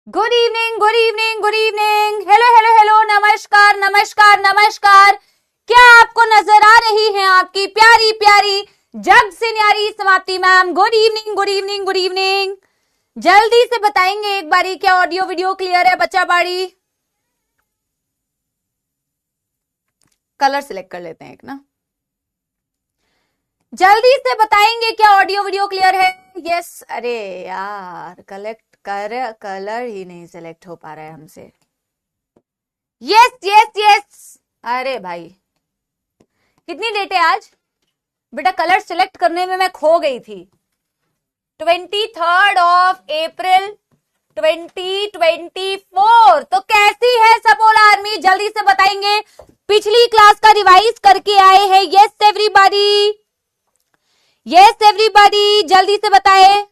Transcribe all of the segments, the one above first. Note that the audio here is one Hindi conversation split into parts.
Good evening, good evening, good evening. Hello hello hello, नमस्कार नमस्कार नमस्कार। क्या आपको नजर आ रही है आपकी प्यारी प्यारी जग से न्यारी समाप्ति ma'am? Good evening, good evening, good evening. जल्दी से बताएंगे एक बारी, क्या ऑडियो वीडियो क्लियर है बच्चा बाड़ी? कलर सिलेक्ट कर लेते हैं एक ना। जल्दी से बताएंगे क्या ऑडियो वीडियो क्लियर है? यस। अरे यार, कलर ही नहीं सिलेक्ट हो पा रहा है हमसे। Yes yes yes. अरे भाई, कितनी डेट है आज बेटा? कलर सिलेक्ट करने में मैं खो गई थी। 23 अप्रैल 2024। तो कैसी है सपोला आर्मी? जल्दी से बताएंगे। पिछली क्लास का रिवाइज करके आए हैं? यस एवरीबॉडी, यस एवरीबॉडी, जल्दी से बताए।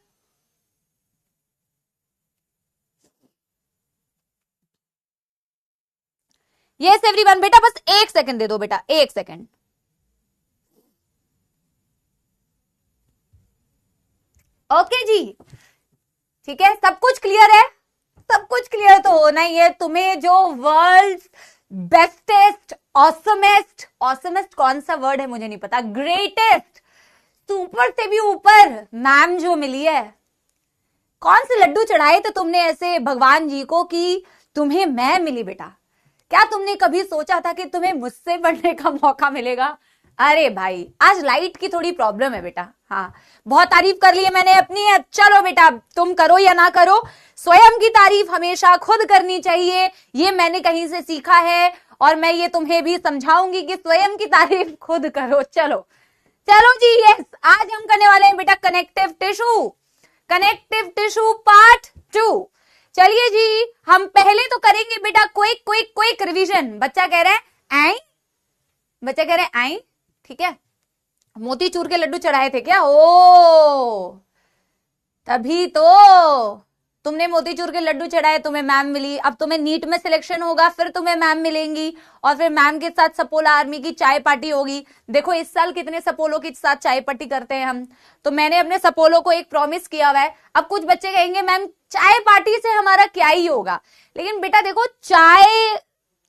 Yes everyone. बेटा बस एक सेकंड दे दो बेटा, एक सेकंड। ओके जी, ठीक है, सब कुछ क्लियर है? सब कुछ क्लियर तो होना ही है। तुम्हें जो वर्ल्ड बेस्टेस्ट, ऑसमेस्ट, ऑसमेस्ट कौन सा वर्ड है मुझे नहीं पता, ग्रेटेस्ट, सुपर से भी ऊपर मैम जो मिली है, कौन से लड्डू चढ़ाए थे तुमने ऐसे भगवान जी को कि तुम्हें मैं मिली बेटा? क्या तुमने कभी सोचा था कि तुम्हें मुझसे पढ़ने का मौका मिलेगा? अरे भाई, आज लाइट की थोड़ी प्रॉब्लम है बेटा। हाँ, बहुत तारीफ कर ली है मैंने अपनी। चलो बेटा, तुम करो या ना करो, स्वयं की तारीफ हमेशा खुद करनी चाहिए। ये मैंने कहीं से सीखा है और मैं ये तुम्हें भी समझाऊंगी कि स्वयं की तारीफ खुद करो। चलो चलो जी, यस। आज हम करने वाले हैं बेटा connective tissue, connective tissue part 2। चलिए जी, हम पहले तो करेंगे बेटा क्विक क्विक क्विक रिवीजन। बच्चा कह रहा है आई, बच्चा कह रहे हैं आई, ठीक है। मोतीचूर के लड्डू चढ़ाए थे क्या? ओ, तभी तो तुमने मोतीचूर के लड्डू चढ़ाए, तुम्हें मैम मिली। अब तुम्हें नीट में सिलेक्शन होगा, फिर तुम्हें मैम मिलेंगी और फिर मैम के साथ सपोला आर्मी की चाय पार्टी होगी। देखो इस साल कितने सपोलो के साथ चाय पार्टी करते हैं हम। तो मैंने अपने सपोलो को एक प्रॉमिस किया हुआ है। अब कुछ बच्चे कहेंगे मैम चाय पार्टी से हमारा क्या ही होगा, लेकिन बेटा देखो, चाय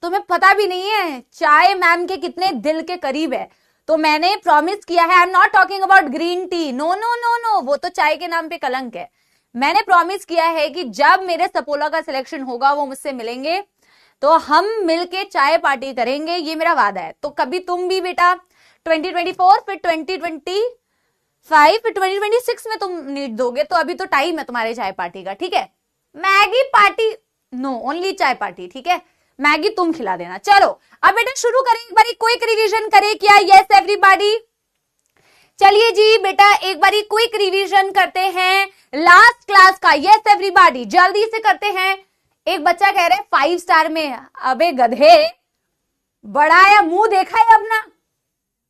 तुम्हें पता भी नहीं है चाय मैम के कितने दिल के करीब है। तो मैंने प्रॉमिस किया है, I am not talking about green tea, no no no no, वो तो चाय के नाम पे कलंक है। मैंने प्रॉमिस किया है कि जब मेरे सपोला का सिलेक्शन होगा वो मुझसे मिलेंगे तो हम मिलके चाय पार्टी करेंगे, ये मेरा वादा है। तो कभी तुम भी बेटा 2024, फिर 2025, फिर 2026 में तुम नीट दोगे, तो अभी तो टाइम है तुम्हारे चाय पार्टी का, ठीक है। मैगी पार्टी नो, ओनली चाय पार्टी, ठीक है। मैगी तुम खिला देना। चलो अब बेटा शुरू करें, एक बारी क्विक रिवीजन करें क्या? यस एवरीबॉडी, चलिए जी बेटा एक बारी क्विक रिवीजन करते हैं लास्ट क्लास का। यस एवरीबॉडी, जल्दी से करते हैं। एक बच्चा कह रहे 5 स्टार में। अबे गधे, बड़ा या मुंह देखा है अपना?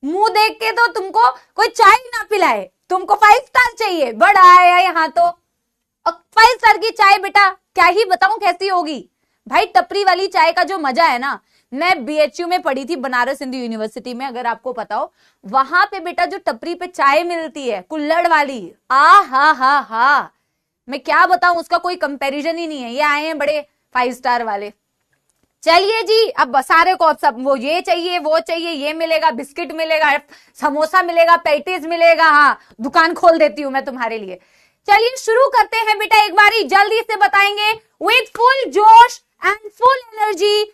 मुंह देख के तो तुमको कोई चाय ना पिलाए, तुमको 5 स्टार चाहिए? बड़ा आया यहाँ तो। 5 स्टार की चाय बेटा क्या ही बताऊं कैसी होगी भाई। टपरी वाली चाय का जो मजा है ना, मैं बीएचयू में पढ़ी थी, बनारस हिंदू यूनिवर्सिटी में, अगर आपको पता हो। वहां पे बेटा जो टपरी पे चाय मिलती है कुल्हड़ वाली, आ हा, मैं क्या बताऊं, उसका कोई कंपैरिजन ही नहीं है। ये आए हैं बड़े 5 स्टार वाले। चलिए जी, अब सारे को सब वो ये चाहिए वो चाहिए, ये मिलेगा, बिस्किट मिलेगा, समोसा मिलेगा, पैटीज मिलेगा। हाँ, दुकान खोल देती हूं मैं तुम्हारे लिए। चलिए शुरू करते हैं बेटा, एक बारी जल्दी से बताएंगे विथ फुल जोश एंड फुल एनर्जी।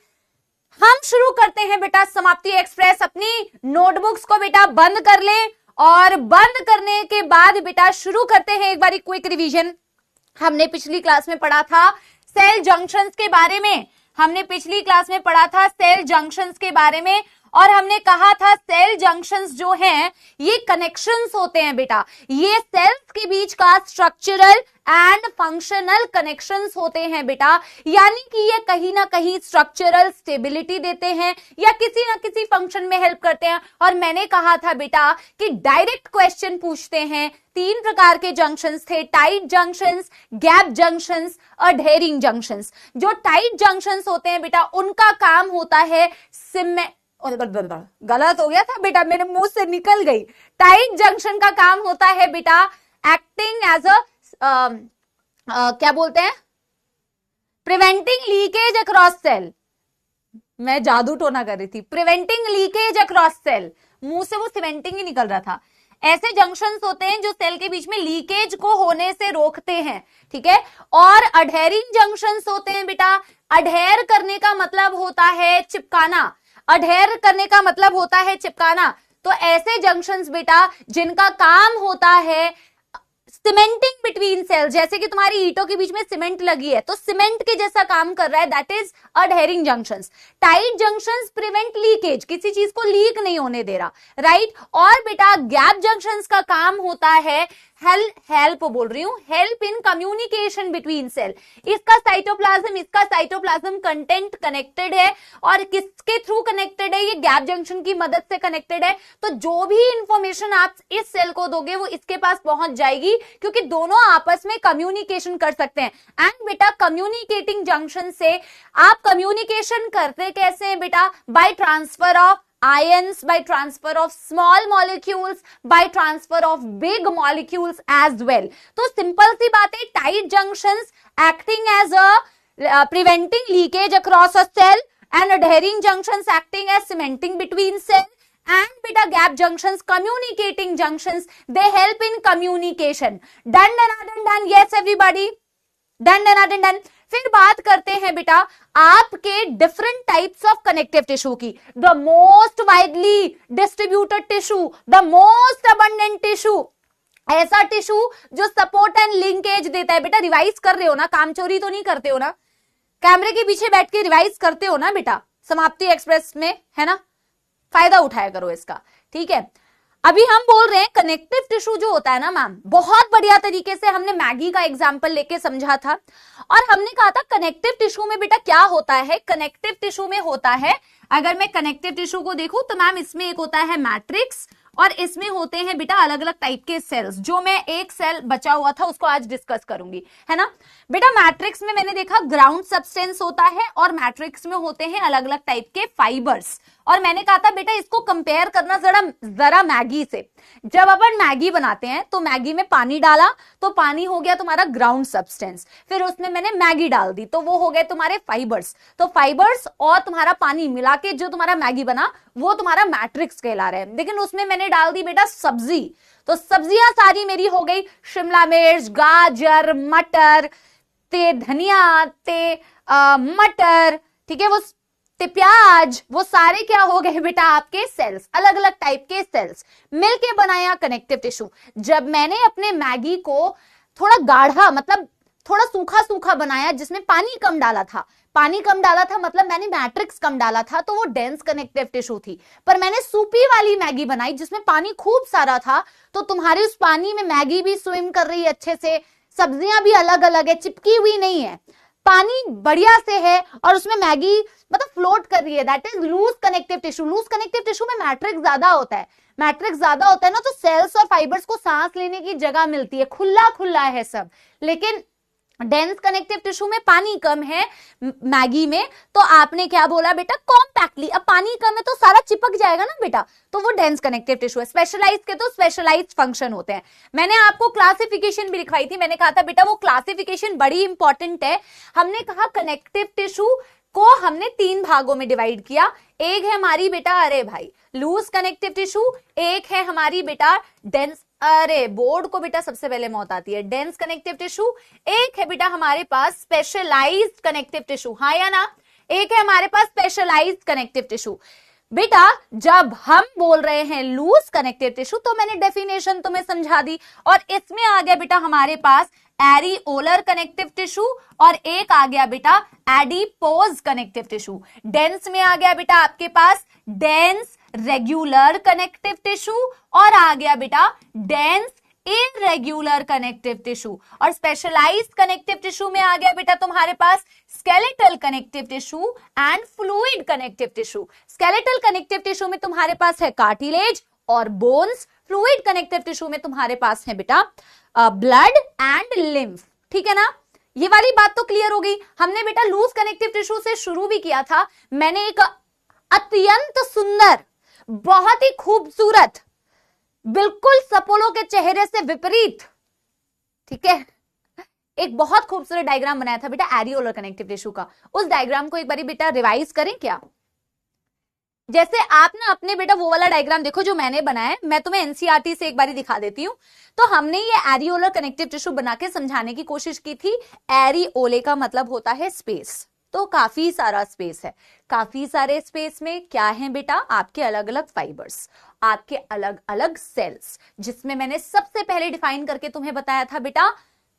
हम शुरू करते हैं बेटा समाप्ति एक्सप्रेस। अपनी नोटबुक्स को बेटा बंद कर लें और बंद करने के बाद बेटा शुरू करते हैं एक बारी क्विक रिवीजन। हमने पिछली क्लास में पढ़ा था सेल जंक्शंस के बारे में, हमने पिछली क्लास में पढ़ा था सेल जंक्शंस के बारे में, और हमने कहा था सेल जंक्शंस जो हैं ये कनेक्शंस होते हैं बेटा, ये सेल्स के बीच का स्ट्रक्चरल एंड फंक्शनल कनेक्शंस होते हैं बेटा। यानी कि ये कहीं ना कहीं स्ट्रक्चरल स्टेबिलिटी देते हैं या किसी ना किसी फंक्शन में हेल्प करते हैं। और मैंने कहा था बेटा कि डायरेक्ट क्वेश्चन पूछते हैं। 3 प्रकार के जंक्शंस थे, tight junctions, gap junctions, adhering junctions. जो टाइट जंक्शंस होते हैं बेटा उनका काम होता है गलत हो गया था बेटा, मेरे मुंह से निकल गई। टाइट जंक्शन का काम होता है बेटा एक्टिंग एज अ क्या बोलते हैं, प्रिवेंटिंग लीकेज अक्रॉस सेल, मैं जादू टोना कर रही थी, प्रिवेंटिंग लीकेज अक्रॉस सेल, मुंह से वो सीमेंटिंग ही निकल रहा था। ऐसे जंक्शंस होते हैं जो सेल के बीच में लीकेज को होने से रोकते हैं, ठीक है। और अडहेरिंग जंक्शंस होते हैं बेटा, अडहेर करने का मतलब होता है चिपकाना, अडहेर करने का मतलब होता है चिपकाना। तो ऐसे जंक्शंस बेटा जिनका काम होता है सीमेंटिंग बिटवीन सेल, जैसे कि तुम्हारी ईंटों के बीच में सीमेंट लगी है तो सीमेंट के जैसा काम कर रहा है, that is adhering junctions. Tight junctions prevent leakage, किसी चीज को लीक नहीं होने दे रहा, राइट। और बेटा गैप जंक्शंस का काम होता है हेल्प बोल रही हूं, help in communication between cell. इसका साइटोप्लाज्म कंटेंट कनेक्टेड है, और किसके थ्रू कनेक्टेड है, ये गैप जंक्शन की मदद से कनेक्टेड है। तो जो भी इंफॉर्मेशन आप इस सेल को दोगे वो इसके पास पहुंच जाएगी, क्योंकि दोनों आपस में कम्युनिकेशन कर सकते हैं। एंड बेटा कम्युनिकेटिंग जंक्शन से आप कम्युनिकेशन करते कैसे हैं बेटा, by transfer of ions, by transfer of small molecules, by transfer of big molecules as well. तो सिंपल सी बात है, tight junctions acting as a preventing leakage across a cell, and adhering junctions acting as cementing between cell, and beta gap junctions communicating junctions, they help in communication. Done. Yes everybody, done. फिर बात करते हैं बेटा आपके different types of connective tissue की। The most widely distributed tissue, the most abundant tissue, ऐसा टिश्यू जो सपोर्ट एंड लिंकेज देता है। बेटा रिवाइज कर रहे हो ना, काम चोरी तो नहीं करते हो ना, कैमरे के पीछे बैठ के रिवाइज करते हो ना बेटा, समाप्ति एक्सप्रेस में, है ना, फायदा उठाया करो इसका, ठीक है। अभी हम बोल रहे हैं कनेक्टिव टिश्यू जो होता है ना मैम, बहुत बढ़िया तरीके से हमने मैगी का एग्जांपल लेके समझा था, और हमने कहा था कनेक्टिव टिश्यू में बेटा क्या होता है। कनेक्टिव टिश्यू में होता है, अगर मैं कनेक्टिव टिश्यू को देखूं तो मैम इसमें एक होता है मैट्रिक्स, और इसमें होते हैं बेटा अलग अलग टाइप के सेल्स, जो मैं एक सेल बचा हुआ था उसको आज डिस्कस करूंगी, है ना बेटा। मैट्रिक्स में मैंने देखा ग्राउंड सब्सटेंस होता है, और मैट्रिक्स में होते हैं अलग अलग टाइप के फाइबर्स। और मैंने कहा था बेटा इसको कंपेयर करना जरा मैगी से। जब अपन मैगी बनाते हैं तो मैगी में पानी डाला तो पानी हो गया तुम्हारा ग्राउंड सब्सटेंस, फिर उसमें मैंने मैगी डाल दी तो वो हो गए तुम्हारे फाइबर्स। तो फाइबर्स और तुम्हारा पानी मिला के जो तुम्हारा मैगी बना वो तुम्हारा मैट्रिक्स कहला रहा है। लेकिन उसमें मैंने डाल दी बेटा सब्जी, तो सब्जियां सारी मेरी हो गई शिमला मिर्च, गाजर, मटर, ते धनिया, ते मटर, ठीक है, वो प्याज, वो सारे क्या हो गए बेटा आपके सेल्स, अलग अलग टाइप के सेल्स मिलके बनाया कनेक्टिव टिश्यू। जब मैंने अपने मैगी को थोड़ा गाढ़ा मतलब थोड़ा सूखा सूखा बनाया जिसमें पानी कम डाला था, मतलब मैंने मैट्रिक्स कम डाला था, तो वो डेंस कनेक्टिव टिश्यू थी। पर मैंने सूपी वाली मैगी बनाई जिसमें पानी खूब सारा था, तो तुम्हारे उस पानी में मैगी भी स्विम कर रही है अच्छे से, सब्जियां भी अलग अलग है, चिपकी हुई नहीं है, पानी बढ़िया से है, और उसमें मैगी मतलब फ्लोट कर रही है, that is loose connective tissue. Loose connective tissue में मैट्रिक्स ज्यादा होता है, ना, तो सेल्स और फाइबर्स को सांस लेने की जगह मिलती है, खुला खुला है सब। लेकिन डेंस कनेक्टिव टिश्यू में पानी कम है मैगी में, तो आपने क्या बोला बेटा कॉम्पैक्टली। अब पानी कम है तो सारा चिपक जाएगा ना बेटा, तो वो डेंस कनेक्टिव टिश्यू है। स्पेशलाइज्ड के तो स्पेशलाइज्ड फंक्शन होते हैं। मैंने आपको क्लासिफिकेशन भी लिखवाई थी, मैंने कहा था बेटा वो क्लासिफिकेशन बड़ी इंपॉर्टेंट है। हमने कहा कनेक्टिव टिश्यू को हमने 3 भागों में डिवाइड किया। एक है हमारी बेटा, अरे भाई, लूज कनेक्टिव टिश्यू, एक है हमारी बेटा डेंस, अरे बोर्ड को बेटा सबसे पहले मौत आती है, डेंस कनेक्टिव टिश्यू, एक है बेटा हमारे पास स्पेशलाइज्ड कनेक्टिव टिश्यू, हाँ या ना, एक है हमारे पास स्पेशलाइज्ड कनेक्टिव टिश्यू। बेटा जब हम बोल रहे हैं लूज कनेक्टिव टिश्यू तो मैंने डेफिनेशन तुम्हें समझा दी, और इसमें आ गया बेटा हमारे पास एरिओलर कनेक्टिव टिश्यू, और एक आ गया बेटा एडिपोज कनेक्टिव टिश्यू। डेंस में आ गया बेटा आपके पास डेंस रेगुलर कनेक्टिव टिश्यू, और आ गया बेटा डेंस इरेग्युलर कनेक्टिव टिश्यू, और स्पेशलाइज्ड कनेक्टिव टिश्यू में आ गया बेटा तुम्हारे पास skeletal connective tissue and fluid connective tissue. Skeletal connective tissue में तुम्हारे पास है कार्टिलेज और बोन्स, फ्लूइड कनेक्टिव टिश्यू में तुम्हारे पास है बेटा ब्लड एंड लिम्फ, ठीक है ना। ये वाली बात तो क्लियर हो गई। हमने बेटा लूज कनेक्टिव टिश्यू से शुरू भी किया था। मैंने एक अत्यंत सुंदर, बहुत ही खूबसूरत, बिल्कुल सपोलो के चेहरे से विपरीत, ठीक है, एक बहुत खूबसूरत डायग्राम बनाया था बेटा एरियोलर कनेक्टिव टिश्यू का, उस डायग्राम को एक बारी बेटा रिवाइज करें क्या? जैसे आप ना अपने बेटा वो वाला डायग्राम देखो जो मैंने बनाया है, मैं तुम्हें एनसीईआरटी से एक बारी दिखा देती हूँ। तो हमने ये एरियोलर कनेक्टिव टिश्यू बना के समझाने की कोशिश की थी। एरियोले का मतलब होता है स्पेस, तो काफी सारा स्पेस है। काफी सारे स्पेस में क्या है बेटा? आपके अलग अलग फाइबर्स, आपके अलग अलग सेल्स, जिसमें मैंने सबसे पहले डिफाइन करके तुम्हें बताया था बेटा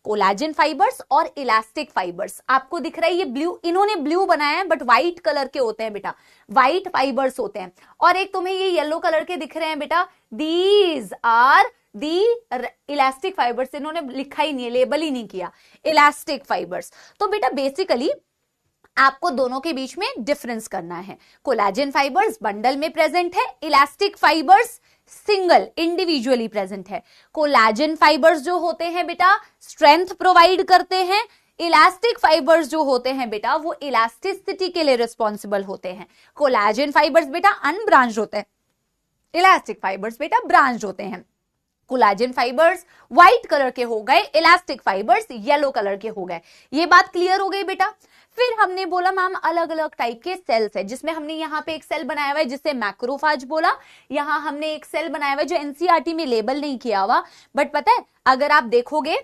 कोलाजन फाइबर्स और इलास्टिक फाइबर्स। आपको दिख रहा है ये ब्लू, इन्होंने ब्लू बनाया है बट व्हाइट कलर के होते हैं बेटा, व्हाइट फाइबर्स होते हैं। और एक तुम्हें ये येलो कलर के दिख रहे हैं बेटा, these are the elastic fibres. इन्होंने लिखा ही नहीं है, लेबल ही नहीं किया, इलास्टिक फाइबर्स। तो बेटा बेसिकली आपको दोनों के बीच में डिफरेंस करना है। कोलाजन फाइबर्स बंडल में प्रेजेंट है, elastic fibres single individually present है। कोलाजन फाइबर्स जो होते हैं बेटा स्ट्रेंथ प्रोवाइड करते हैं, इलास्टिक फाइबर्स जो होते हैं बेटा वो इलास्टिसिटी के लिए रिस्पॉन्सिबल होते हैं। कोलाजन फाइबर्स बेटा अनब्रांच्ड होते हैं, इलास्टिक फाइबर्स बेटा ब्रांच्ड होते हैं। कोलाजन फाइबर्स व्हाइट कलर के हो गए, इलास्टिक फाइबर्स येलो कलर के हो गए। ये बात क्लियर हो गई बेटा। फिर हमने बोला मैम अलग अलग टाइप के सेल्स है, जिसमें हमने यहाँ पे एक सेल बनाया हुआ है जिसे मैक्रोफाज बोला। यहाँ हमने एक सेल बनाया हुआ है जो एनसीईआरटी में लेबल नहीं किया हुआ, बट पता है अगर आप देखोगे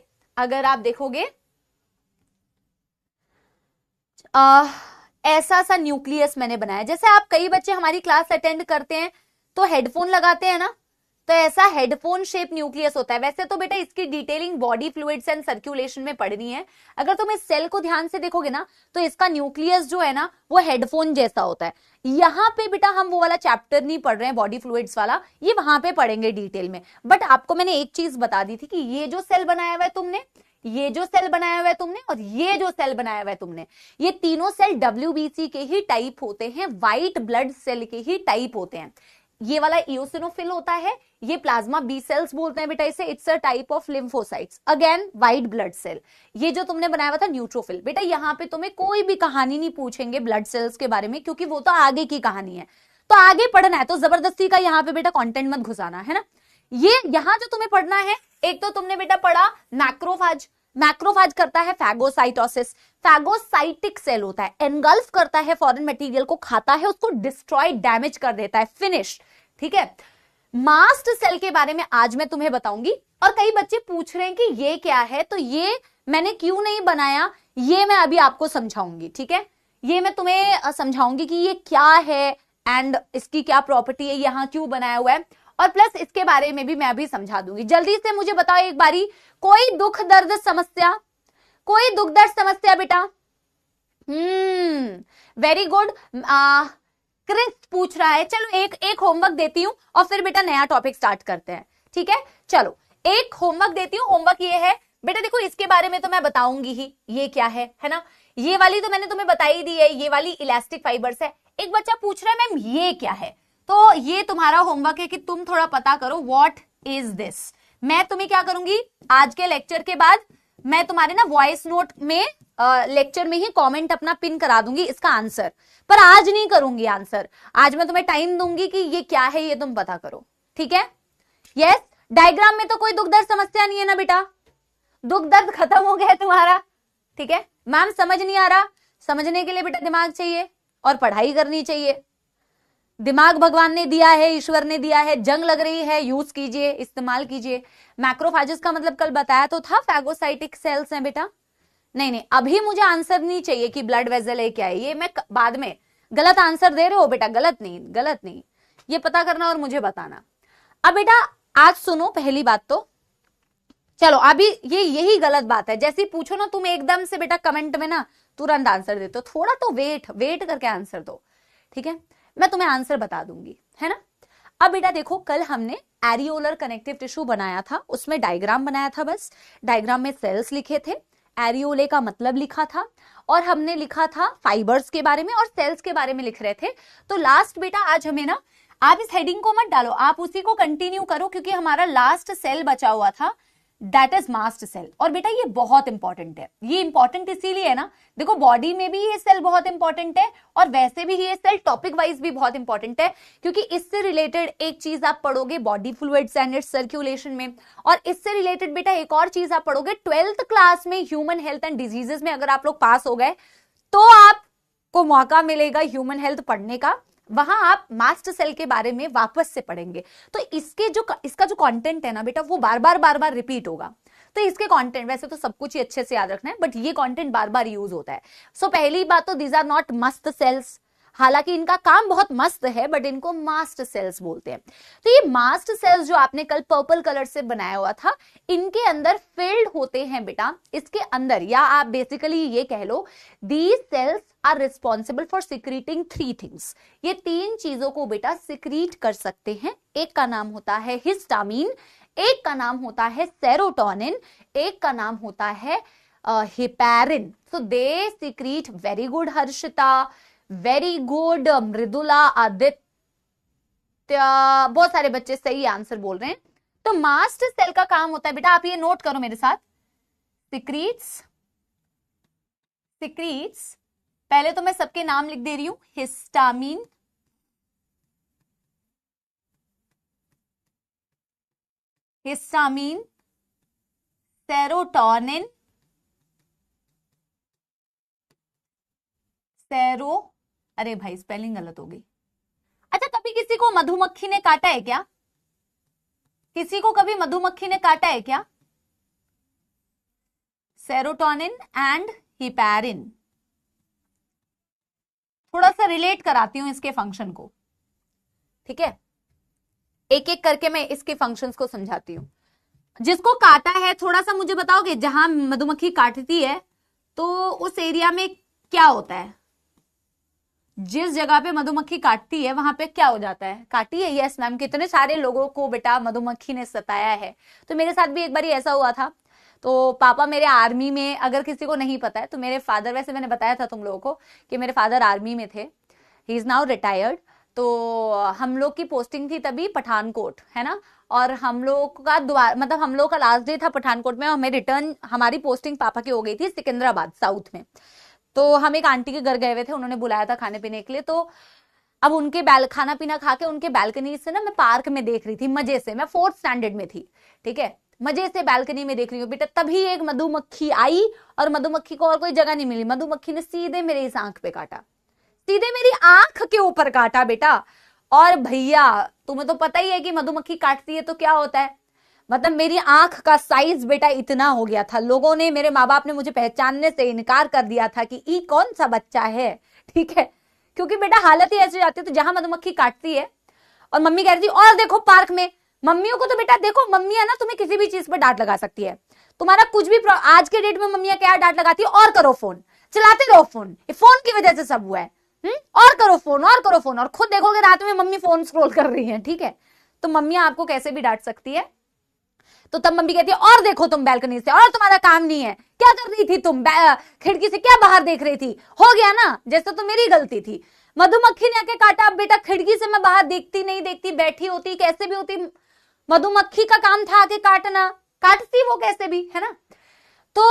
ऐसा सा न्यूक्लियस मैंने बनाया। जैसे आप कई बच्चे हमारी क्लास अटेंड करते हैं तो हेडफोन लगाते हैं ना, तो ऐसा हेडफोन शेप न्यूक्लियस होता है। वैसे तो बेटा इसकी detailing body fluids and circulation में पढ़नी है। अगर तुम इस सेल को ध्यान से देखोगे ना तो इसका न्यूक्लियस जो है ना वो हेडफोन जैसा होता है। यहाँ पे बेटा हम वो वाला चैप्टर नहीं पढ़ रहे हैं बॉडी फ्लूइड्स वाला, ये वहां पे पढ़ेंगे डिटेल में। बट आपको मैंने एक चीज बता दी थी कि ये जो सेल बनाया हुआ है तुमने, ये जो सेल बनाया हुआ है तुमने और ये जो सेल बनाया हुआ है तुमने, ये तीनों सेल WBC के ही टाइप होते हैं, व्हाइट ब्लड सेल के ही टाइप होते हैं। ये वाला इओसिनोफिल होता है, ये प्लाज्मा बी सेल्स बोलते हैं बेटा इसे, it's a type of lymphocytes, again white blood cell. ये जो तुमने बनाया हुआ था न्यूट्रोफिल, बेटा यहाँ पे तुम्हें कोई भी कहानी नहीं पूछेंगे ब्लड सेल्स के बारे में, क्योंकि वो तो आगे की कहानी है। तो आगे पढ़ना है तो जबरदस्ती का यहाँ पे बेटा कंटेंट मत घुसाना है ना। ये यहाँ जो तुम्हें पढ़ना है, एक तो तुमने बेटा पढ़ा मैक्रोफाज। मैक्रोफाज करता है फैगोसाइटोसिस, फैगोसाइटिक सेल होता है, एनगल्फ करता है फॉरेन मटेरियल को, खाता है उसको, डिस्ट्रॉय डैमेज कर देता है, फिनिश। ठीक है, मास्ट सेल के बारे में आज मैं तुम्हें बताऊंगी। और कई बच्चे पूछ रहे हैं कि ये क्या है, तो ये मैंने क्यों नहीं बनाया, ये मैं अभी आपको समझाऊंगी। ठीक है, ये मैं तुम्हें समझाऊंगी कि ये क्या है एंड इसकी क्या प्रॉपर्टी है, यहां क्यों बनाया हुआ है, और प्लस इसके बारे में भी मैं अभी समझा दूंगी। जल्दी से मुझे बताओ एक बारी, कोई दुख दर्द समस्या, कोई दुख दर्द समस्या बेटा? Very good. क्रिस पूछ रहा है, चलो एक होमवर्क देती हूं और फिर बेटा नया टॉपिक स्टार्ट करते हैं। ठीक है, चलो एक होमवर्क देती हूं। होमवर्क ये है बेटा, देखो इसके बारे में तो मैं बताऊंगी ही, ये क्या है ना। ये वाली तो मैंने तुम्हें बताई दी है, ये वाली इलास्टिक फाइबर्स है। एक बच्चा पूछ रहा है मैम ये क्या है, तो ये तुम्हारा होमवर्क है कि तुम थोड़ा पता करो व्हाट इज दिस। मैं तुम्हें क्या करूंगी, आज के लेक्चर के बाद मैं तुम्हारे ना वॉइस नोट में लेक्चर में ही कमेंट अपना पिन करा दूंगी इसका आंसर, पर आज नहीं करूंगी आंसर। आज मैं तुम्हें टाइम दूंगी कि ये क्या है, ये तुम पता करो। ठीक है, यस। डायग्राम में तो कोई दुख दर्द समस्या नहीं है ना बेटा, दुख दर्द खत्म हो गया तुम्हारा। ठीक है मैम, समझ नहीं आ रहा, समझने के लिए बेटा दिमाग चाहिए और पढ़ाई करनी चाहिए। दिमाग भगवान ने दिया है, ईश्वर ने दिया है, जंग लग रही है, यूज कीजिए, इस्तेमाल कीजिए। मैक्रोफाजेस का मतलब कल बताया तो था फैगोसाइटिक सेल्स हैं बेटा। नहीं, अभी मुझे आंसर नहीं चाहिए कि ब्लड वेसल है क्या है, ये मैं बाद में। गलत आंसर दे रहे हो बेटा, गलत नहीं, ये पता करना और मुझे बताना। अब बेटा आज सुनो पहली बात तो, चलो अभी ये यही गलत बात है, जैसे पूछो ना तुम एकदम से बेटा कमेंट में ना तुरंत आंसर देते हो, थोड़ा तो वेट करके आंसर दो। ठीक है, मैं तुम्हें आंसर बता दूंगी, है ना। अब बेटा देखो, कल हमने एरियोलर कनेक्टिव टिश्यू बनाया था, उसमें डायग्राम बनाया था, बस डायग्राम में सेल्स लिखे थे, एरियोले का मतलब लिखा था, और हमने लिखा था फाइबर्स के बारे में और सेल्स के बारे में लिख रहे थे। तो लास्ट बेटा आज हमें ना, आप इस हेडिंग को मत डालो, आप उसी को कंटिन्यू करो, क्योंकि हमारा लास्ट सेल बचा हुआ था दैट इज मास्ट सेल। और बेटा ये बहुत इंपॉर्टेंट है, ये इंपॉर्टेंट इसीलिए है ना, देखो बॉडी में भी ये सेल बहुत इंपॉर्टेंट है और वैसे भी ये सेल टॉपिक वाइज भी बहुत इंपॉर्टेंट है, क्योंकि इससे रिलेटेड एक चीज आप पढ़ोगे body fluids and it's circulation में, और इससे रिलेटेड बेटा एक और चीज आप पढ़ोगे 12th क्लास में ह्यूमन हेल्थ एंड डिजीजेस में। अगर आप लोग पास हो गए तो आपको मौका मिलेगा ह्यूमन हेल्थ पढ़ने का, वहां आप मास्ट सेल के बारे में वापस से पढ़ेंगे। तो इसका जो कंटेंट है ना बेटा वो बार बार रिपीट होगा। तो इसके कंटेंट वैसे तो सब कुछ ही अच्छे से याद रखना है, बट ये कंटेंट बार बार यूज होता है। सो पहली बात तो दीज आर नॉट मस्त सेल्स, हालांकि इनका काम बहुत मस्त है बट इनको मास्ट सेल्स बोलते हैं। तो ये मास्ट सेल्स जो आपने कल पर्पल कलर से बनाया हुआ था, इनके अंदर फिल्ड होते हैं बेटा, इसके अंदर, या आप बेसिकली ये कह लो these cells are responsible for secreting 3 things. ये 3 चीजों को बेटा सिक्रीट कर सकते हैं। एक का नाम होता है हिस्टामिन, एक का नाम होता है सेरोटोनिन, एक का नाम होता है heparin. So they secrete, very good Harshita, very good Mridula, Aditya, बहुत सारे बच्चे सही आंसर बोल रहे हैं। तो मास्ट सेल का काम होता है बेटा, आप ये नोट करो मेरे साथ, सिक्रीट्स, पहले तो मैं सबके नाम लिख दे रही हूं, हिस्टामिन, सेरोटोनिन, अरे भाई स्पेलिंग गलत हो गई। अच्छा, कभी किसी को मधुमक्खी ने काटा है क्या? किसी को कभी मधुमक्खी ने काटा है क्या? सेरोटोनिन एंड हिपैरिन, थोड़ा सा रिलेट कराती हूं इसके फंक्शन को, ठीक है? एक एक करके मैं इसके फंक्शंस को समझाती हूं। जिसको काटा है थोड़ा सा मुझे बताओगे, जहां मधुमक्खी काटती है तो उस एरिया में क्या होता है? जिस जगह पे मधुमक्खी काटती है वहां पे क्या हो जाता है? काटी है, यस मैम। कितने सारे लोगों को बेटा मधुमक्खी ने सताया है। तो मेरे साथ भी एक बार ऐसा हुआ था। तो पापा मेरे आर्मी में, अगर किसी को नहीं पता है तो मेरे फादर, वैसे मैंने बताया था तुम लोगों को कि मेरे फादर आर्मी में थे, ही इज नाउ रिटायर्ड। तो हम लोग की पोस्टिंग थी तभी पठानकोट, है ना, और हम लोग का मतलब हम लोग का लास्ट डे था पठानकोट में, हमें रिटर्न, हमारी पोस्टिंग पापा की हो गई थी सिकंदराबाद साउथ में। तो हम एक आंटी के घर गए हुए थे, उन्होंने बुलाया था खाने पीने के लिए। तो अब उनके खाना पीना खा के उनके बैल्कनी से ना मैं पार्क में देख रही थी मजे से, मैं 4th स्टैंडर्ड में थी, ठीक है, मजे से बैल्कनी में देख रही हूँ बेटा। तभी एक मधुमक्खी आई और मधुमक्खी को और कोई जगह नहीं मिली, मधुमक्खी ने सीधे मेरे इस आंख पे काटा, सीधे मेरी आंख के ऊपर काटा बेटा। और भैया तुम्हें तो पता ही है कि मधुमक्खी काटती है तो क्या होता है, मतलब मेरी आंख का साइज बेटा इतना हो गया था, लोगों ने, मेरे माँ बाप ने मुझे पहचानने से इनकार कर दिया था कि ये कौन सा बच्चा है, ठीक है, क्योंकि बेटा हालत ही ऐसी जाती है। तो जहां मधुमक्खी काटती है और मम्मी कह रही थी और देखो पार्क में, मम्मियों को तो बेटा देखो, मम्मियां ना तुम्हें किसी भी चीज पर डांट लगा सकती है, तुम्हारा कुछ भी, आज के डेट में मम्मियां क्या डांट लगाती है, और करो फोन, चलाते रहो फोन, फोन की वजह से सब हुआ है, और करो फोन, और करो फोन, और खुद देखोगे रात में मम्मी फोन स्क्रॉल कर रही है, ठीक है। तो मम्मियां आपको कैसे भी डांट सकती है। तो तब मम्मी कहती है और देखो तुम बैल्कनी से, और तुम्हारा काम नहीं है, क्या कर रही थी तुम, खिड़की से क्या बाहर देख रही थी, हो गया ना, जैसे तो मेरी गलती थी। मधुमक्खी ने आके काटा, अब बेटा खिड़की से मैं बाहर देखती नहीं देखती, बैठी होती, कैसे भी होती, मधुमक्खी का काम था आके काटना, काटती वो कैसे भी, है ना। तो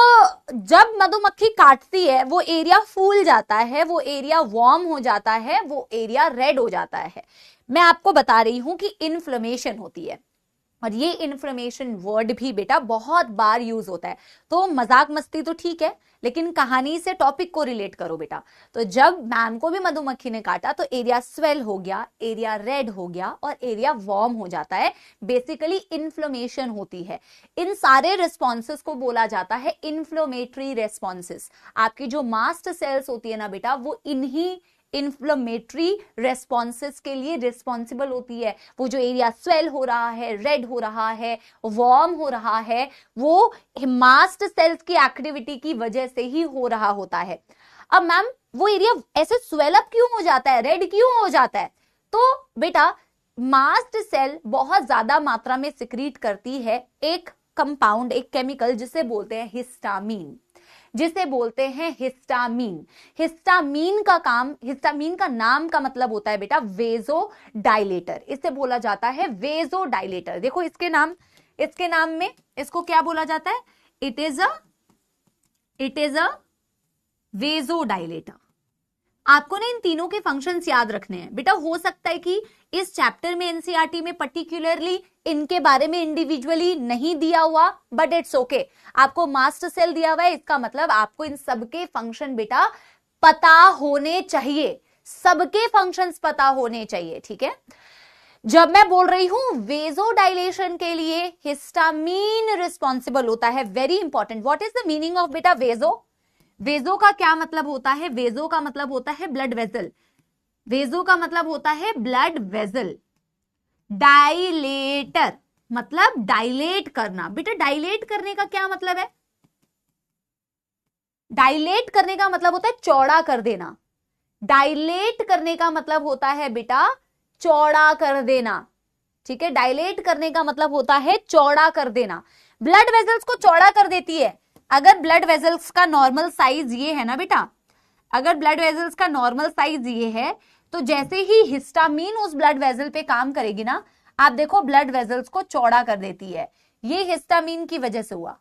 जब मधुमक्खी काटती है वो एरिया फूल जाता है, वो एरिया वार्म हो जाता है, वो एरिया रेड हो जाता है। मैं आपको बता रही हूं कि इन्फ्लेमेशन होती है, और ये इन्फ्लेमेशन वर्ड भी बेटा बहुत बार यूज होता है। तो मजाक मस्ती तो ठीक है, लेकिन कहानी से टॉपिक को रिलेट करो बेटा। तो जब मैम को भी मधुमक्खी ने काटा तो एरिया स्वेल हो गया, एरिया रेड हो गया और एरिया वार्म हो जाता है, बेसिकली इन्फ्लेमेशन होती है। इन सारे रिस्पॉन्सेस को बोला जाता है इन्फ्लेमेटरी रिस्पॉन्सेस। आपकी जो मास्ट सेल्स होती है ना बेटा, वो इन्हीं इन्फ्लेमेटरी रेस्पॉन्सेस के लिए रिस्पॉन्सिबल होती है। वो जो एरिया स्वेल हो रहा है, रेड हो रहा है, वार्म हो रहा है, वो मास्ट सेल्स की एक्टिविटी की वजह से ही हो रहा होता है। अब मैम वो एरिया ऐसे स्वेल अप क्यों हो जाता है, रेड क्यों हो जाता है? तो बेटा मास्ट सेल बहुत ज्यादा मात्रा में सिक्रीट करती है एक कंपाउंड, एक केमिकल जिसे बोलते हैं हिस्टामीन, जिसे बोलते हैं हिस्टामीन। हिस्टामीन का काम, हिस्टामीन का नाम का मतलब होता है बेटा वेजो डायलेटर, इसे बोला जाता है वेजो डायलेटर। देखो इसके नाम इसके नाम में इसको क्या बोला जाता है? It is a vasodilator. आपको ना इन तीनों के फंक्शंस याद रखने हैं बेटा। हो सकता है कि इस चैप्टर में एनसीईआरटी में पर्टिकुलरली इनके बारे में इंडिविजुअली नहीं दिया हुआ, बट इट्स ओके। आपको मास्ट सेल दिया हुआ है, इसका मतलब आपको इन सबके फंक्शन बेटा पता होने चाहिए, सबके फंक्शंस पता होने चाहिए, ठीक है। जब मैं बोल रही हूं वेजोडाइलेशन के लिए हिस्टामीन रिस्पॉन्सिबल होता है, very important. What is the meaning of बेटा वेजो? वेजो का क्या मतलब होता है? वेजो का मतलब होता है ब्लड वेसल। वेजो का मतलब होता है ब्लड वेसल। डाइलेटर मतलब डायलेट करना। बेटा डायलेट करने का क्या मतलब है? डायलेट करने का मतलब होता है चौड़ा कर देना। डायलेट करने का मतलब होता है बेटा चौड़ा कर देना, ठीक है। डायलेट करने का मतलब होता है चौड़ा कर देना। ब्लड वेसल्स को चौड़ा कर देती है। अगर ब्लड वेसल्स का नॉर्मल साइज ये है ना बेटा, अगर ब्लड वेसल्स का नॉर्मल साइज ये है, तो जैसे ही हिस्टामीन उस ब्लड वेसल पे काम करेगी ना, आप देखो ब्लड वेसल्स को चौड़ा कर देती है। ये हिस्टामीन की वजह से हुआ।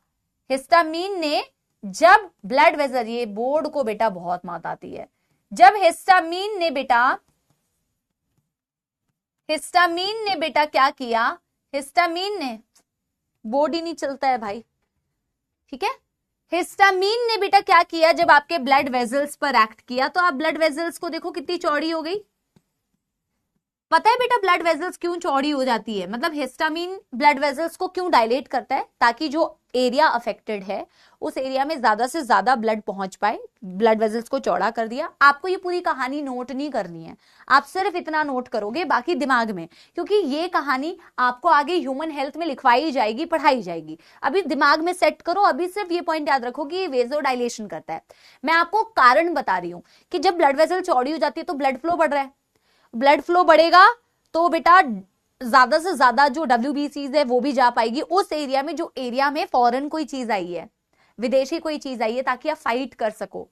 हिस्टामीन ने जब ब्लड वेसल, ये बोर्ड को बेटा बहुत मात आती है, जब हिस्टामीन ने बेटा क्या किया? हिस्टामीन ने, बोर्ड ही नहीं चलता है भाई, ठीक है। हिस्टामीन ने बेटा क्या किया? जब आपके ब्लड वेसल्स पर एक्ट किया, तो आप ब्लड वेसल्स को देखो कितनी चौड़ी हो गई। पता है बेटा ब्लड वेसल्स क्यों चौड़ी हो जाती है? मतलब हिस्टामीन ब्लड वेसल्स को क्यों डायलेट करता है? ताकि जो एरिया अफेक्टेड है उस एरिया में ज्यादा से ज्यादा ब्लड पहुंच पाए। ब्लड वेसल्स को चौड़ा कर दिया। आपको ये पूरी कहानी नोट नहीं करनी है, आप सिर्फ इतना नोट करोगे, बाकी दिमाग में, क्योंकि ये कहानी आपको आगे ह्यूमन हेल्थ में लिखवाई जाएगी, पढ़ाई जाएगी। अभी दिमाग में सेट करो, अभी सिर्फ ये पॉइंट याद रखो कि ये वेसोडाइलेशन करता है। मैं आपको कारण बता रही हूं कि जब ब्लड वेसल चौड़ी हो जाती है तो ब्लड फ्लो बढ़ रहा है। ब्लड फ्लो बढ़ेगा तो बेटा ज्यादा से ज्यादा जो WBCs है वो भी जा पाएगी उस एरिया में, जो एरिया में फॉरेन कोई चीज आई है, विदेशी कोई चीज आई है, ताकि आप फाइट कर सको।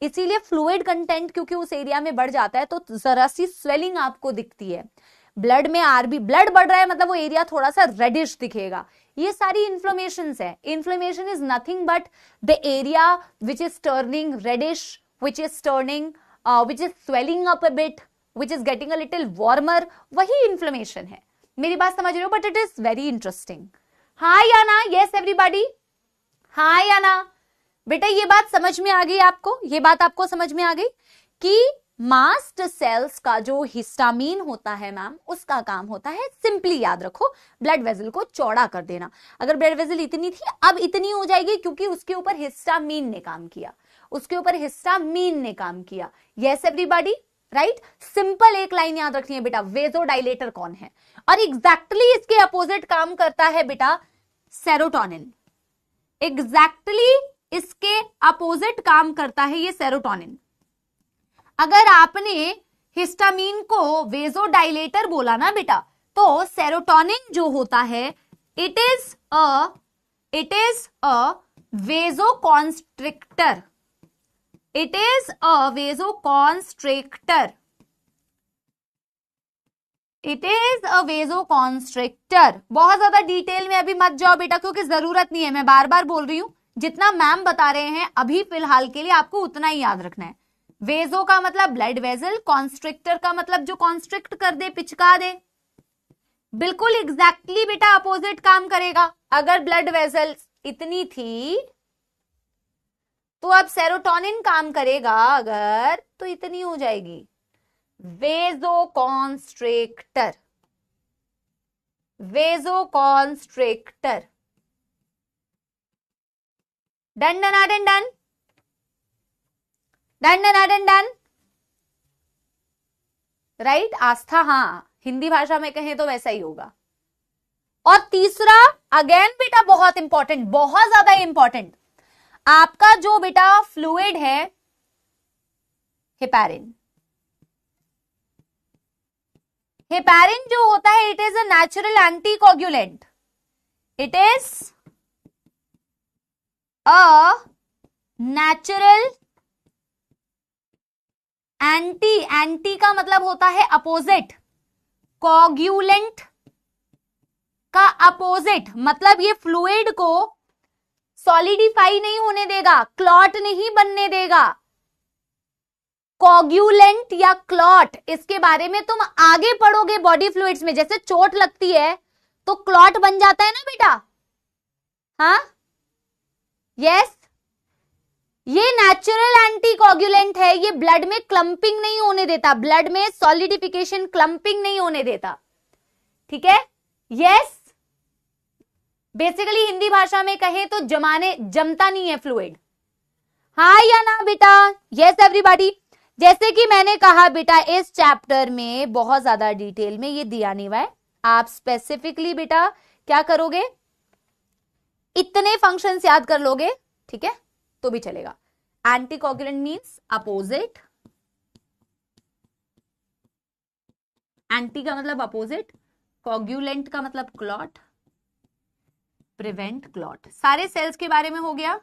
इसीलिए फ्लूइड कंटेंट क्योंकि उस एरिया में बढ़ जाता है तो जरा सी स्वेलिंग आपको दिखती है। ब्लड में आरबी, ब्लड बढ़ रहा है मतलब वो एरिया थोड़ा सा रेडिश दिखेगा। ये सारी इन्फ्लेमेशन है। Inflammation is nothing but the area which is turning reddish, which is turning, which is swelling up a bit, which is getting a little warmer, वही इन्फ्लेमेशन है। मेरी बात समझ रहे हो? But it is very interesting. Hi Aana, yes everybody, हाय आना। बेटा ये बात समझ में आ गई आपको? ये बात आपको समझ में आ गई कि मास्ट सेल्स का जो हिस्टामीन होता है मैम, उसका काम होता है, सिंपली याद रखो, ब्लड वेसल को चौड़ा कर देना। अगर ब्लड वेसल इतनी थी, अब इतनी हो जाएगी क्योंकि उसके ऊपर हिस्टामीन ने काम किया, उसके ऊपर हिस्टामीन ने काम किया। Yes everybody, right. सिंपल एक लाइन याद रखनी है बेटा, वेसोडाइलेटर कौन है? और एग्जैक्टली इसके अपोजिट काम करता है बेटा सेरोटोनिन। एग्जैक्टली इसके अपोजिट काम करता है ये सेरोटोनिन। अगर आपने हिस्टामीन को वेसोडाइलेटर बोला ना बेटा, तो सेरोटोनिन जो होता है it is a vasoconstrictor. It is a vasoconstrictor. It is a vasoconstrictor. बहुत ज्यादा डिटेल में अभी मत जाओ बेटा, क्योंकि जरूरत नहीं है। मैं बार बार बोल रही हूं, जितना मैम बता रहे हैं अभी फिलहाल के लिए आपको उतना ही याद रखना है। वेजो का मतलब ब्लड वेसल, कॉन्स्ट्रिक्टर का मतलब जो कॉन्स्ट्रिक्ट कर दे, पिचका दे। बिल्कुल एग्जैक्टली बेटा अपोजिट काम करेगा। अगर ब्लड वेसल इतनी थी तो अब सेरोटोनिन काम करेगा, अगर तो इतनी हो जाएगी। Vasoconstrictor, vasoconstrictor. Done done done done done done done done, right Astha? हाँ, हिंदी भाषा में कहें तो वैसा ही होगा। और तीसरा अगेन बेटा बहुत इंपॉर्टेंट, बहुत ज्यादा इंपॉर्टेंट, आपका जो बेटा फ्लूइड है हेपारिन। हेपारिन जो होता है it is a natural anticoagulant. It is a natural anti का मतलब होता है अपोजिट, कोगुलेंट का अपोजिट, मतलब ये फ्लूइड को सॉलिडिफाई नहीं होने देगा, क्लॉट नहीं बनने देगा। कोगुलेंट या क्लॉट, इसके बारे में तुम आगे पढ़ोगे बॉडी फ्लूइड्स में। जैसे चोट लगती है तो क्लॉट बन जाता है ना बेटा, हाँ, यस। ये नेचुरल एंटीकोगुलेंट है, ये ब्लड में क्लंपिंग नहीं होने देता, ब्लड में सॉलिडिफिकेशन, क्लंपिंग नहीं होने देता, ठीक है, यस। बेसिकली हिंदी भाषा में कहें तो जमता नहीं है फ्लूइड, हाँ या ना बेटा, यस एवरीबॉडी। जैसे कि मैंने कहा बेटा, इस चैप्टर में बहुत ज्यादा डिटेल में ये दिया नहीं हुआ है, आप स्पेसिफिकली बेटा क्या करोगे, इतने फंक्शंस याद कर लोगे, ठीक है, तो भी चलेगा। एंटीकोगुलेंट मींस अपोजिट, एंटी का मतलब अपोजिट, कोगुलेंट का मतलब क्लॉट, प्रिवेंट क्लॉट। सारे सेल्स के बारे में हो गया।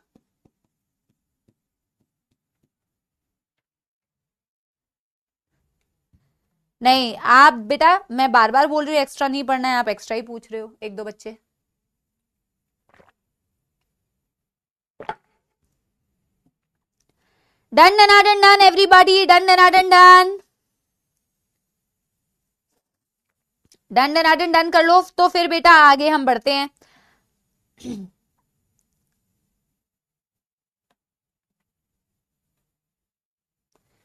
नहीं आप बेटा, मैं बार बार बोल रही हूँ एक्स्ट्रा नहीं पढ़ना है, आप एक्स्ट्रा ही पूछ रहे हो, एक दो बच्चे। Done done done done everybody, done done done done done done done done कर लो। तो फिर बेटा आगे हम बढ़ते हैं।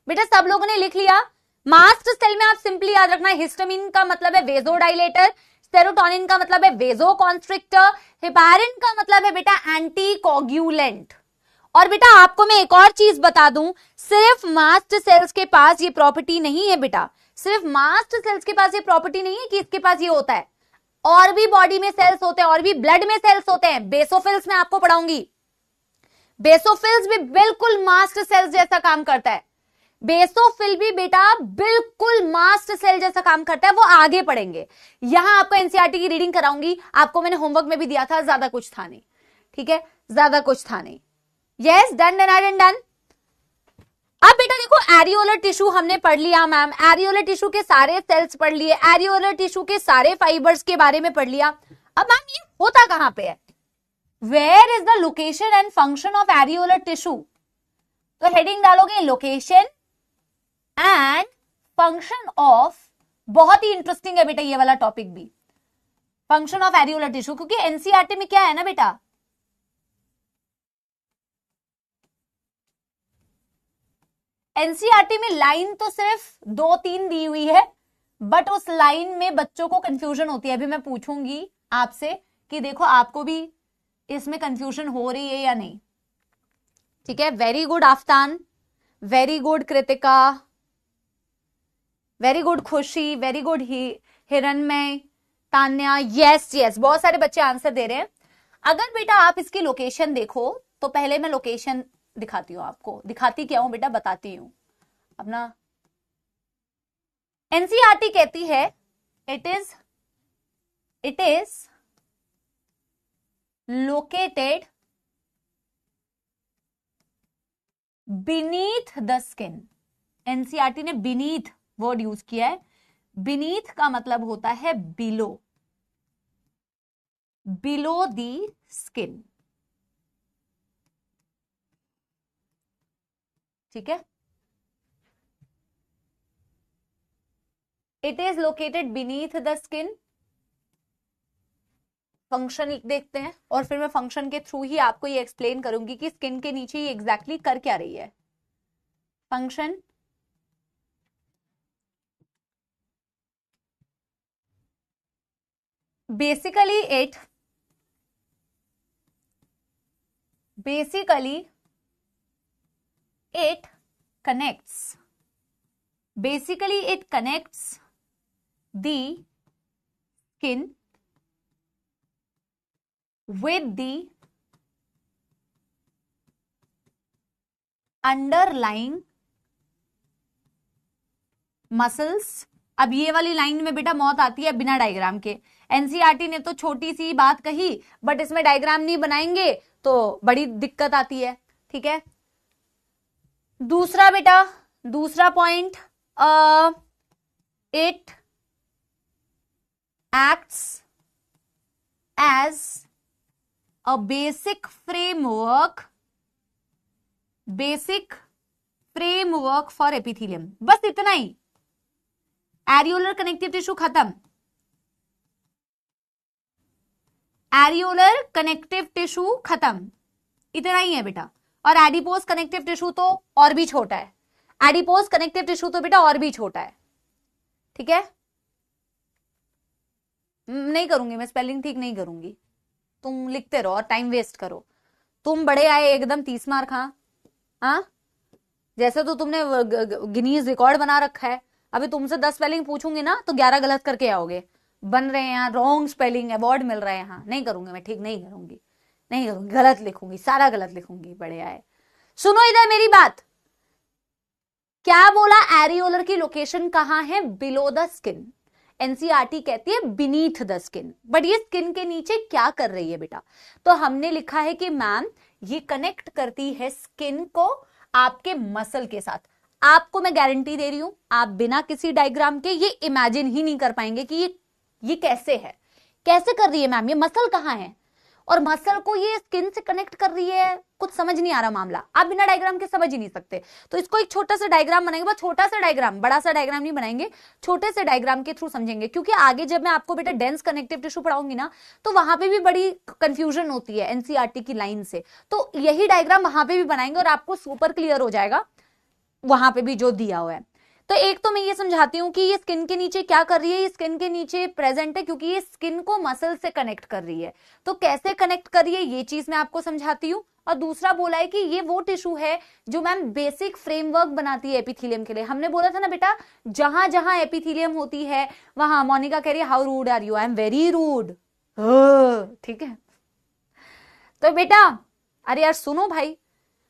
बेटा सब लोगों ने लिख लिया। मास्ट सेल में आप सिंपली याद रखना, हिस्टामिन का मतलब है वेजोडाइलेटर, सेरोटोनिन का मतलब है वेजोकॉन्स्ट्रिक्टर, हेपारिन का मतलब है बेटा एंटीकोगुलेंट। और बेटा आपको मैं एक और चीज बता दूं, सिर्फ मास्ट सेल्स के पास ये प्रॉपर्टी नहीं है बेटा, सिर्फ मास्ट सेल्स के पास ये प्रॉपर्टी नहीं है कि इसके पास ये होता है, और भी बॉडी में सेल्स होते हैं, और भी ब्लड में सेल्स होते हैं। बेसोफिल्स में आपको पढ़ाऊंगी, बेसोफिल्स भी बिल्कुल मास्ट सेल्स जैसा काम करता है, बेसोफिल भी बेटा बिल्कुल मास्ट सेल जैसा काम करता है, वो आगे पढ़ेंगे। यहां आपको एनसीईआरटी की रीडिंग कराऊंगी, आपको मैंने होमवर्क में भी दिया था, ज्यादा कुछ था नहीं, ठीक है, ज्यादा कुछ था नहीं। Yes, done done done done. अब बेटा देखो, एरियोलर टिश्यू हमने पढ़ लिया मैम, एरियोलर टिश्यू के सारे सेल्स पढ़ लिए, एरियोलर टिश्यू के सारे फाइबर्स के बारे में पढ़ लिया। अब मैम ये होता कहां पे है, where is the location and function of areolar tissue, तो हेडिंग डालोगे लोकेशन एंड फंक्शन ऑफ, बहुत ही इंटरेस्टिंग है बेटा ये वाला टॉपिक भी, फंक्शन ऑफ एरियोलर टिश्यू, क्योंकि एनसीईआरटी में क्या है ना बेटा, एनसीईआरटी में लाइन तो सिर्फ 2-3 दी हुई है, बट उस लाइन में बच्चों को कंफ्यूजन होती है। अभी मैं पूछूंगी आपसे कि देखो आपको भी इसमें कंफ्यूजन हो रही है या नहीं, ठीक है। Very good Aftan, very good Kritika, very good Khushi, very good Hiranmay, Tanya, yes yes, बहुत सारे बच्चे आंसर दे रहे हैं। अगर बेटा आप इसकी लोकेशन देखो, तो पहले मैं लोकेशन दिखाती हूं आपको, दिखाती क्या हूं बेटा, बताती हूं अपना। एनसीईआरटी कहती है it is located beneath the skin. NCERT ने बीनीथ वर्ड यूज किया है, बीनीथ का मतलब होता है बिलो, बिलो दी स्किन, ठीक है। It is located beneath the skin. Function देखते हैं और फिर मैं फंक्शन के थ्रू ही आपको ये एक्सप्लेन करूंगी कि स्किन के नीचे ये एग्जैक्टली कर क्या रही है। Function, basically it connects the skin with the underlying muscles। अब ये वाली लाइन में बेटा मौत आती है बिना डायग्राम के। एनसीईआरटी ने तो छोटी सी बात कही, बट इसमें डायग्राम नहीं बनाएंगे तो बड़ी दिक्कत आती है, ठीक है। दूसरा बेटा, दूसरा point, it acts as a basic framework for epithelium. बस इतना ही, एरियोलर कनेक्टिव टिश्यू खत्म, एरियोलर कनेक्टिव टिश्यू खत्म, इतना ही है बेटा। और एडिपोज कनेक्टिव टिश्यू तो और भी छोटा है, एडिपोज कनेक्टिव टिश्यू तो बेटा और भी छोटा है, ठीक है। नहीं करूंगी मैं, स्पेलिंग ठीक नहीं करूंगी, तुम लिखते रहो और टाइम वेस्ट करो। तुम बड़े आए एकदम 30 मार्क, हाँ जैसे तो तुमने गिनीज रिकॉर्ड बना रखा है। अभी तुमसे 10 स्पेलिंग पूछूंगी ना तो 11 गलत करके आओगे, बन रहे हैं यहाँ रॉन्ग स्पेलिंग, अवार्ड मिल रहा है यहाँ। नहीं करूंगी मैं, ठीक नहीं करूंगी, नहीं करूंगी, गलत लिखूंगी, सारा गलत लिखूंगी। बड़े आए, सुनो इधर मेरी बात। क्या बोला? एरियोलर की लोकेशन कहां है? Below the skin. एनसीईआरटी कहती है बीनीथ द स्किन, बट ये स्किन के नीचे क्या कर रही है बेटा? तो हमने लिखा है कि मैम ये कनेक्ट करती है स्किन को आपके मसल के साथ। आपको मैं गारंटी दे रही हूं, आप बिना किसी डायग्राम के ये इमेजिन ही नहीं कर पाएंगे कि ये कैसे है, कैसे कर रही है मैम, ये मसल कहां है और मसल को ये स्किन से कनेक्ट कर रही है। कुछ समझ नहीं आ रहा मामला, आप बिना डायग्राम के समझ ही नहीं सकते। तो इसको एक छोटा सा डायग्राम बनाएंगे, बहुत छोटा सा डायग्राम, बड़ा सा डायग्राम नहीं बनाएंगे, छोटे से डायग्राम के थ्रू समझेंगे। क्योंकि आगे जब मैं आपको बेटा डेंस कनेक्टिव टिश्यू पढ़ाऊंगी ना, तो वहां पे भी बड़ी कंफ्यूजन होती है एनसीईआरटी की लाइन से। तो यही डायग्राम वहां पे भी बनाएंगे और आपको सुपर क्लियर हो जाएगा वहां पे भी जो दिया हुआ है। तो एक तो मैं ये समझाती हूँ कि ये स्किन के नीचे क्या कर रही है। ये स्किन के नीचे प्रेजेंट है क्योंकि ये स्किन को मसल से कनेक्ट कर रही है। तो कैसे कनेक्ट कर रही है ये चीज मैं आपको समझाती हूँ। और दूसरा बोला है कि ये वो टिश्यू है जो मैम बेसिक फ्रेमवर्क बनाती है एपिथेलियम के लिए। हमने बोला था ना बेटा, जहां जहां एपिथेलियम होती है वहां, मोनिका कह रही है how rude are you, I am very rude, ठीक है। तो बेटा अरे यार सुनो भाई,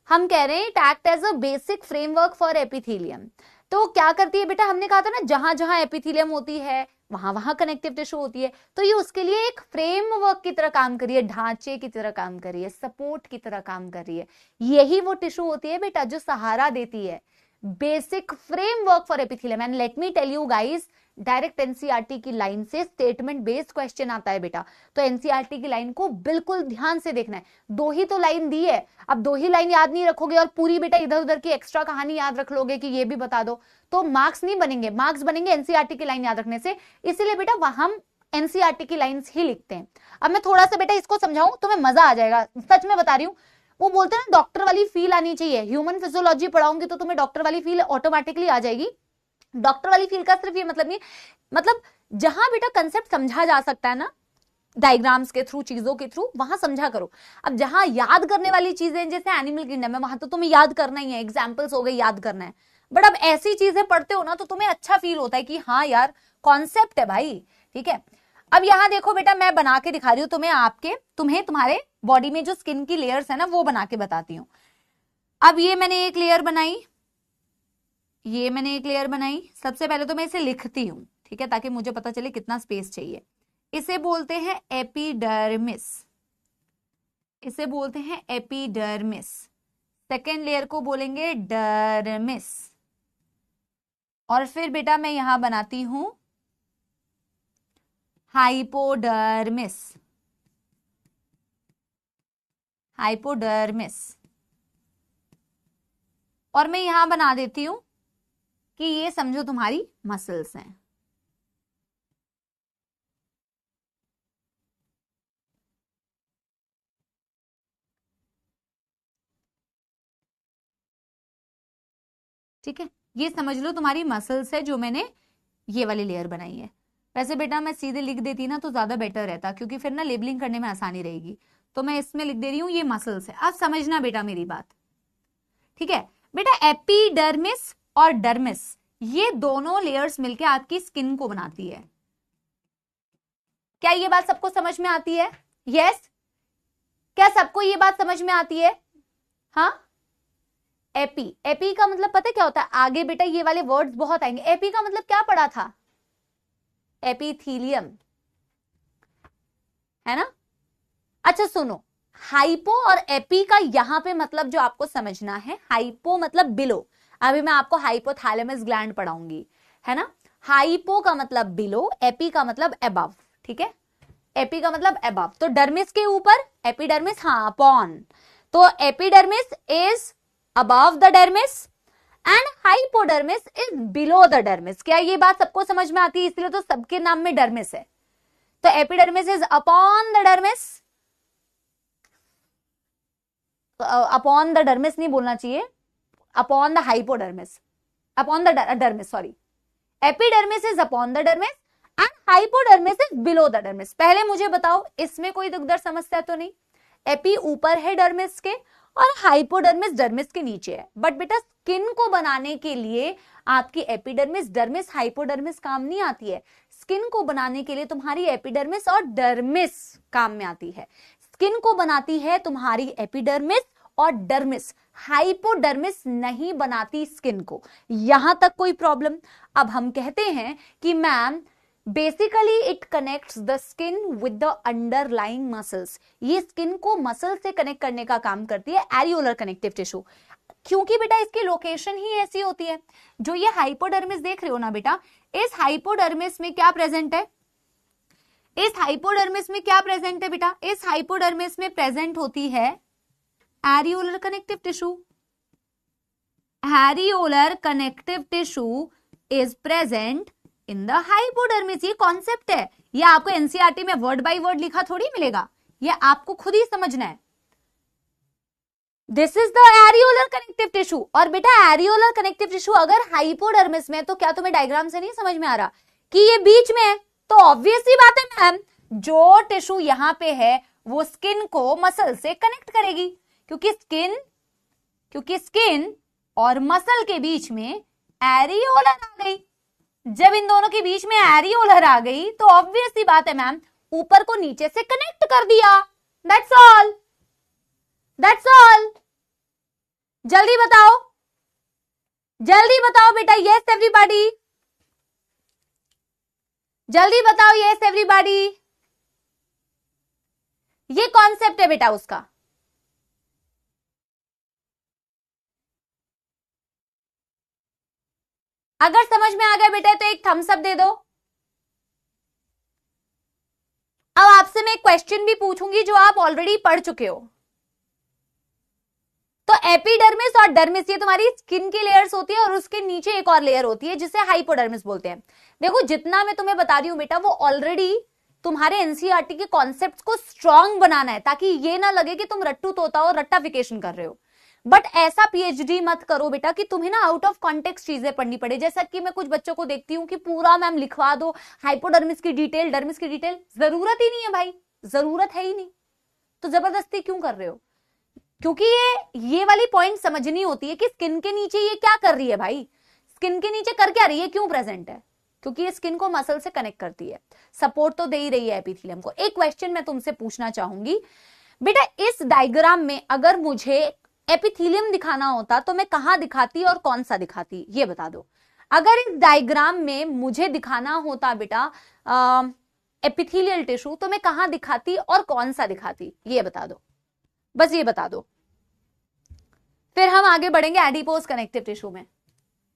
हम कह रहे हैं it act as a basic framework for epithelium. तो क्या करती है बेटा, हमने कहा था ना जहां जहां एपिथेलियम होती है वहां वहां कनेक्टिव टिश्यू होती है। तो ये उसके लिए एक फ्रेमवर्क की तरह काम कर रही है, ढांचे की तरह काम कर रही है, सपोर्ट की तरह काम कर रही है। यही वो टिश्यू होती है बेटा जो सहारा देती है, basic framework for epithelium. And let me tell you guys, direct NCERT की लाइन से स्टेटमेंट बेस्ड क्वेश्चन आता है बेटा। तो एनसीईआरटी की लाइन को बिल्कुल ध्यान से देखना है। दो ही तो लाइन दी है, अब दो ही लाइन याद नहीं रखोगे और पूरी बेटा इधर उधर की एक्स्ट्रा कहानी याद रख लोगे कि ये भी बता दो, तो मार्क्स नहीं बनेंगे। मार्क्स बनेंगे एनसीईआरटी की लाइन याद रखने से। इसीलिए बेटा हम एनसीईआरटी की लाइन्स ही लिखते हैं। अब मैं थोड़ा सा बेटा इसको समझाऊं, तुम्हें मजा आ जाएगा, सच में बता रही हूँ। वो बोलते हैं ना डॉक्टर वाली फील आनी चाहिए। ह्यूमन फिजियोलॉजी पढ़ाऊंगी तो तुम्हें डॉक्टर वाली फील ऑटोमेटिकली आ जाएगी। डॉक्टर वाली फील का सिर्फ ये मतलब नहीं, मतलब जहां बेटा कंसेप्ट समझा जा सकता है ना डायग्राम्स के थ्रू, चीजों के थ्रू, वहां समझा करो। अब जहां याद करने वाली चीजें जैसे एनिमल किंगडम है, वहां तो तुम्हें याद करना ही है, एग्जाम्पल्स हो गए, याद करना है। बट अब ऐसी चीजें पढ़ते हो ना तो तुम्हें अच्छा फील होता है कि हाँ यार कॉन्सेप्ट है भाई, ठीक है। अब यहां देखो बेटा, मैं बना के दिखा रही हूं तुम्हें तुम्हारे बॉडी में जो स्किन की लेयर्स है ना वो बना के बताती हूँ। अब ये मैंने एक लेयर बनाई, सबसे पहले तो मैं इसे लिखती हूं, ठीक है, ताकि मुझे पता चले कितना स्पेस चाहिए। इसे बोलते हैं एपिडर्मिस, सेकेंड लेयर को बोलेंगे डर्मिस। और फिर बेटा मैं यहां बनाती हूं हाइपोडर्मिस, और मैं यहां बना देती हूं कि ये समझो तुम्हारी मसल्स हैं। ठीक है, ये समझ लो तुम्हारी मसल्स है जो मैंने ये वाली लेयर बनाई है। वैसे बेटा मैं सीधे लिख देती ना तो ज्यादा बेटर रहता, क्योंकि फिर ना लेबलिंग करने में आसानी रहेगी। तो मैं इसमें लिख दे रही हूं ये मसल्स है। अब समझना बेटा मेरी बात, ठीक है बेटा। एपिडर्मिस और डर्मिस ये दोनों लेयर्स मिलकर आपकी स्किन को बनाती है। क्या ये बात सबको समझ में आती है? यस, क्या सबको ये बात समझ में आती है? हाँ। एपी का मतलब पता क्या होता है? आगे बेटा ये वाले वर्ड्स बहुत आएंगे। एपी का मतलब क्या पढ़ा था? एपिथेलियम, है ना। अच्छा सुनो, हाइपो और एपी का यहां पे मतलब जो आपको समझना है, हाइपो मतलब बिलो। अभी मैं आपको हाइपोथैलेमस ग्लैंड पढ़ाऊंगी, है ना। हाइपो का मतलब बिलो, एपी का मतलब अबव, ठीक है। एपी का मतलब अबव, तो डर्मिस के ऊपर, एपिडर्मिस, हाँ अपॉन, तो epidermis is above the dermis and hypodermis is below the dermis. क्या ये बात सबको समझ में आती है? इसलिए तो सबके नाम में डर्मिस है। तो epidermis is upon the dermis, upon the dermis नहीं बोलना चाहिए, upon the hypodermis, upon the dermis, sorry, epidermis is upon the dermis and hypodermis is below the dermis. पहले मुझे बताओ, इसमें कोई दुखदर समस्या तो नहीं? एपी ऊपर है डर्मिस के और हाइपोडर्मिस डर्मिस के नीचे है, बट बेटा स्किन को बनाने के लिए आपकी एपिडर्मिस, डर्मिस, हाइपोडर्मिस काम नहीं आती है। स्किन को बनाने के लिए तुम्हारी एपिडर्मिस और डर्मिस काम में आती है। स्किन को बनाती है तुम्हारी एपिडर्मिस और डर्मिस, हाइपोडर्मिस नहीं बनाती स्किन को। यहां तक कोई प्रॉब्लम? अब हम कहते हैं कि ma'am basically it connects the skin with the underlying muscles. ये स्किन को मसल से कनेक्ट करने का काम करती है एरियोलर कनेक्टिव टिश्यू, क्योंकि बेटा इसकी लोकेशन ही ऐसी होती है। जो ये हाइपोडर्मिस देख रहे हो ना बेटा, इस हाइपोडर्मिस में क्या प्रेजेंट है? इस हाइपोडर्मिस में क्या प्रेजेंट है बेटा? इस हाइपोडर्मिस में प्रेजेंट होती है areolar connective tissue. Areolar connective tissue is present in the hypodermis. ये कॉन्सेप्ट है, ये आपको एनसीईआरटी में वर्ड बाय वर्ड लिखा थोड़ी मिलेगा, ये आपको खुद ही समझना है। This is the areolar connective tissue. और बेटा एरियोलर कनेक्टिव टिश्यू अगर हाइपोडर्मिस में, तो क्या तुम्हें डायग्राम से नहीं समझ में आ रहा कि ये बीच में है? तो ऑब्वियस ही बात है मैम, जो टिश्यू यहां पे है वो स्किन को मसल से कनेक्ट करेगी, क्योंकि स्किन और मसल के बीच में एरियोलर आ गई। जब इन दोनों के बीच में एरियोलर आ गई तो ऑब्वियस सी बात है मैम, ऊपर को नीचे से कनेक्ट कर दिया। That's all, that's all. जल्दी बताओ, जल्दी बताओ बेटा, यस एवरीबॉडी, जल्दी बताओ यस एवरीबॉडी। ये कॉन्सेप्ट है बेटा उसका। अगर समझ में आ गया बेटा तो एक थम्स अप दे दो। अब आपसे मैं एक क्वेश्चन भी पूछूंगी जो आप ऑलरेडी पढ़ चुके हो। तो एपिडर्मिस और डर्मिस ये तुम्हारी स्किन की लेयर्स होती है और उसके नीचे एक और लेयर होती है जिसे हाइपोडर्मिस बोलते हैं। देखो जितना मैं तुम्हें बता रही हूं बेटा, वो ऑलरेडी तुम्हारे एनसीईआरटी के कॉन्सेप्ट्स को स्ट्रांग बनाना है, ताकि ये ना लगे कि तुम रट्टू तोता और रट्टाफिकेशन कर रहे हो। बट ऐसा पीएचडी मत करो बेटा कि तुम्हें ना आउट ऑफ कॉन्टेक्स्ट चीजें पढ़नी पड़े। जैसा कि मैं कुछ बच्चों को देखती हूँ कि पूरा मैम लिखवा दो हाइपोडर्मिस की डिटेल, डर्मिस की डिटेल। जरूरत ही नहीं है भाई, जरूरत है ही नहीं, तो जबरदस्ती क्यों कर रहे हो? क्योंकि ये वाली पॉइंट समझनी होती है कि स्किन के नीचे ये क्या कर रही है भाई, स्किन के नीचे कर क्या रही है, क्यों प्रेजेंट है? क्योंकि ये स्किन को मसल से कनेक्ट करती है, सपोर्ट तो दे ही रही है एपिथेलियम को। एक क्वेश्चन मैं तुमसे पूछना चाहूंगी बेटा, इस डायग्राम में अगर मुझे एपिथेलियम दिखाना होता तो मैं कहां दिखाती और कौन सा दिखाती, ये बता दो। अगर इस डायग्राम में मुझे दिखाना होता बेटा एपिथेलियल टिश्यू, तो मैं कहां दिखाती और कौन सा दिखाती, ये बता दो, बस ये बता दो। फिर हम आगे बढ़ेंगे एडिपोज कनेक्टिव टिश्यू में।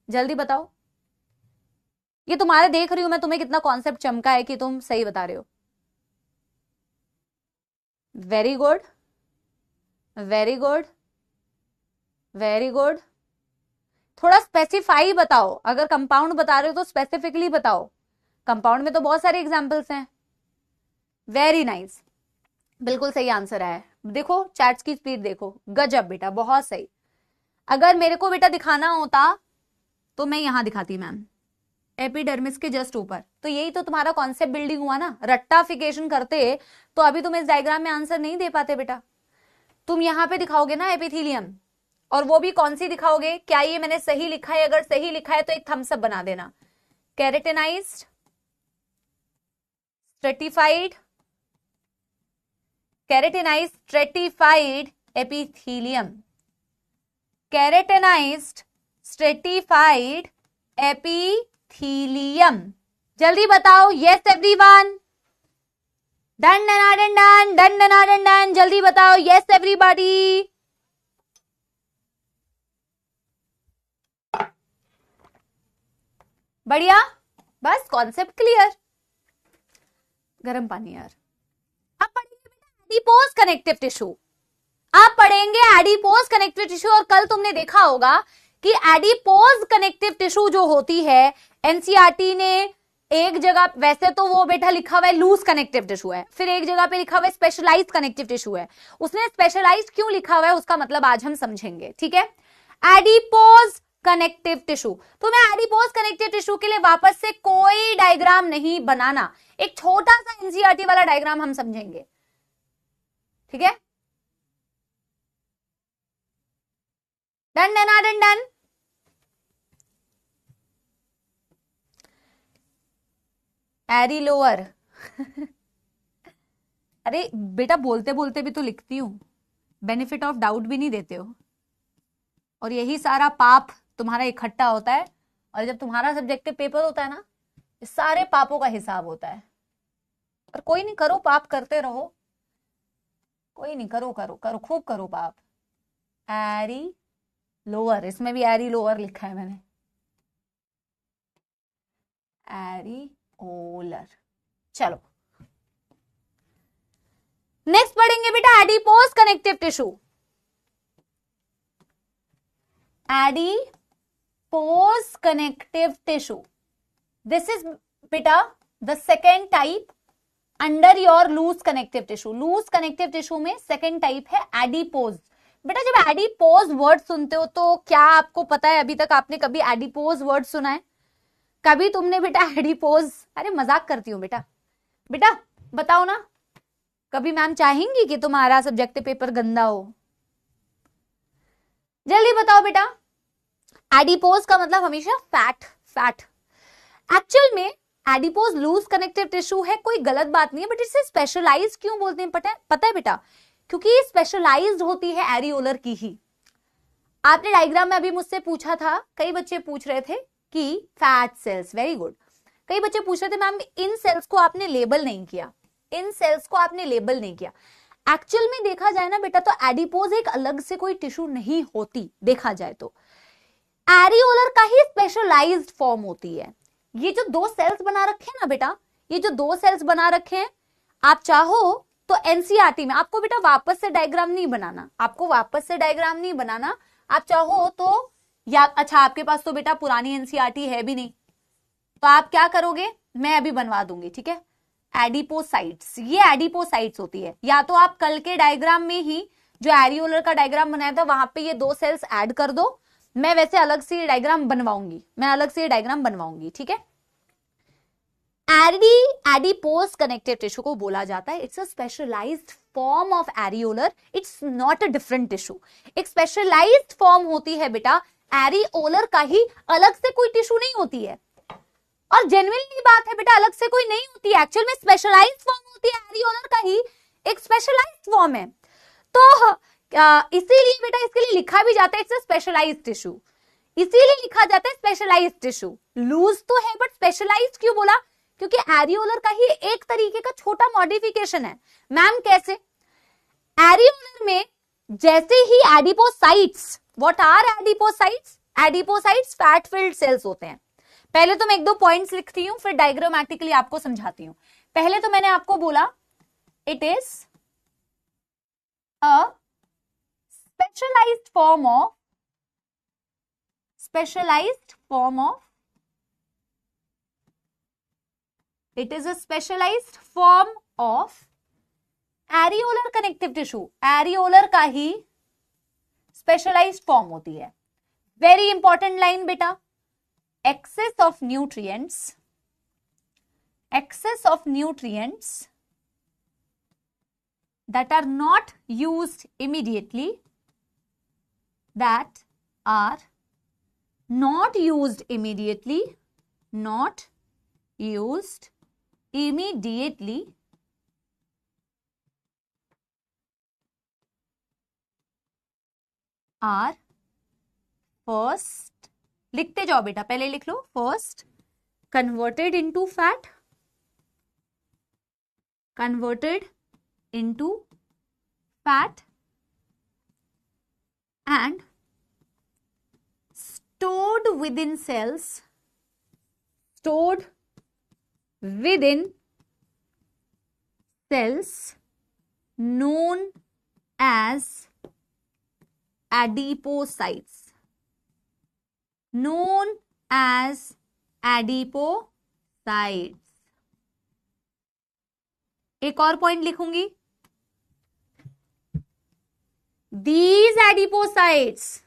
जल्दी बताओ। ये तुम्हारे देख रही हूं मैं, तुम्हें कितना कॉन्सेप्ट चमका है कि तुम सही बता रहे हो। Very good, very good, very good. थोड़ा स्पेसिफाई बताओ, अगर कंपाउंड बता रहे हो तो स्पेसिफिकली बताओ। कंपाउंड में तो बहुत सारे एग्जांपल्स हैं। वेरी नाइस, बिल्कुल सही आंसर है। देखो चैट्स की स्पीड देखो, गजब बेटा, बहुत सही। अगर मेरे को बेटा दिखाना होता तो मैं यहां दिखाती मैम, एपिडर्मिस के जस्ट ऊपर। तो यही तो तुम्हारा कॉन्सेप्ट बिल्डिंग हुआ ना। रट्टाफिकेशन करते तो अभी तुम इस डायग्राम में आंसर नहीं दे पाते बेटा। तुम यहां पे दिखाओगे ना एपिथेलियम, और वो भी कौन सी दिखाओगे? क्या ये मैंने सही लिखा है? अगर सही लिखा है तो एक थम्स अप बना देना। Keratinised, stratified, keratinised stratified epithelium, keratinised stratified epithelium. जल्दी बताओ yes everyone. Done done done done done done done done, जल्दी बताओ यस एवरीबॉडी। बढ़िया, बस कॉन्सेप्ट क्लियर। गर्म पानी यार, कनेक्टिव टिश्यू, आप पढ़ेंगे एडिपोज कनेक्टिव टिश्यू। और कल तुमने देखा होगा कि एडिपोज कनेक्टिव टिश्यू जो होती है, एनसीईआरटी ने एक जगह, वैसे तो वो बेटा लिखा हुआ है लूज कनेक्टिव टिश्यू है, फिर एक जगह पे लिखा हुआ है स्पेशलाइज्ड कनेक्टिव टिश्यू है। उसने स्पेशलाइज्ड क्यों लिखा हुआ है उसका मतलब आज हम समझेंगे, ठीक है। एडिपोज कनेक्टिव टिश्यू, तो मैं एडिपोज कनेक्टिव टिश्यू के लिए वापस से कोई डायग्राम नहीं बनाना, एक छोटा सा एनसीईआरटी वाला डायग्राम हम समझेंगे, ठीक है। Done done done done. Areolar अरे बेटा बोलते बोलते भी तो लिखती हूं, बेनिफिट ऑफ डाउट भी नहीं देते हो, और यही सारा पाप तुम्हारा इकट्ठा होता है। और जब तुम्हारा सब्जेक्टिव पेपर होता है ना, इस सारे पापों का हिसाब होता है। पर कोई नहीं, करो पाप, करते रहो, कोई नहीं, करो करो करो, खूब करो पाप। एरी लोअर, इसमें भी एरी लोअर लिखा है मैंने, एरी ओलर। चलो नेक्स्ट पढ़ेंगे बेटा adipose connective tissue. Adipose connective tissue, this is बेटा the second type under your loose connective tissue. Loose connective tissue में सेकेंड टाइप है एडिपोज। बेटा जब एडिपोज वर्ड सुनते हो तो क्या आपको पता है, अभी तक आपने कभी एडिपोज वर्ड सुना है? कभी तुमने बेटा एडिपोज, अरे मजाक करती हूँ बेटा, बेटा बताओ ना, कभी मैम चाहेंगी कि तुम्हारा सब्जेक्टिव पेपर गंदा हो? जल्दी बताओ बेटा। एडिपोज का मतलब हमेशा फैट, फैट। एक्चुअल में एडिपोज लूज कनेक्टिव टिश्यू है, कोई गलत बात नहीं है, बट इसे स्पेशलाइज क्यों बोलते हैं पता है बेटा? क्योंकि ये स्पेशलाइज्ड होती है एरियोलर की ही। आपने डायग्राम में अभी मुझसे पूछा था, कई बच्चे पूछ रहे थे कि फैट सेल्स, वेरी गुड। कई बच्चे पूछ रहे थे मैम इन सेल्स को आपने लेबल नहीं किया, इन सेल्स को आपने लेबल नहीं किया। एक्चुअल में देखा जाए ना बेटा, तो एडिपोज एक अलग से कोई टिश्यू नहीं होती, देखा जाए तो एरियोलर का ही स्पेशलाइज्ड फॉर्म होती है। ये जो दो सेल्स बना रखे हैं ना बेटा, ये जो दो सेल्स बना रखे हैं, आप चाहो तो एनसीईआरटी में आपको बेटा वापस से डायग्राम नहीं बनाना, आपको वापस से डायग्राम नहीं बनाना। आप चाहो तो या अच्छा, आपके पास तो बेटा पुरानी एनसीईआरटी है भी नहीं, तो आप क्या करोगे, मैं अभी बनवा दूंगी, ठीक है। एडिपोसाइट्स, ये एडिपोसाइट्स होती है। या तो आप कल के डायग्राम में ही जो एरियोलर का डायग्राम बनाया था वहां पे ये दो सेल्स ऐड कर दो, मैं वैसे अलग से डायग्राम बनवाऊंगी, मैं अलग से डायग्राम बनवाऊंगी, ठीक है। एडिपोज कनेक्टिव टिश्यू को बोला जाता है it's a specialised form of areolar, it's not a different tissue. एक स्पेशलाइज्ड फॉर्म होती है बेटा एरियोलर का ही, अलग से कोई टिश्यू नहीं होती है। और जेन्युइनली बात है बेटा, अलग से कोई नहीं होती है, एक्चुअल में स्पेशलाइज्ड फॉर्म होती है एरियोलर का ही, एक स्पेशलाइज्ड फॉर्म है। तो इसीलिए बेटा इसके लिए लिखा भी जाता है इट्स अ स्पेशलाइज्ड टिश्यू, इसीलिए लिखा जाता है स्पेशलाइज्ड टिश्यू। लूज तो है बट स्पेशलाइज्ड क्यों बोला? क्योंकि एरियोलर का ही एक तरीके का छोटा मॉडिफिकेशन है। मैम कैसे? एरियोलर में जैसे ही adipocytes, what are adipocytes? Adipocytes fat filled cells होते हैं। पहले तो मैं एक दो पॉइंट्स लिखती हूं, फिर डायग्रामेटिकली आपको समझाती हूं। पहले तो मैंने आपको बोला it is a specialised form of it is a specialized form of areolar connective tissue। Areolar का ही स्पेशलाइज्ड फॉर्म होती है। वेरी इंपॉर्टेंट लाइन बेटा, excess of nutrients that are not used immediately, not used immediately are first, लिखते जाओ बेटा, पहले लिख लो, first converted into fat and stored within cells known as adipocytes, known as adipocytes. एक और पॉइंट लिखूंगी, these adipocytes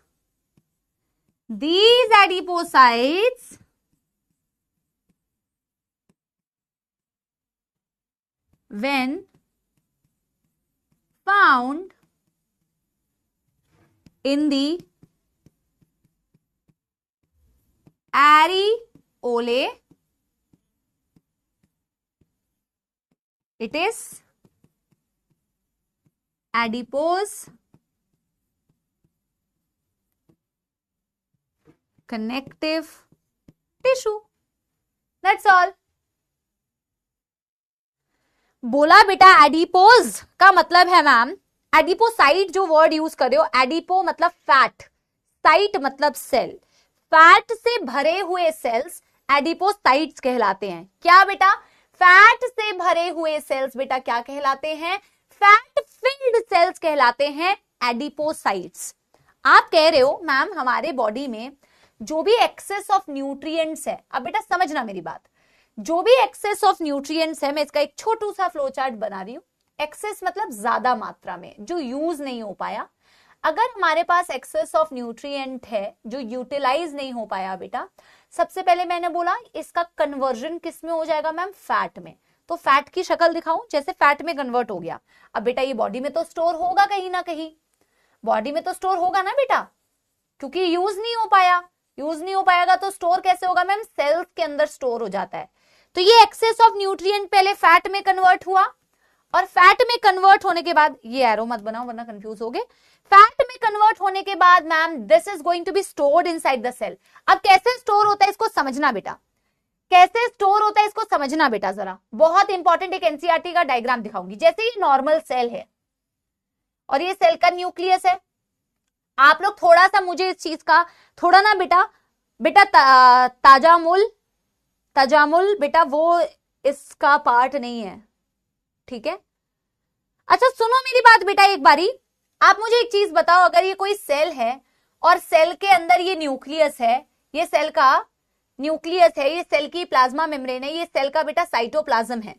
when found in the areolae, it is adipose connective tissue. That's all. बोला बेटा एडिपोज का मतलब है मैम, एडिपोसाइट जो वर्ड यूज कर रहे हो, एडिपो मतलब फैट, साइट मतलब सेल, फैट से भरे हुए सेल्स एडिपोसाइट्स कहलाते हैं। क्या बेटा? फैट से भरे हुए सेल्स बेटा क्या कहलाते हैं? फैट फिल्ड सेल्स कहलाते हैं एडिपोसाइट्स। आप कह रहे हो मैम हमारे बॉडी में जो भी एक्सेस ऑफ न्यूट्रिएंट्स है, अब बेटा समझना मेरी बात, जो भी एक्सेस ऑफ न्यूट्रिएंट्स है, मैं इसका एक छोटू सा फ्लो चार्ट बना रही हूं। एक्सेस मतलब ज्यादा मात्रा में जो यूज नहीं हो पाया। अगर हमारे पास एक्सेस ऑफ न्यूट्रिएंट है जो यूटिलाइज नहीं हो पाया बेटा, सबसे पहले मैंने बोला इसका कन्वर्जन किस में हो जाएगा मैम? फैट में। तो फैट की शक्ल दिखाऊं, जैसे फैट में कन्वर्ट हो गया। अब बेटा ये बॉडी में तो स्टोर होगा कहीं ना कहीं, बॉडी में तो स्टोर होगा ना बेटा, क्योंकि यूज नहीं हो पाया। यूज नहीं हो पाएगा तो स्टोर कैसे होगा मैम? सेल्स के अंदर स्टोर हो जाता है। तो ये एक्सेस ऑफ न्यूट्रिएंट पहले फैट में कन्वर्ट हुआ, और फैट में कन्वर्ट होने के बाद, ये एरो मत बनाओ वरना कंफ्यूज होगे, फैट में कन्वर्ट होने के बाद ma'am this is going to be stored inside the cell. अब कैसे स्टोर होता है इसको समझना बेटा, कैसे स्टोर होता है इसको समझना बेटा जरा, बहुत इंपॉर्टेंट। एक एनसीईआरटी का डायग्राम दिखाऊंगी। जैसे ये नॉर्मल सेल है और ये सेल का न्यूक्लियस है। आप लोग थोड़ा सा मुझे इस चीज का थोड़ा ना बेटा तजामुल बेटा वो इसका पार्ट नहीं है, ठीक है? अच्छा सुनो मेरी बात बेटा एक बारी, आप मुझे एक चीज बताओ, अगर ये कोई सेल है और सेल के अंदर ये न्यूक्लियस है, ये सेल का न्यूक्लियस है, ये सेल की प्लाज्मा मेम्ब्रेन है, ये सेल का बेटा साइटोप्लाज्म है।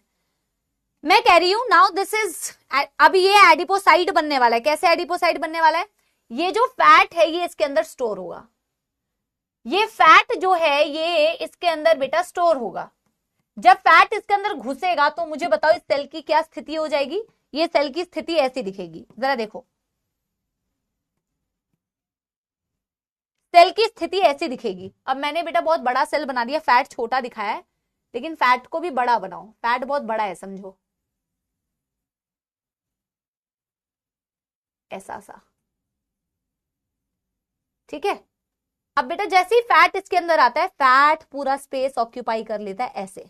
मैं कह रही हूं नाउ दिस इज, अभी ये एडिपोसाइट बनने वाला है। कैसे एडिपोसाइट बनने वाला है? ये जो फैट है ये इसके अंदर स्टोर होगा, ये फैट जो है ये इसके अंदर बेटा स्टोर होगा। जब फैट इसके अंदर घुसेगा तो मुझे बताओ इस सेल की क्या स्थिति हो जाएगी? ये सेल की स्थिति ऐसी दिखेगी, जरा देखो, सेल की स्थिति ऐसी दिखेगी। अब मैंने बेटा बहुत बड़ा सेल बना दिया, फैट छोटा दिखाया है, लेकिन फैट को भी बड़ा बनाओ, फैट बहुत बड़ा है समझो, ऐसा सा, ठीक है? अब बेटा जैसे ही फैट इसके अंदर आता है, फैट पूरा स्पेस ऑक्यूपाई कर लेता है ऐसे।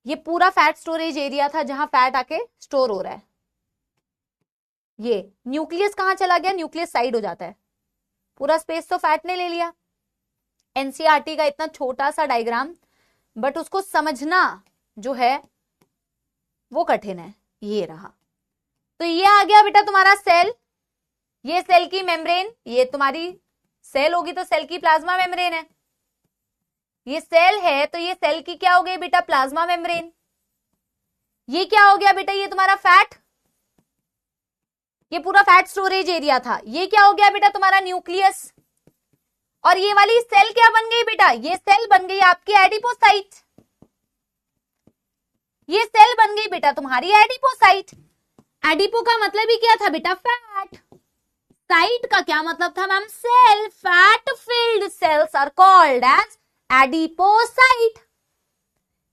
ये पूरा फैट स्टोरेज एरिया था जहां फैट आके स्टोर हो रहा है। ये न्यूक्लियस कहां चला गया? न्यूक्लियस साइड हो जाता है, पूरा स्पेस तो फैट ने ले लिया। एनसीईआरटी का इतना छोटा सा डायग्राम, बट उसको समझना जो है वो कठिन है। ये रहा, तो ये आ गया बेटा तुम्हारा सेल, ये सेल की मेम्ब्रेन, ये तुम्हारी सेल होगी तो सेल की प्लाज्मा मेम्ब्रेन है। ये सेल है तो ये सेल की क्या हो गई बेटा? Plasma membrane. ये क्या हो गया बेटा? ये तुम्हारा फैट, ये पूरा फैट स्टोरेज एरिया था। ये क्या हो गया बेटा? तुम्हारा न्यूक्लियस। और ये वाली सेल क्या बन गई बेटा? ये सेल बन गई आपकी एडिपोसाइट। ये सेल बन गई बेटा तुम्हारी एडिपोसाइट। एडिपो का मतलब ही क्या था बेटा? फैट। साइट का क्या मतलब था ma'am? Cell. Fat filled cells are called as adipocyte.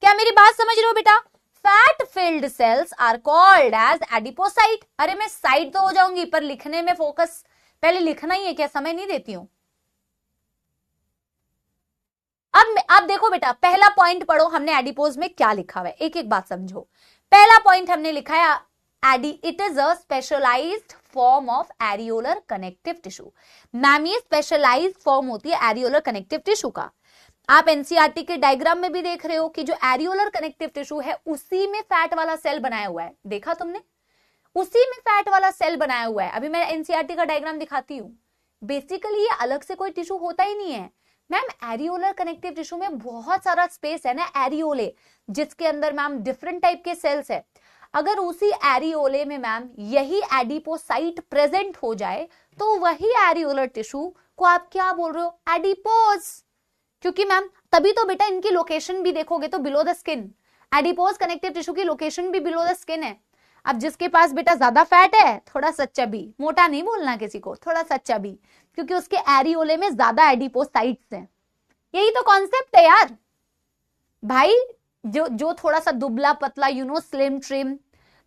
क्या मेरी बात समझ रहे हो बेटा? Fat filled cells are called as adipocyte. अरे मैं साइट तो हो जाऊंगी पर लिखने में फोकस पहले लिखना ही है क्या? समय नहीं देती हूं। अब देखो बेटा, पहला पॉइंट पढ़ो हमने एडिपोज में क्या लिखा हुआ है, एक एक बात समझो। पहला पॉइंट हमने लिखा है it is a specialised form of areolar connective tissue. Ma'am ये स्पेशलाइज्ड फॉर्म होती है एरियोलर कनेक्टिव टिश्यू का। आप एनसीईआरटी के डायग्राम में भी देख रहे हो कि जो एरियोलर कनेक्टिव टिश्यू है उसी में फैट वाला सेल बनाया हुआ है। देखा तुमने? उसी में फैट वाला सेल बनाया हुआ है। अभी मैं एनसीईआरटी का डायग्राम दिखाती हूँ। बेसिकली ये अलग से कोई टिश्यू होता ही नहीं है मैम। एरियोलर कनेक्टिव टिश्यू में बहुत सारा स्पेस है ना, एरियोले, जिसके अंदर मैम डिफरेंट टाइप के सेल्स है। अगर उसी एरियोले में मैम यही एडिपोसाइट प्रेजेंट हो जाए तो वही एरियोलर टिश्यू को आप क्या बोल रहे हो, एडिपोज। क्योंकि मैम तभी तो बेटा इनकी लोकेशन भी देखोगे तो below the skin, adipose connective tissue की लोकेशन भी बिलो द स्किन है। अब जिसके पास बेटा ज्यादा फैट है, थोड़ा सा चबी, मोटा नहीं बोलना किसी को, थोड़ा सा चबी, क्योंकि उसके एरियोले में ज्यादा एडिपोसाइट्स हैं। यही तो कॉन्सेप्ट है यार भाई। जो थोड़ा सा दुबला पतला, यू नो, स्लिम ट्रिम,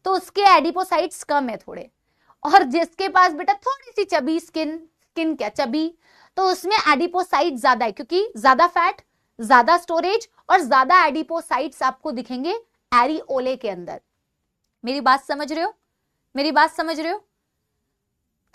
तो उसके एडिपोसाइट्स कम है थोड़े। और जिसके पास बेटा थोड़ी सी चबी स्किन क्या चबी, तो उसमें एडिपोसाइट ज्यादा है, क्योंकि ज्यादा फैट, ज्यादा स्टोरेज और ज्यादा एडिपोसाइट्स आपको दिखेंगे एरियोले के अंदर। मेरी बात समझ रहे हो, मेरी बात समझ रहे हो?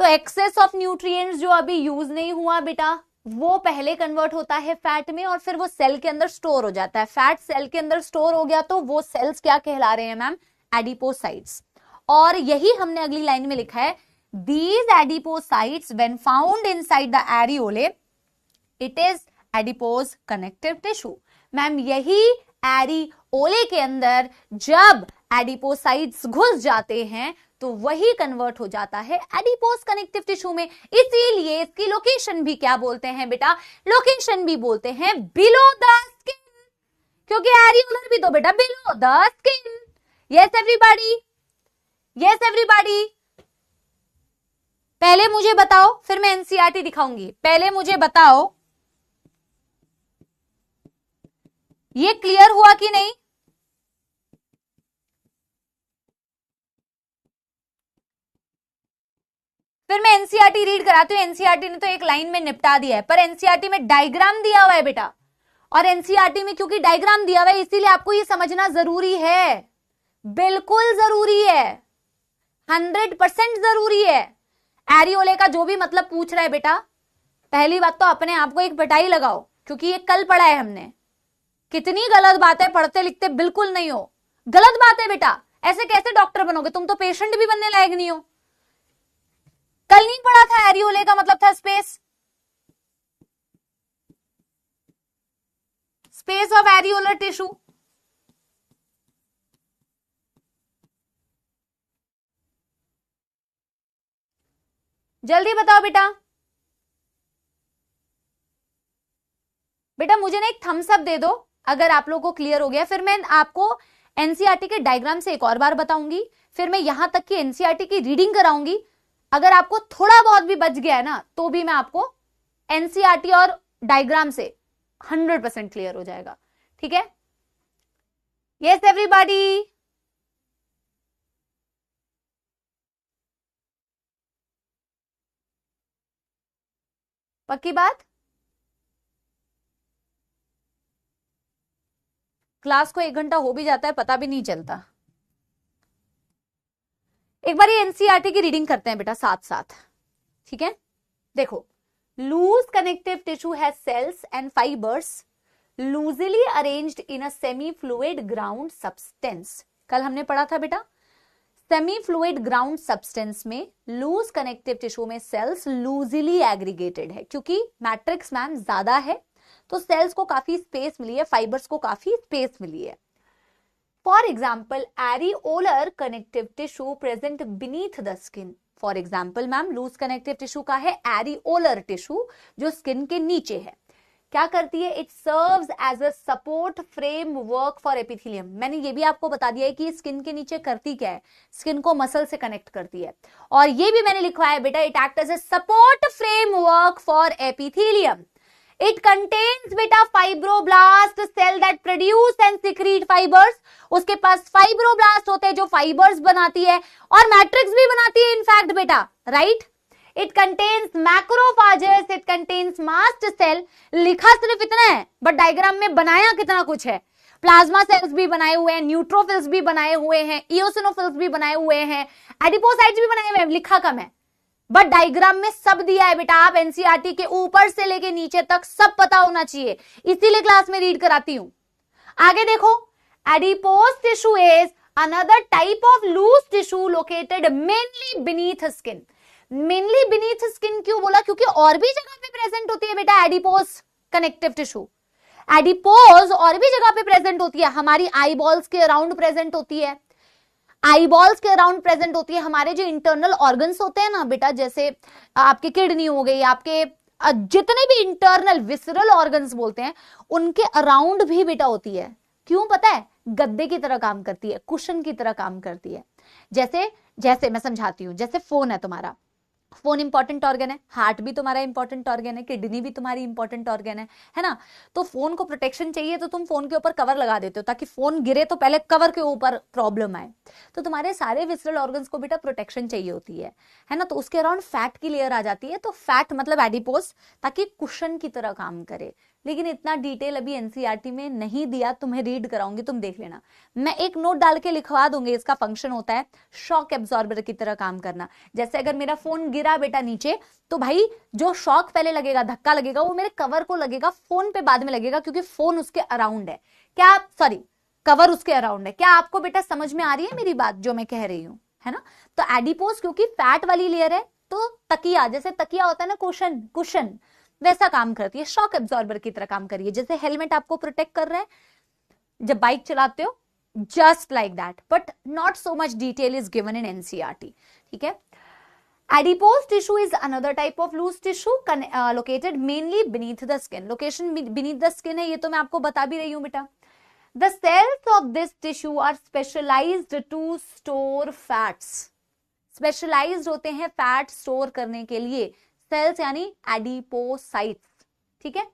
तो एक्सेस ऑफ न्यूट्रिएंट्स जो अभी यूज नहीं हुआ बेटा, वो पहले कन्वर्ट होता है फैट में और फिर वो सेल के अंदर स्टोर हो जाता है। फैट सेल के अंदर स्टोर हो गया तो वो सेल्स क्या कहला रहे हैं मैम, एडिपोसाइट्स। और यही हमने अगली लाइन में लिखा है, these adipocytes when found inside the areolae it is adipose connective tissue। Ma'am यही एरियोले के अंदर जब एडिपोसाइट्स घुस जाते हैं तो वही कन्वर्ट हो जाता है एडिपोज कनेक्टिव टिश्यू में। इसीलिए इसकी लोकेशन भी क्या बोलते हैं बेटा, लोकेशन भी बोलते हैं बिलो द स्किन, क्योंकि एरियोलर भी तो बेटा below the skin. Yes everybody, yes everybody. पहले मुझे बताओ, फिर मैं एनसीईआरटी दिखाऊंगी। पहले मुझे बताओ ये क्लियर हुआ कि नहीं? फिर मैं एनसीईआरटी रीड कराती हूँ। एनसीईआरटी ने तो एक लाइन में निपटा दिया है, पर एनसीईआरटी में डायग्राम दिया हुआ है बेटा। और एनसीईआरटी में क्योंकि डायग्राम दिया हुआ है इसीलिए आपको ये समझना जरूरी है, बिल्कुल जरूरी है, 100% जरूरी है। एरियोले का जो भी मतलब पूछ रहा है बेटा, पहली बात तो अपने आप को एक पिटाई लगाओ, क्योंकि ये कल पढ़ा है हमने। कितनी गलत बातें पढ़ते लिखते बिल्कुल नहीं हो, गलत बात है बेटा। ऐसे कैसे डॉक्टर बनोगे, तुम तो पेशेंट भी बनने लायक नहीं हो। कल नहीं पढ़ा था एरियोले का मतलब था space, space of areolar tissue. जल्दी बताओ बेटा। बेटा मुझे ना एक थम्स अप दे दो अगर आप लोगों को क्लियर हो गया। फिर मैं आपको एनसीईआरटी के डायग्राम से एक और बार बताऊंगी, फिर मैं यहां तक की एनसीईआरटी की रीडिंग कराऊंगी। अगर आपको थोड़ा बहुत भी बच गया है ना, तो भी मैं आपको एनसीईआरटी और डायग्राम से 100% क्लियर हो जाएगा। ठीक है? Yes everybody. पक्की बात? क्लास को 1 घंटा हो भी जाता है, पता भी नहीं चलता। एक बार ये एनसीईआरटी की रीडिंग करते हैं बेटा साथ साथ। ठीक है? देखो, loose connective tissue has cells and fibres loosely arranged in a semi fluid ground substance. कल हमने पढ़ा था बेटा, सेमी फ्लूइड ग्राउंड सब्सटेंस में लूज कनेक्टिव टिश्यू में सेल्स लूजली एग्रीगेटेड है, क्योंकि मैट्रिक्स मैम ज्यादा है तो सेल्स को काफी स्पेस मिली है, फाइबर्स को काफी स्पेस मिली है। For example areolar connective tissue present beneath the skin. For example ma'am loose connective tissue का है एरियोलर टिश्यू जो स्किन के नीचे है। क्या करती है? It serves as a support framework for epithelium. मैंने ये भी आपको बता दिया है कि स्किन के नीचे करती क्या है, स्किन को मसल से कनेक्ट करती है। और ये भी मैंने लिखा है बेटा, it act as a support framework for epithelium. It contains बेटा fibroblast cell that produce and secrete fibres. उसके पास फाइब्रोब्लास्ट होते हैं जो फाइबर्स बनाती है और मैट्रिक्स भी बनाती है इनफैक्ट बेटा, right? It contains macrophages, it contains mast cell. लिखा सिर्फ इतना है बट डायग्राम में बनाया कितना कुछ है। प्लाज्मा सेल्स भी बनाए हुए हैं, न्यूट्रोफिल्स भी बनाए हुए हैं, इओसिनोफिल्स भी बनाए हुए हैं, एडिपोसाइट्स भी बनाए हुए हैं। लिखा कम है बट डायग्राम में सब दिया है बेटा। आप एनसीईआरटी के ऊपर से लेके नीचे तक सब पता होना चाहिए, इसीलिए क्लास में रीड कराती हूं। आगे देखो, adipose tissue is another type of loose tissue located mainly beneath skin. Mainly beneath skin क्यों बोला? क्योंकि और भी जगह पे प्रेजेंट होती है बेटा एडिपोज कनेक्टिव टिश्यू। एडिपोज और भी जगह पे प्रेजेंट होती है, हमारी आई बॉल्स के अराउंड प्रेजेंट होती है, आई बॉल्स के अराउंड प्रेजेंट होती है। हमारे जो इंटरनल ऑर्गन्स होते हैं ना बेटा, जैसे आपकी किडनी हो गई, आपके जितने भी इंटरनल विसरल ऑर्गन्स बोलते हैं, उनके अराउंड भी बेटा होती है। क्यों पता है? गद्दे की तरह काम करती है, कुशन की तरह काम करती है। जैसे जैसे मैं समझाती हूं, जैसे फोन है तुम्हारा, फोन इंपॉर्टेंट ऑर्गन है, हार्ट भी तुम्हारा इंपॉर्टेंट ऑर्गन है, किडनी भी तुम्हारी इंपॉर्टेंट ऑर्गन है ना? तो फोन को प्रोटेक्शन चाहिए तो तुम फोन के ऊपर कवर लगा देते हो ताकि फोन गिरे तो पहले कवर के ऊपर प्रॉब्लम आए। तो तुम्हारे सारे विसरल ऑर्गन्स को बेटा प्रोटेक्शन चाहिए होती है ना? तो उसके अराउंड फैट की लेयर आ जाती है, तो फैट मतलब एडिपोज, ताकि कुशन की तरह काम करे। लेकिन इतना डिटेल अभी एनसीईआरटी में नहीं दिया, तुम्हें रीड कराऊंगी, तुम देख लेना। मैं एक नोट डाल के लिखवा दूंगी, इसका फंक्शन होता है शॉक एब्जॉर्बर की तरह काम करना। जैसे अगर मेरा फोन गिरा बेटा नीचे, तो भाई जो शॉक पहले लगेगा, धक्का लगेगा, वो मेरे कवर को लगेगा, फोन पे बाद में लगेगा, क्योंकि फोन उसके अराउंड है। क्या सॉरी, कवर उसके अराउंड है। क्या आपको बेटा समझ में आ रही है मेरी बात जो मैं कह रही हूं, है ना? तो एडिपोज क्योंकि फैट वाली लेयर है, तो तकिया, जैसे तकिया होता है ना, कुशन, कुशन वैसा काम करती है, शॉक एब्जॉर्बर की तरह काम करिए। जैसे हेलमेट आपको प्रोटेक्ट कर रहा है जब बाइक चलाते हो, just like that, but not so much detail is given in NCERT. ठीक है। Adipose tissue is another type of loose tissue located mainly beneath the skin. Location beneath the skin है, ये तो मैं आपको बता भी रही हूं बेटा। The cells of this tissue are specialized to store fats. Specialized होते हैं फैट स्टोर करने के लिए, सेल्स यानी एडिपोसाइट्स। ठीक है।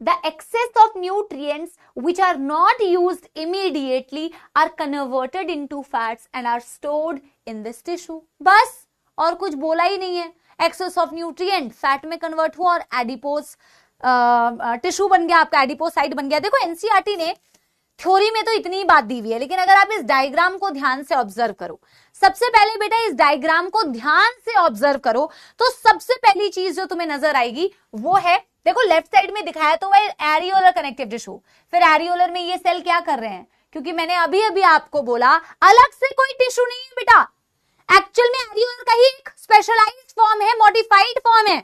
The excess of nutrients which are not used immediately are converted into fats and are stored in this tissue. बस, और कुछ बोला ही नहीं है। एक्सेस ऑफ न्यूट्रिएंट फैट में कन्वर्ट हुआ और एडिपोस टिश्यू बन गया, आपका एडिपोसाइट बन गया। देखो एनसीईआरटी ने थ्योरी में तो इतनी बात दी हुई है, लेकिन अगर आप इस डायग्राम को ध्यान से ऑब्जर्व करो, सबसे पहले बेटा इस डायग्राम को ध्यान से ऑब्जर्व करो, तो सबसे पहली चीज जो तुम्हें नजर आएगी वो है, देखो लेफ्ट साइड में दिखाया तो वह एरियोलर कनेक्टिव टिश्यू। फिर एरियोलर में ये सेल क्या कर रहे हैं? क्योंकि मैंने अभी अभी आपको बोला अलग से कोई टिश्यू नहीं है बेटा, एक्चुअल में एरियोलर का ही एक स्पेशलाइज्ड फॉर्म है, मॉडिफाइड फॉर्म है।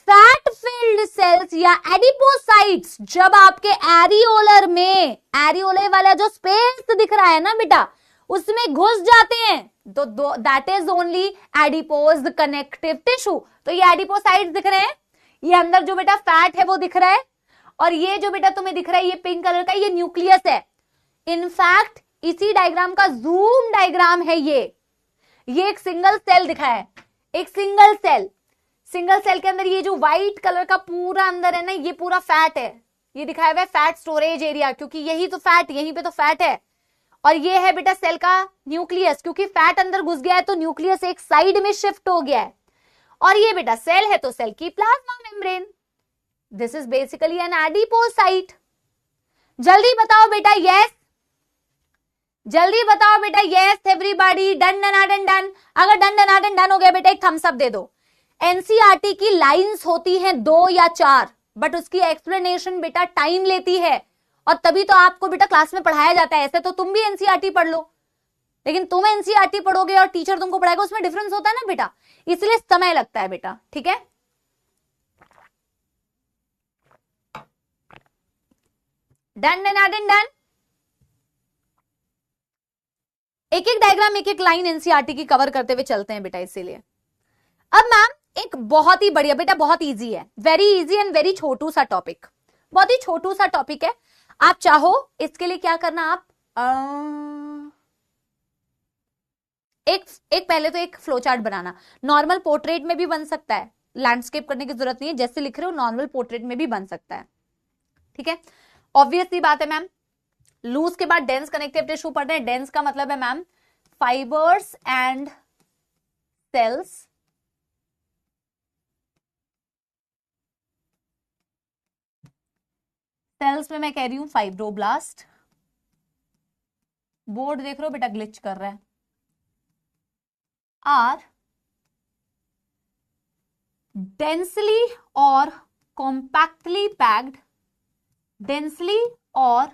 फैट फिल्ड सेल्स या एडिपोसाइट्स जब आपके एरियोलर में, एरियोलर वाला जो स्पेस दिख रहा है ना बेटा, उसमें घुस जाते हैं, तो that is only adipose connective tissue. तो ये एडिपोसाइट्स दिख रहे हैं, ये अंदर जो बेटा फैट है वो दिख रहा है, और ये जो बेटा तुम्हें दिख रहा है ये पिंक कलर का, ये न्यूक्लियस है। इनफैक्ट इसी डायग्राम का जूम डायग्राम है ये एक सिंगल सेल दिखा है, एक सिंगल सेल। सिंगल सेल के अंदर ये जो व्हाइट कलर का पूरा अंदर है ना, ये पूरा फैट है, ये दिखाया हुआ है फैट स्टोरेज एरिया, क्योंकि यही तो फैट, यहीं पे तो फैट है। और ये है बेटा सेल का न्यूक्लियस, क्योंकि फैट अंदर घुस गया है तो न्यूक्लियस एक साइड में शिफ्ट हो गया है। और ये बेटा सेल है तो सेल की plasma membrane. This is basically an adipocyte. जल्दी बताओ बेटा यस, जल्दी बताओ बेटा yes everybody, done done done. अगर डन डन डन हो गया बेटा एक थम्स अप दे दो। एनसीईआरटी की लाइंस होती हैं 2 या 4, बट उसकी एक्सप्लेनेशन बेटा टाइम लेती है, और तभी तो आपको बेटा क्लास में पढ़ाया जाता है। ऐसे तो तुम भी एनसीईआरटी पढ़ लो, लेकिन तुम एनसीईआरटी पढ़ोगे और टीचर तुमको पढ़ाएगा, उसमें डिफरेंस होता है ना बेटा, इसलिए समय लगता है बेटा। ठीक है, डन डन डन डन। एक एक डायग्राम, एक एक लाइन एनसीईआरटी की कवर करते हुए चलते हैं बेटा, इसीलिए। अब मैम एक बहुत ही बढ़िया बेटा, बहुत इजी है, वेरी इजी एंड वेरी छोटू सा टॉपिक, बहुत ही छोटू सा टॉपिक है। आप चाहो इसके लिए क्या करना, आप एक पहले तो एक फ्लो चार्ट बनाना। नॉर्मल पोर्ट्रेट में भी बन सकता है, लैंडस्केप करने की जरूरत नहीं है, जैसे लिख रहे हो नॉर्मल पोर्ट्रेट में भी बन सकता है। ठीक है, ऑब्वियसली बात है मैम। लूज के बाद डेंस कनेक्टिव टिश्यू पढ़ रहे हैं। डेंस का मतलब है ma'am fibres and cells, cells में मैं कह रही हूं फाइब्रोब्लास्ट। बोर्ड देख रहे हो बेटा ग्लिच कर रहा है। आर डेंसली और कॉम्पैक्टली पैक्ड, डेंसली और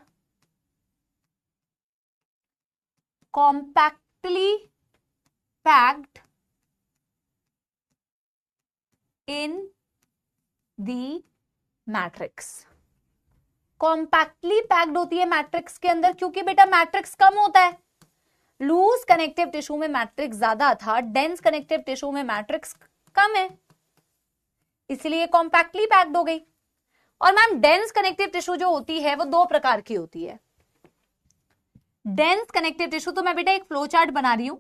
compactly packed in the matrix. Compactly packed होती है मैट्रिक्स के अंदर, क्योंकि बेटा मैट्रिक्स कम होता है। लूज कनेक्टिव टिश्यू में मैट्रिक्स ज्यादा था, डेंस कनेक्टिव टिश्यू में मैट्रिक्स कम है, इसलिए कॉम्पैक्टली पैक्ड हो गई। और मैम डेंस कनेक्टिव टिश्यू जो होती है वो दो प्रकार की होती है। डेंस कनेक्टिव टिश्यू, तो मैं बेटा एक फ्लो चार्ट बना रही हूं,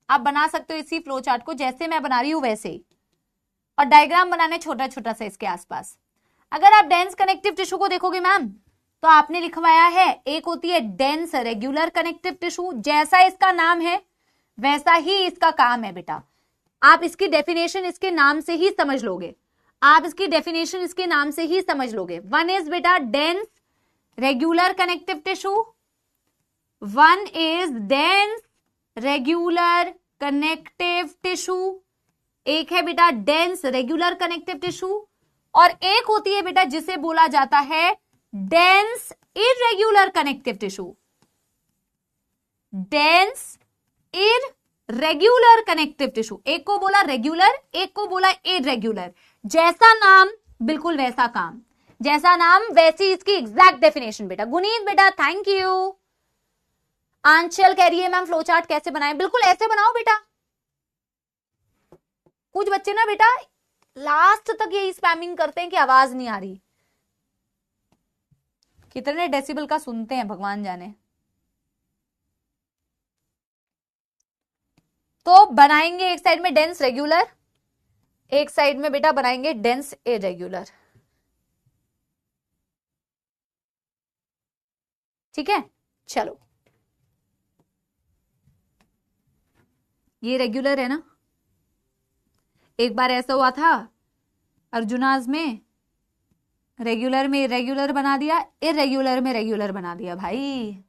आप बना सकते हो इसी फ्लो चार्ट को जैसे मैं बना रही हूं वैसे ही, और डायग्राम बनाने छोटा छोटा सा इसके आसपास। अगर आप डेंस कनेक्टिव टिश्यू को देखोगे मैम, तो आपने लिखवाया है एक होती है डेंस रेगुलर कनेक्टिव टिश्यू, जैसा इसका नाम है वैसा ही इसका काम है बेटा। आप इसकी डेफिनेशन इसके नाम से ही समझ लोगे, आप इसकी डेफिनेशन इसके नाम से ही समझ लोगे। वन इज बेटा dense regular connective tissue, one is dense regular connective tissue, एक है बेटा डेंस रेगुलर कनेक्टिव टिश्यू, और एक होती है बेटा जिसे बोला जाता है dense irregular connective tissue. Dense irregular connective tissue, एक को बोला रेगुलर, एक को बोला इररेगुलर। जैसा नाम बिल्कुल वैसा काम, जैसा नाम वैसी इसकी एग्जैक्ट डेफिनेशन बेटा। गुनीत बेटा थैंक यू। आंचल कह रही है मैम फ्लो चार्ट कैसे बनाए, बिल्कुल ऐसे बनाओ बेटा। कुछ बच्चे ना बेटा लास्ट तक यही स्पैमिंग करते हैं कि आवाज नहीं आ रही, कितने डेसिबल का सुनते हैं भगवान जाने। तो बनाएंगे एक साइड में डेंस रेगुलर, एक साइड में बेटा बनाएंगे डेंस इररेगुलर, ठीक है। चलो ये रेगुलर है ना, एक बार ऐसा हुआ था अर्जुनाज में, रेगुलर में इरेगुलर बना दिया, इरेगुलर में रेगुलर बना दिया भाई।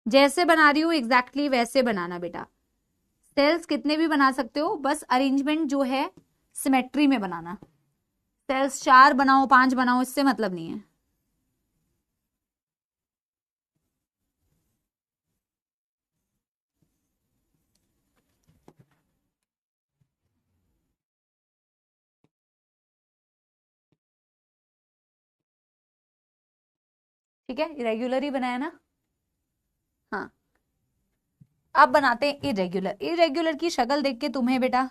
जैसे बना रही हूं एग्जैक्टली वैसे बनाना बेटा। सेल्स कितने भी बना सकते हो, बस अरेंजमेंट जो है सिमेट्री में बनाना। सेल्स 4 बनाओ 5 बनाओ इससे मतलब नहीं है। ठीक है, इरेगुलर ही बनाया ना। हाँ अब बनाते हैं इरेगुलर। इरेगुलर की शक्ल देख के तुम्हें बेटा,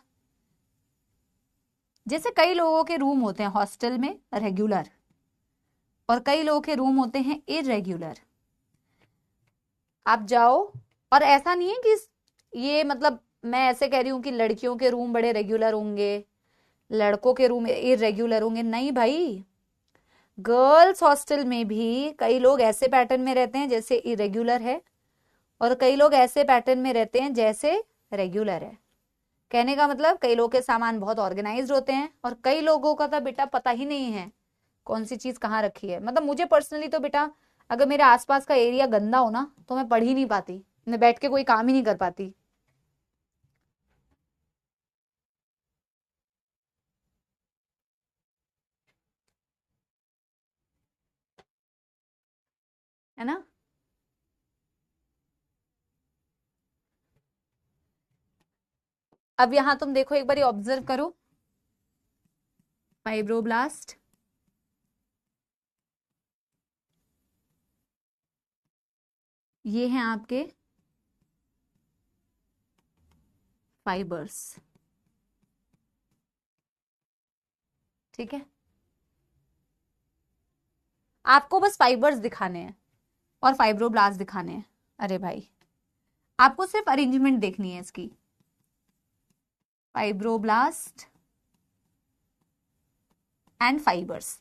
जैसे कई लोगों के रूम होते हैं हॉस्टल में रेगुलर, और कई लोगों के रूम होते हैं इरेगुलर। आप जाओ, और ऐसा नहीं है कि ये मतलब मैं ऐसे कह रही हूं कि लड़कियों के रूम बड़े रेगुलर होंगे, लड़कों के रूम इरेगुलर होंगे, नहीं भाई। गर्ल्स हॉस्टल में भी कई लोग ऐसे पैटर्न में रहते हैं जैसे इरेगुलर है, और कई लोग ऐसे पैटर्न में रहते हैं जैसे रेगुलर है। कहने का मतलब कई लोगों के सामान बहुत ऑर्गेनाइज्ड होते हैं, और कई लोगों का तो बेटा पता ही नहीं है कौन सी चीज कहाँ रखी है। मतलब मुझे पर्सनली तो बेटा अगर मेरे आसपास का एरिया गंदा हो ना तो मैं पढ़ ही नहीं पाती, मैं बैठ के कोई काम ही नहीं कर पाती। है ना। अब यहां तुम देखो एक बार ऑब्जर्व करो, फाइब्रोब्लास्ट, ये हैं आपके फाइबर्स, ठीक है। आपको बस फाइबर्स दिखाने हैं और फाइब्रोब्लास्ट दिखाने हैं। अरे भाई आपको सिर्फ अरेंजमेंट देखनी है इसकी। फाइब्रोब्लास्ट एंड फाइबर्स,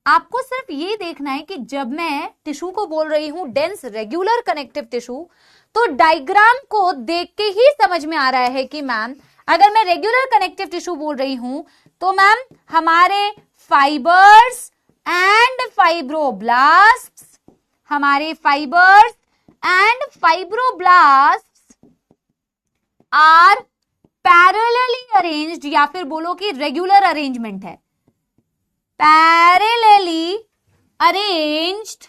आपको सिर्फ ये देखना है कि जब मैं टिश्यू को बोल रही हूं डेंस रेगुलर कनेक्टिव टिश्यू, तो डायग्राम को देख के ही समझ में आ रहा है कि मैम अगर मैं रेगुलर कनेक्टिव टिश्यू बोल रही हूं तो मैम हमारे फाइबर्स एंड फाइब्रोब्लास्ट्स, हमारे fibres and fibroblasts are parallelly arranged, या फिर बोलो कि रेगुलर अरेंजमेंट है, पैरेलली अरेंज्ड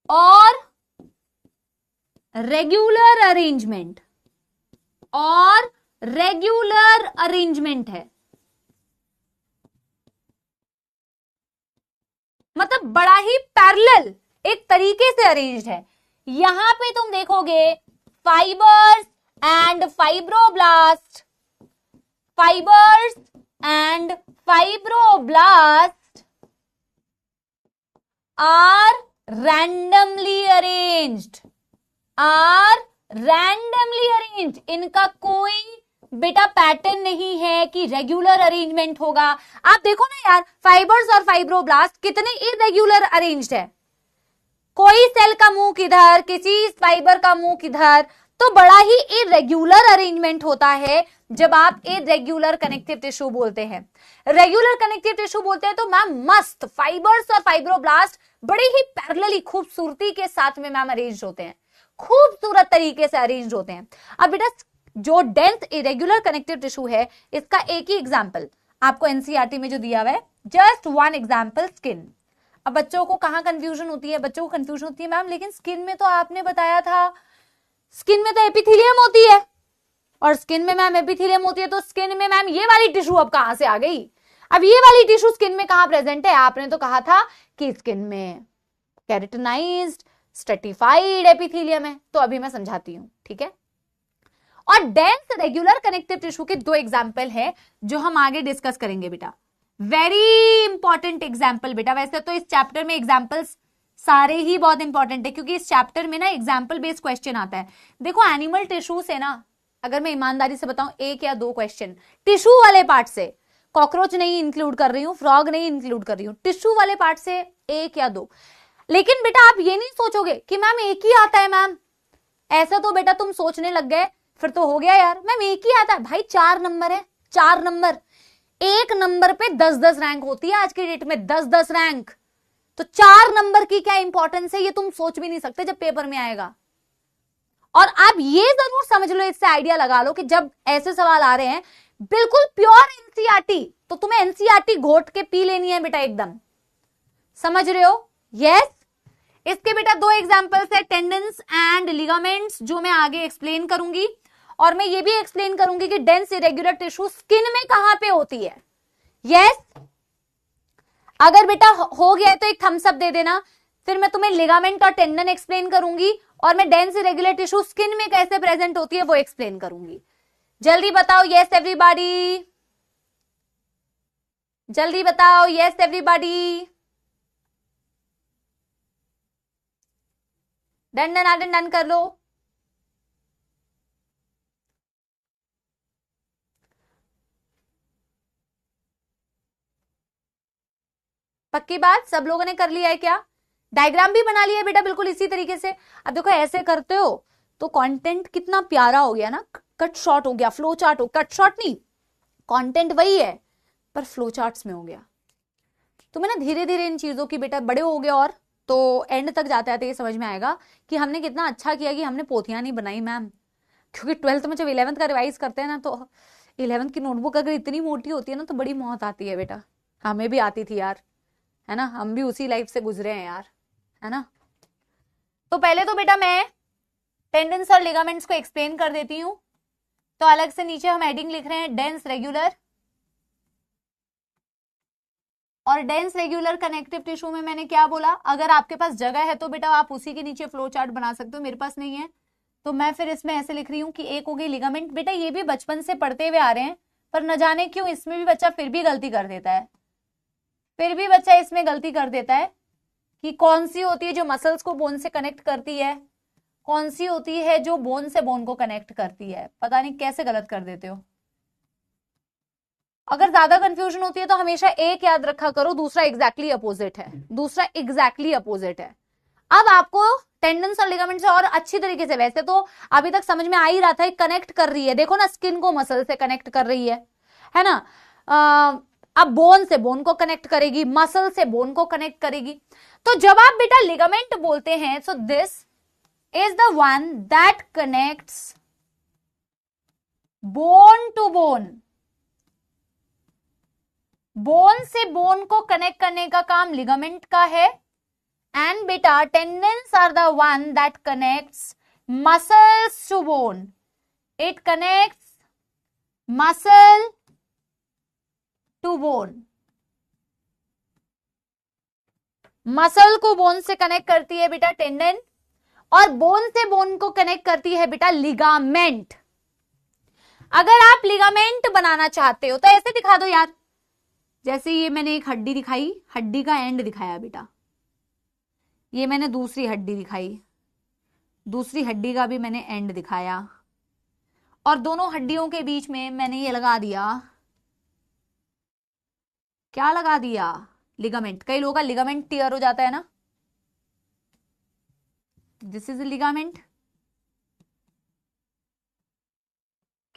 और रेगुलर अरेंजमेंट, और रेगुलर अरेंजमेंट है, मतलब बड़ा ही पैरेलल एक तरीके से अरेंज्ड है। यहां पे तुम देखोगे fibres and fibroblast, fibres and fibroblast are randomly arranged, are randomly arranged, इनका कोई बेटा पैटर्न नहीं है कि रेगुलर अरेंजमेंट होगा। आप देखो ना यार, फाइबर्स और फाइब्रोब्लास्ट कितने इरेगुलर अरेंज्ड है, कोई सेल का मुंह किधर, किसी फाइबर का मुंह किधर, तो बड़ा ही इरेगुलर अरेंजमेंट होता है जब आप इरेगुलर कनेक्टिव टिश्यू बोलते हैं। रेगुलर कनेक्टिव टिश्यू बोलते हैं तो मैम मस्त फाइबर्स और फाइब्रोब्लास्ट बड़े ही पैरेलली खूबसूरती के साथ में मैम अरेंज होते हैं, खूबसूरत तरीके से अरेंज होते हैं। अब बेटा जो डेंस इरेगुलर कनेक्टिव टिश्यू है, इसका एक ही एग्जांपल आपको एनसीईआरटी में जो दिया हुआ है, जस्ट वन एग्जांपल, स्किन। अब बच्चों को कहां कंफ्यूजन होती है, बच्चों को कंफ्यूजन होती है मैम लेकिन स्किन में तो आपने बताया था, स्किन में तो एपिथेलियम होती है, और स्किन में मैम एपिथेलियम होती है, तो स्किन में मैम ये वाली टिश्यू अब कहां से आ गई, अब ये वाली टिश्यू स्किन में कहां प्रेजेंट है? आपने तो कहा था कि स्किन में केराटिनाइज्ड स्ट्रेटिफाइड एपिथेलियम है, तो अभी मैं समझाती हूं, ठीक है। और डेंस रेगुलर कनेक्टिव टिश्यू के दो एग्जांपल है जो हम आगे डिस्कस करेंगे बेटा, वेरी इंपॉर्टेंट एग्जांपल बेटा। वैसे तो इस चैप्टर में एग्जांपल्स सारे ही बहुत इंपॉर्टेंट है, क्योंकि इस चैप्टर में ना एग्जांपल बेस्ड क्वेश्चन आता है। देखो एनिमल टिश्यू से ना, अगर मैं ईमानदारी से बताऊं, एक या दो क्वेश्चन टिश्यू वाले पार्ट से, कॉकरोच नहीं इंक्लूड कर रही हूं, फ्रॉग नहीं इंक्लूड कर रही हूं, टिश्यू वाले पार्ट से एक या दो। लेकिन बेटा आप ये नहीं सोचोगे कि मैम एक ही आता है, मैम ऐसा तो बेटा तुम सोचने लग गए, फिर तो हो गया यार, मैम एक ही आता है। भाई 4 नंबर है, 4 नंबर, एक नंबर पे 10-10 रैंक होती है आज की डेट में, 10-10 रैंक, तो 4 नंबर की क्या इंपॉर्टेंस है ये तुम सोच भी नहीं सकते जब पेपर में आएगा। और आप ये जरूर समझ लो, इससे आइडिया लगा लो कि जब ऐसे सवाल आ रहे हैं बिल्कुल प्योर एनसीईआरटी, तो तुम्हें एनसीईआरटी घोट के पी लेनी है बेटा एकदम, समझ रहे हो? यस। इसके बेटा दो एग्जांपल्स है, टेंडन्स एंड लिगामेंट्स, जो मैं आगे एक्सप्लेन करूंगी, और मैं ये भी एक्सप्लेन करूंगी कि डेंस इरेगुलर टिश्यू स्किन में कहां पे होती है। यस। अगर बेटा हो गया तो एक थम्स अप दे देना, फिर मैं तुम्हें लिगामेंट और टेंडन एक्सप्लेन करूंगी, और मैं डेंस इरेगुलर टिश्यू स्किन में कैसे प्रेजेंट होती है वो एक्सप्लेन करूंगी। जल्दी बताओ यस एवरीबॉडी, जल्दी बताओ yes everybody. Done done done done कर लो। पक्की बात, सब लोगों ने कर लिया है क्या? डायग्राम भी बना लिया है बेटा बिल्कुल इसी तरीके से। अब देखो ऐसे करते हो तो कंटेंट कितना प्यारा हो गया ना, कट शॉर्ट हो गया, फ्लो चार्ट हो, कट शॉर्ट नहीं, कंटेंट वही है पर फ्लो चार्ट्स में हो गया। तुम्हें ना धीरे धीरे इन चीजों की बेटा बड़े हो गए, और तो एंड तक जाते आते ये समझ में आएगा कि हमने कितना अच्छा किया कि हमने पोथियां नहीं बनाई मैम, क्योंकि 12th में जब 11th का रिवाइज करते हैं ना, तो 11th की नोटबुक अगर इतनी मोटी होती है ना तो बड़ी मौत आती है बेटा। हमें भी आती थी यार, है ना, हम भी उसी लाइफ से गुजरे हैं यार, है ना। तो पहले तो बेटा मैं टेंडेंस और लिगामेंट्स को एक्सप्लेन कर देती हूं। तो अलग से नीचे हम हेडिंग लिख रहे हैं डेंस रेगुलर, और डेंस रेगुलर कनेक्टिव टिश्यू में मैंने क्या बोला, अगर आपके पास जगह है तो बेटा आप उसी के नीचे फ्लो चार्ट बना सकते हो, मेरे पास नहीं है तो मैं फिर इसमें ऐसे लिख रही हूँ कि एक हो गई लिगामेंट। बेटा ये भी बचपन से पढ़ते हुए आ रहे हैं, पर न जाने क्यों इसमें भी बच्चा फिर भी गलती कर देता है, फिर भी बच्चा इसमें गलती कर देता है कि कौन सी होती है जो मसल्स को बोन से कनेक्ट करती है, कौन सी होती है जो बोन से बोन को कनेक्ट करती है, पता नहीं कैसे गलत कर देते हो। अगर ज्यादा कंफ्यूजन होती है तो हमेशा एक याद रखा करो, दूसरा एग्जैक्टली अपोजिट है, दूसरा एग्जैक्टली अपोजिट है। अब आपको टेंडन्स और लिगामेंट से और अच्छी तरीके से, वैसे तो अभी तक समझ में आ ही रहा था, कनेक्ट कर रही है, देखो ना, स्किन को मसल से कनेक्ट कर रही है ना। अब बोन से बोन को कनेक्ट करेगी, मसल से बोन को कनेक्ट करेगी। तो जब आप बेटा लिगामेंट बोलते हैं, so this is the one that connects bone to bone. Bone से बोन को कनेक्ट करने का काम लिगामेंट का है। एंड बेटा tendons are the one that connects muscles to bone. It connects muscle to bone. Muscle को बोन से कनेक्ट करती है बेटा टेंडन, और बोन से बोन को कनेक्ट करती है बेटा लिगामेंट। अगर आप लिगामेंट बनाना चाहते हो तो ऐसे दिखा दो यार, जैसे ये मैंने एक हड्डी दिखाई, हड्डी का एंड दिखाया बेटा, ये मैंने दूसरी हड्डी दिखाई, दूसरी हड्डी का भी मैंने एंड दिखाया, और दोनों हड्डियों के बीच में मैंने ये लगा दिया, क्या लगा दिया, लिगामेंट। कई लोगों का लिगामेंट टियर हो जाता है ना, दिस इज लिगामेंट।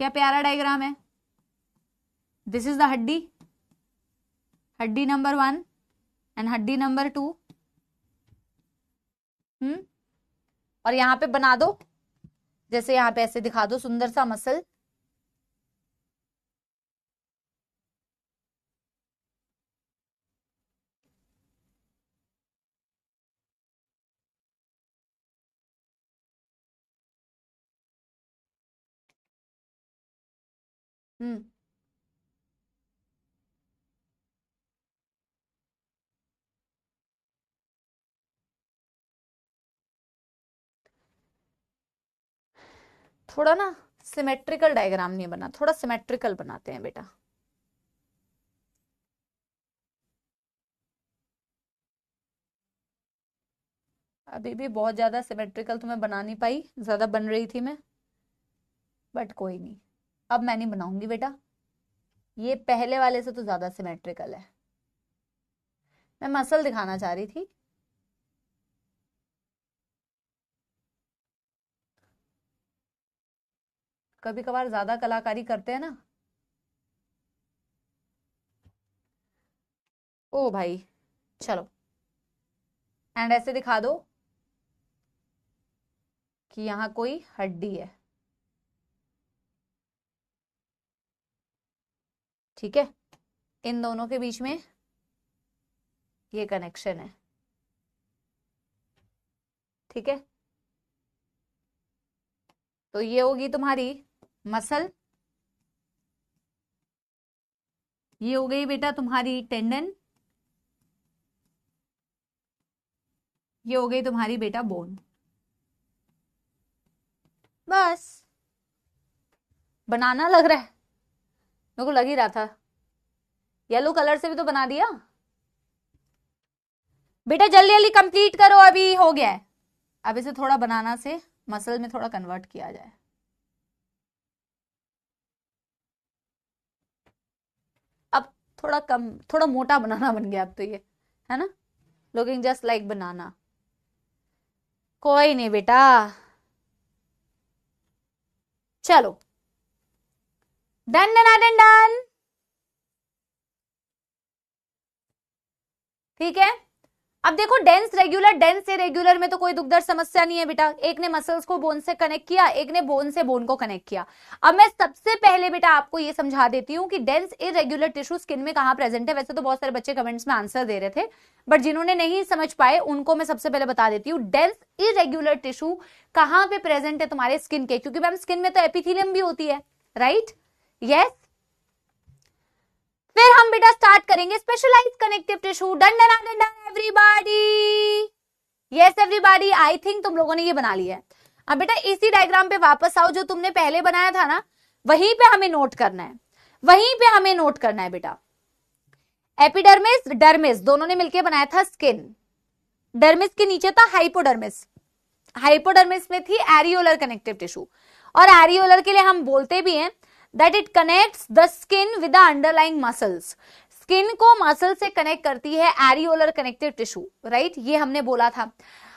क्या प्यारा डायग्राम है। दिस इज द हड्डी, हड्डी नंबर 1 एंड हड्डी नंबर 2। और यहां पे बना दो, जैसे यहां पे ऐसे दिखा दो सुंदर सा मसल। थोड़ा ना सिमेट्रिकल डायग्राम नहीं बना, थोड़ा सिमेट्रिकल बनाते हैं बेटा। अभी भी बहुत ज्यादा सिमेट्रिकल तो मैं बना नहीं पाई, ज्यादा बन रही थी मैं, बट कोई नहीं, अब मैं नहीं बनाऊंगी बेटा। ये पहले वाले से तो ज्यादा सिमेट्रिकल है। मैं मसल दिखाना चाह रही थी। कभी कभार ज्यादा कलाकारी करते हैं ना। ओ भाई चलो, एंड ऐसे दिखा दो कि यहां कोई हड्डी है, ठीक है, इन दोनों के बीच में ये कनेक्शन है, ठीक है। तो ये होगी तुम्हारी मसल, ये हो गई बेटा तुम्हारी टेंडन, ये हो गई तुम्हारी बेटा बोन। बस बनाना लग रहा है, मेरे को लग ही रहा था। येलो कलर से भी तो बना दिया बेटा, जल्दी जल्दी कंप्लीट करो, अभी हो गया है। अब इसे थोड़ा बनाना से मसल में थोड़ा कन्वर्ट किया जाए। अब थोड़ा कम, थोड़ा मोटा बनाना बन गया अब तो ये, है ना, लुकिंग जस्ट लाइक बनाना। कोई नहीं बेटा, चलो डन डन डन डन, ठीक है। अब देखो डेंस रेगुलर, डेंस से रेगुलर में तो कोई दुखदर्द समस्या नहीं है बेटा। एक ने मसल्स को बोन से कनेक्ट किया, एक ने बोन से बोन को कनेक्ट किया। अब मैं सबसे पहले बेटा आपको ये समझा देती हूँ कि डेंस इरेगुलर टिश्यू स्किन में कहाँ प्रेजेंट है। वैसे तो बहुत सारे बच्चे कमेंट्स में आंसर दे रहे थे, बट जिन्होंने नहीं समझ पाए उनको मैं सबसे पहले बता देती हूँ डेंस इरेगुलर टिश्यू कहाँ पे प्रेजेंट है तुम्हारे स्किन के, क्योंकि मैम स्किन में तो एपिथेलियम भी होती है, राइट, यस। फिर हम बेटा स्टार्ट करेंगे specialised connective tissue. Done done done done everybody, yes everybody, I think तुम लोगों ने ये बना लिया है। अब बेटा इसी डायग्राम पे वापस आओ, जो तुमने पहले बनाया था ना, वहीं पे हमें नोट करना है, वहीं पे हमें नोट करना है बेटा। एपिडर्मिस डर्मिस दोनों ने मिलकर बनाया था स्किन। डर्मिस के नीचे था हाइपोडर्मिस, हाइपोडर्मिस में थी एरियोलर कनेक्टिव टिश्यू, और एरियोलर के लिए हम बोलते भी हैं that it connects the skin with the underlying muscles। Skin को मसल से कनेक्ट करती है एरियोलर कनेक्टिव टिश्यू, राइट, ये हमने बोला था।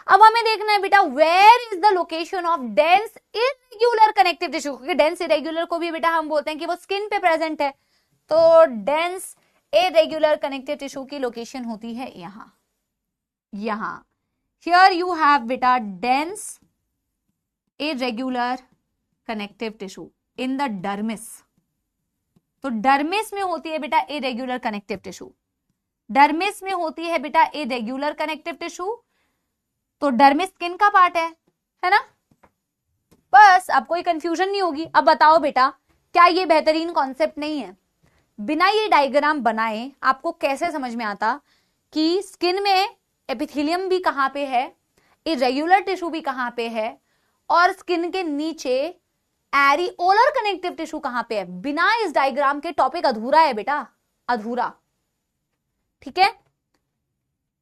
अब हमें देखना है बेटा where is the location of dense irregular connective tissue, क्योंकि डेंस इरेग्युलर को भी बेटा हम बोलते हैं कि वो स्किन पे प्रेजेंट है, तो डेंस इरेग्युलर कनेक्टिव टिश्यू की लोकेशन होती है यहां, यहां। हियर यू हैव बेटा dense irregular connective tissue in the dermis. तो डर्मिस में होती है बेटा इरेग्युलर कनेक्टिव टिश्यू, डर्मिस में होती है बेटा इरेग्युलर कनेक्टिव टिश्यू। तो डर्मिस स्किन का पार्ट है ना। बस अब कोई कंफ्यूजन नहीं होगी। अब बताओ बेटा क्या ये बेहतरीन कॉन्सेप्ट नहीं है? बिना ये डायग्राम बनाए आपको कैसे समझ में आता कि स्किन में एपिथेलियम भी कहां पे है, इरेग्युलर टिश्यू भी कहां पे है, और स्किन के नीचे एरिओलर कनेक्टिव टिश्यू कहां पे है? बिना इस डायग्राम के टॉपिक अधूरा है बेटा, अधूरा। ठीक है,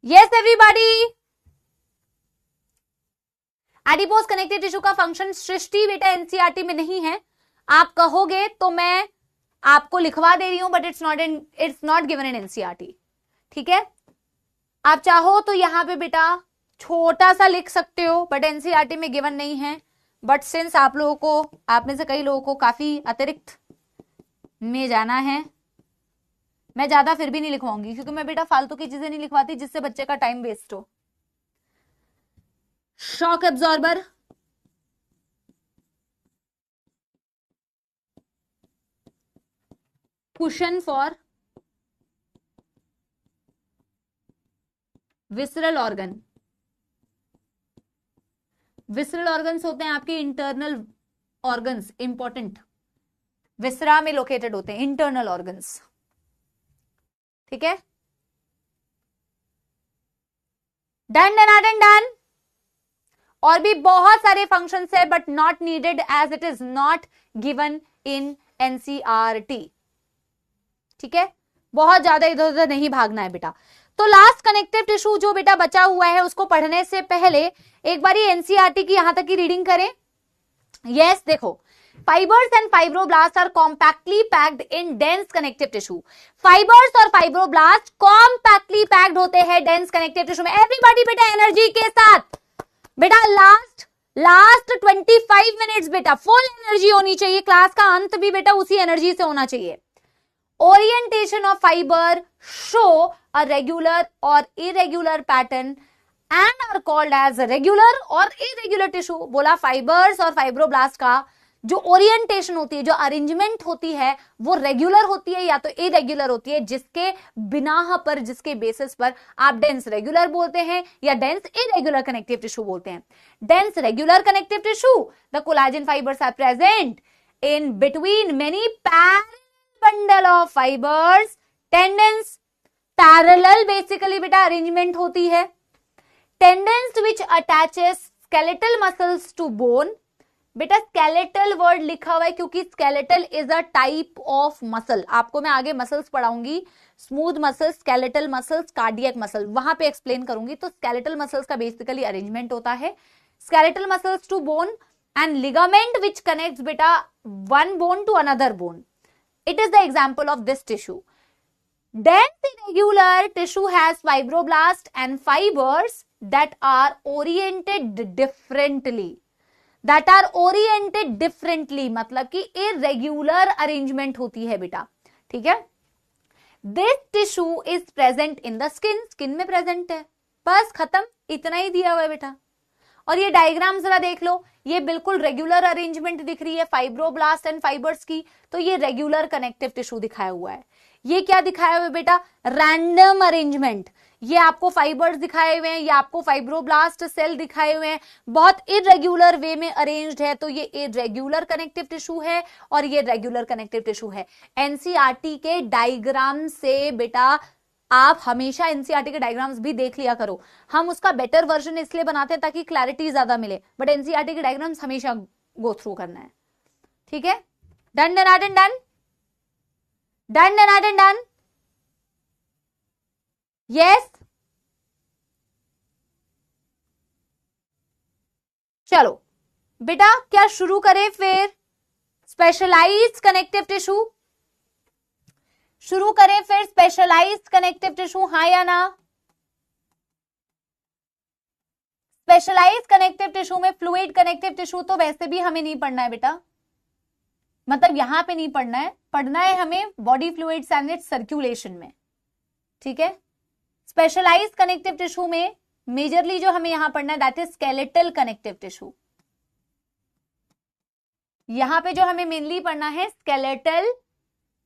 yes everybody. Adipose connective tissue का फंक्शन सृष्टि बेटा एनसीईआरटी में नहीं है। आप कहोगे तो मैं आपको लिखवा दे रही हूं, but it's not given in NCERT. ठीक है, आप चाहो तो यहां पे बेटा छोटा सा लिख सकते हो, बट एनसीईआरटी में गिवन नहीं है। बट सिंस आप लोगों को, आप में से कई लोगों को काफी अतिरिक्त में जाना है, मैं ज्यादा फिर भी नहीं लिखवाऊंगी, क्योंकि मैं बेटा फालतू की चीजें नहीं लिखवाती जिससे बच्चे का टाइम वेस्ट हो। Shock absorber, cushion for visceral organ. Visceral organs होते हैं आपके इंटरनल ऑर्गन्स, इंपॉर्टेंट विसरा में लोकेटेड होते हैं इंटरनल ऑर्गन्स। ठीक है, डन डन डन डन। और भी बहुत सारे फंक्शंस है, but not needed as it is not given in NCERT. ठीक है, बहुत ज्यादा इधर उधर नहीं भागना है बेटा। तो लास्ट कनेक्टिव टिश्यू जो बेटा बचा हुआ है उसको पढ़ने से पहले एक बार एनसीईआरटी की यहां तक की रीडिंग करें। यस, देखो, fibres and fibroblast are compactly packed in dense connective tissue. Fibres और फाइब्रोब्लास्ट कॉम्पैक्टली पैक्ड होते हैं डेंस कनेक्टिव टिश्यू में। एवरीबॉडी बेटा एनर्जी के साथ बेटा लास्ट 25 मिनट्स बेटा फुल एनर्जी होनी चाहिए। क्लास का अंत भी बेटा उसी एनर्जी से होना चाहिए। Orientation of fibre show a regular और irregular pattern and are called as regular और इरेग्युलर टिश्यू। बोला फाइबर्स और फाइब्रोब्लास्ट का जो ओरिएंटेशन होती है, जो अरेंजमेंट होती है, वो रेगुलर होती है या तो इरेग्युलर होती है, जिसके बिना पर, जिसके बेसिस पर आप डेंस रेगुलर बोलते हैं या डेंस इरेग्युलर कनेक्टिव टिश्यू बोलते हैं। Dense regular connective tissue, the collagen fibres are present in between many parallel bundle of fibres. Tendons parallel basically बेटा अरेंजमेंट होती है। Tendons which attaches skeletal muscles to bone. बेटा स्केलेटल वर्ड लिखा हुआ है क्योंकि skeletal is a type of muscle. आपको मैं आगे मसल्स पढ़ाऊंगी, smooth muscles, skeletal muscles, cardiac muscle, वहां पे एक्सप्लेन करूंगी। तो स्केलेटल मसल्स का बेसिकली अरेंजमेंट होता है। Skeletal muscles to bone and ligament which connects बेटा one bone to another bone. It is the example of this tissue. Dense irregular tissue has fibroblast and fibers that are oriented differently. That are oriented differently मतलब कि irregular arrangement होती है बेटा। ठीक है, This tissue is present in the skin. Skin में present है, बस खत्म, इतना ही दिया हुआ है बेटा। और ये डायग्राम जरा देख लो, ये बिल्कुल रेगुलर अरेंजमेंट दिख रही है फाइब्रोब्लास्ट एंड फाइबर्स की, तो ये रेगुलर कनेक्टिव टिश्यू दिखाया हुआ है। ये क्या दिखाया हुआ है बेटा? Random arrangement. ये आपको फाइबर्स दिखाए हुए हैं, ये आपको फाइब्रोब्लास्ट सेल दिखाए हुए हैं, बहुत इरेग्युलर वे में अरेंज्ड है, तो ये इरेग्युलर कनेक्टिव टिश्यू है और ये रेगुलर कनेक्टिव टिश्यू है। एनसीईआरटी के डायग्राम से बेटा आप हमेशा एनसीईआरटी के डायग्राम्स भी देख लिया करो। हम उसका बेटर वर्जन इसलिए बनाते हैं ताकि क्लैरिटी ज्यादा मिले, बट एनसीईआरटी के डायग्राम्स हमेशा गो थ्रू करना है। ठीक है, done done done done done done done done. Yes, चलो बेटा क्या शुरू करें फिर? स्पेशलाइज्ड कनेक्टिव टिश्यू शुरू करें फिर? स्पेशलाइज्ड कनेक्टिव टिश्यू, हाँ या ना? स्पेशलाइज कनेक्टिव टिश्यू में फ्लूइड कनेक्टिव टिश्यू तो वैसे भी हमें नहीं पढ़ना है बेटा, मतलब यहां पे नहीं पढ़ना है, पढ़ना है हमें body fluids and it's circulation में, ठीक है। स्पेशलाइज कनेक्टिव टिश्यू में मेजरली जो हमें यहां पढ़ना है that is skeletal connective tissue. यहां पे जो हमें मेनली पढ़ना है स्केलेटल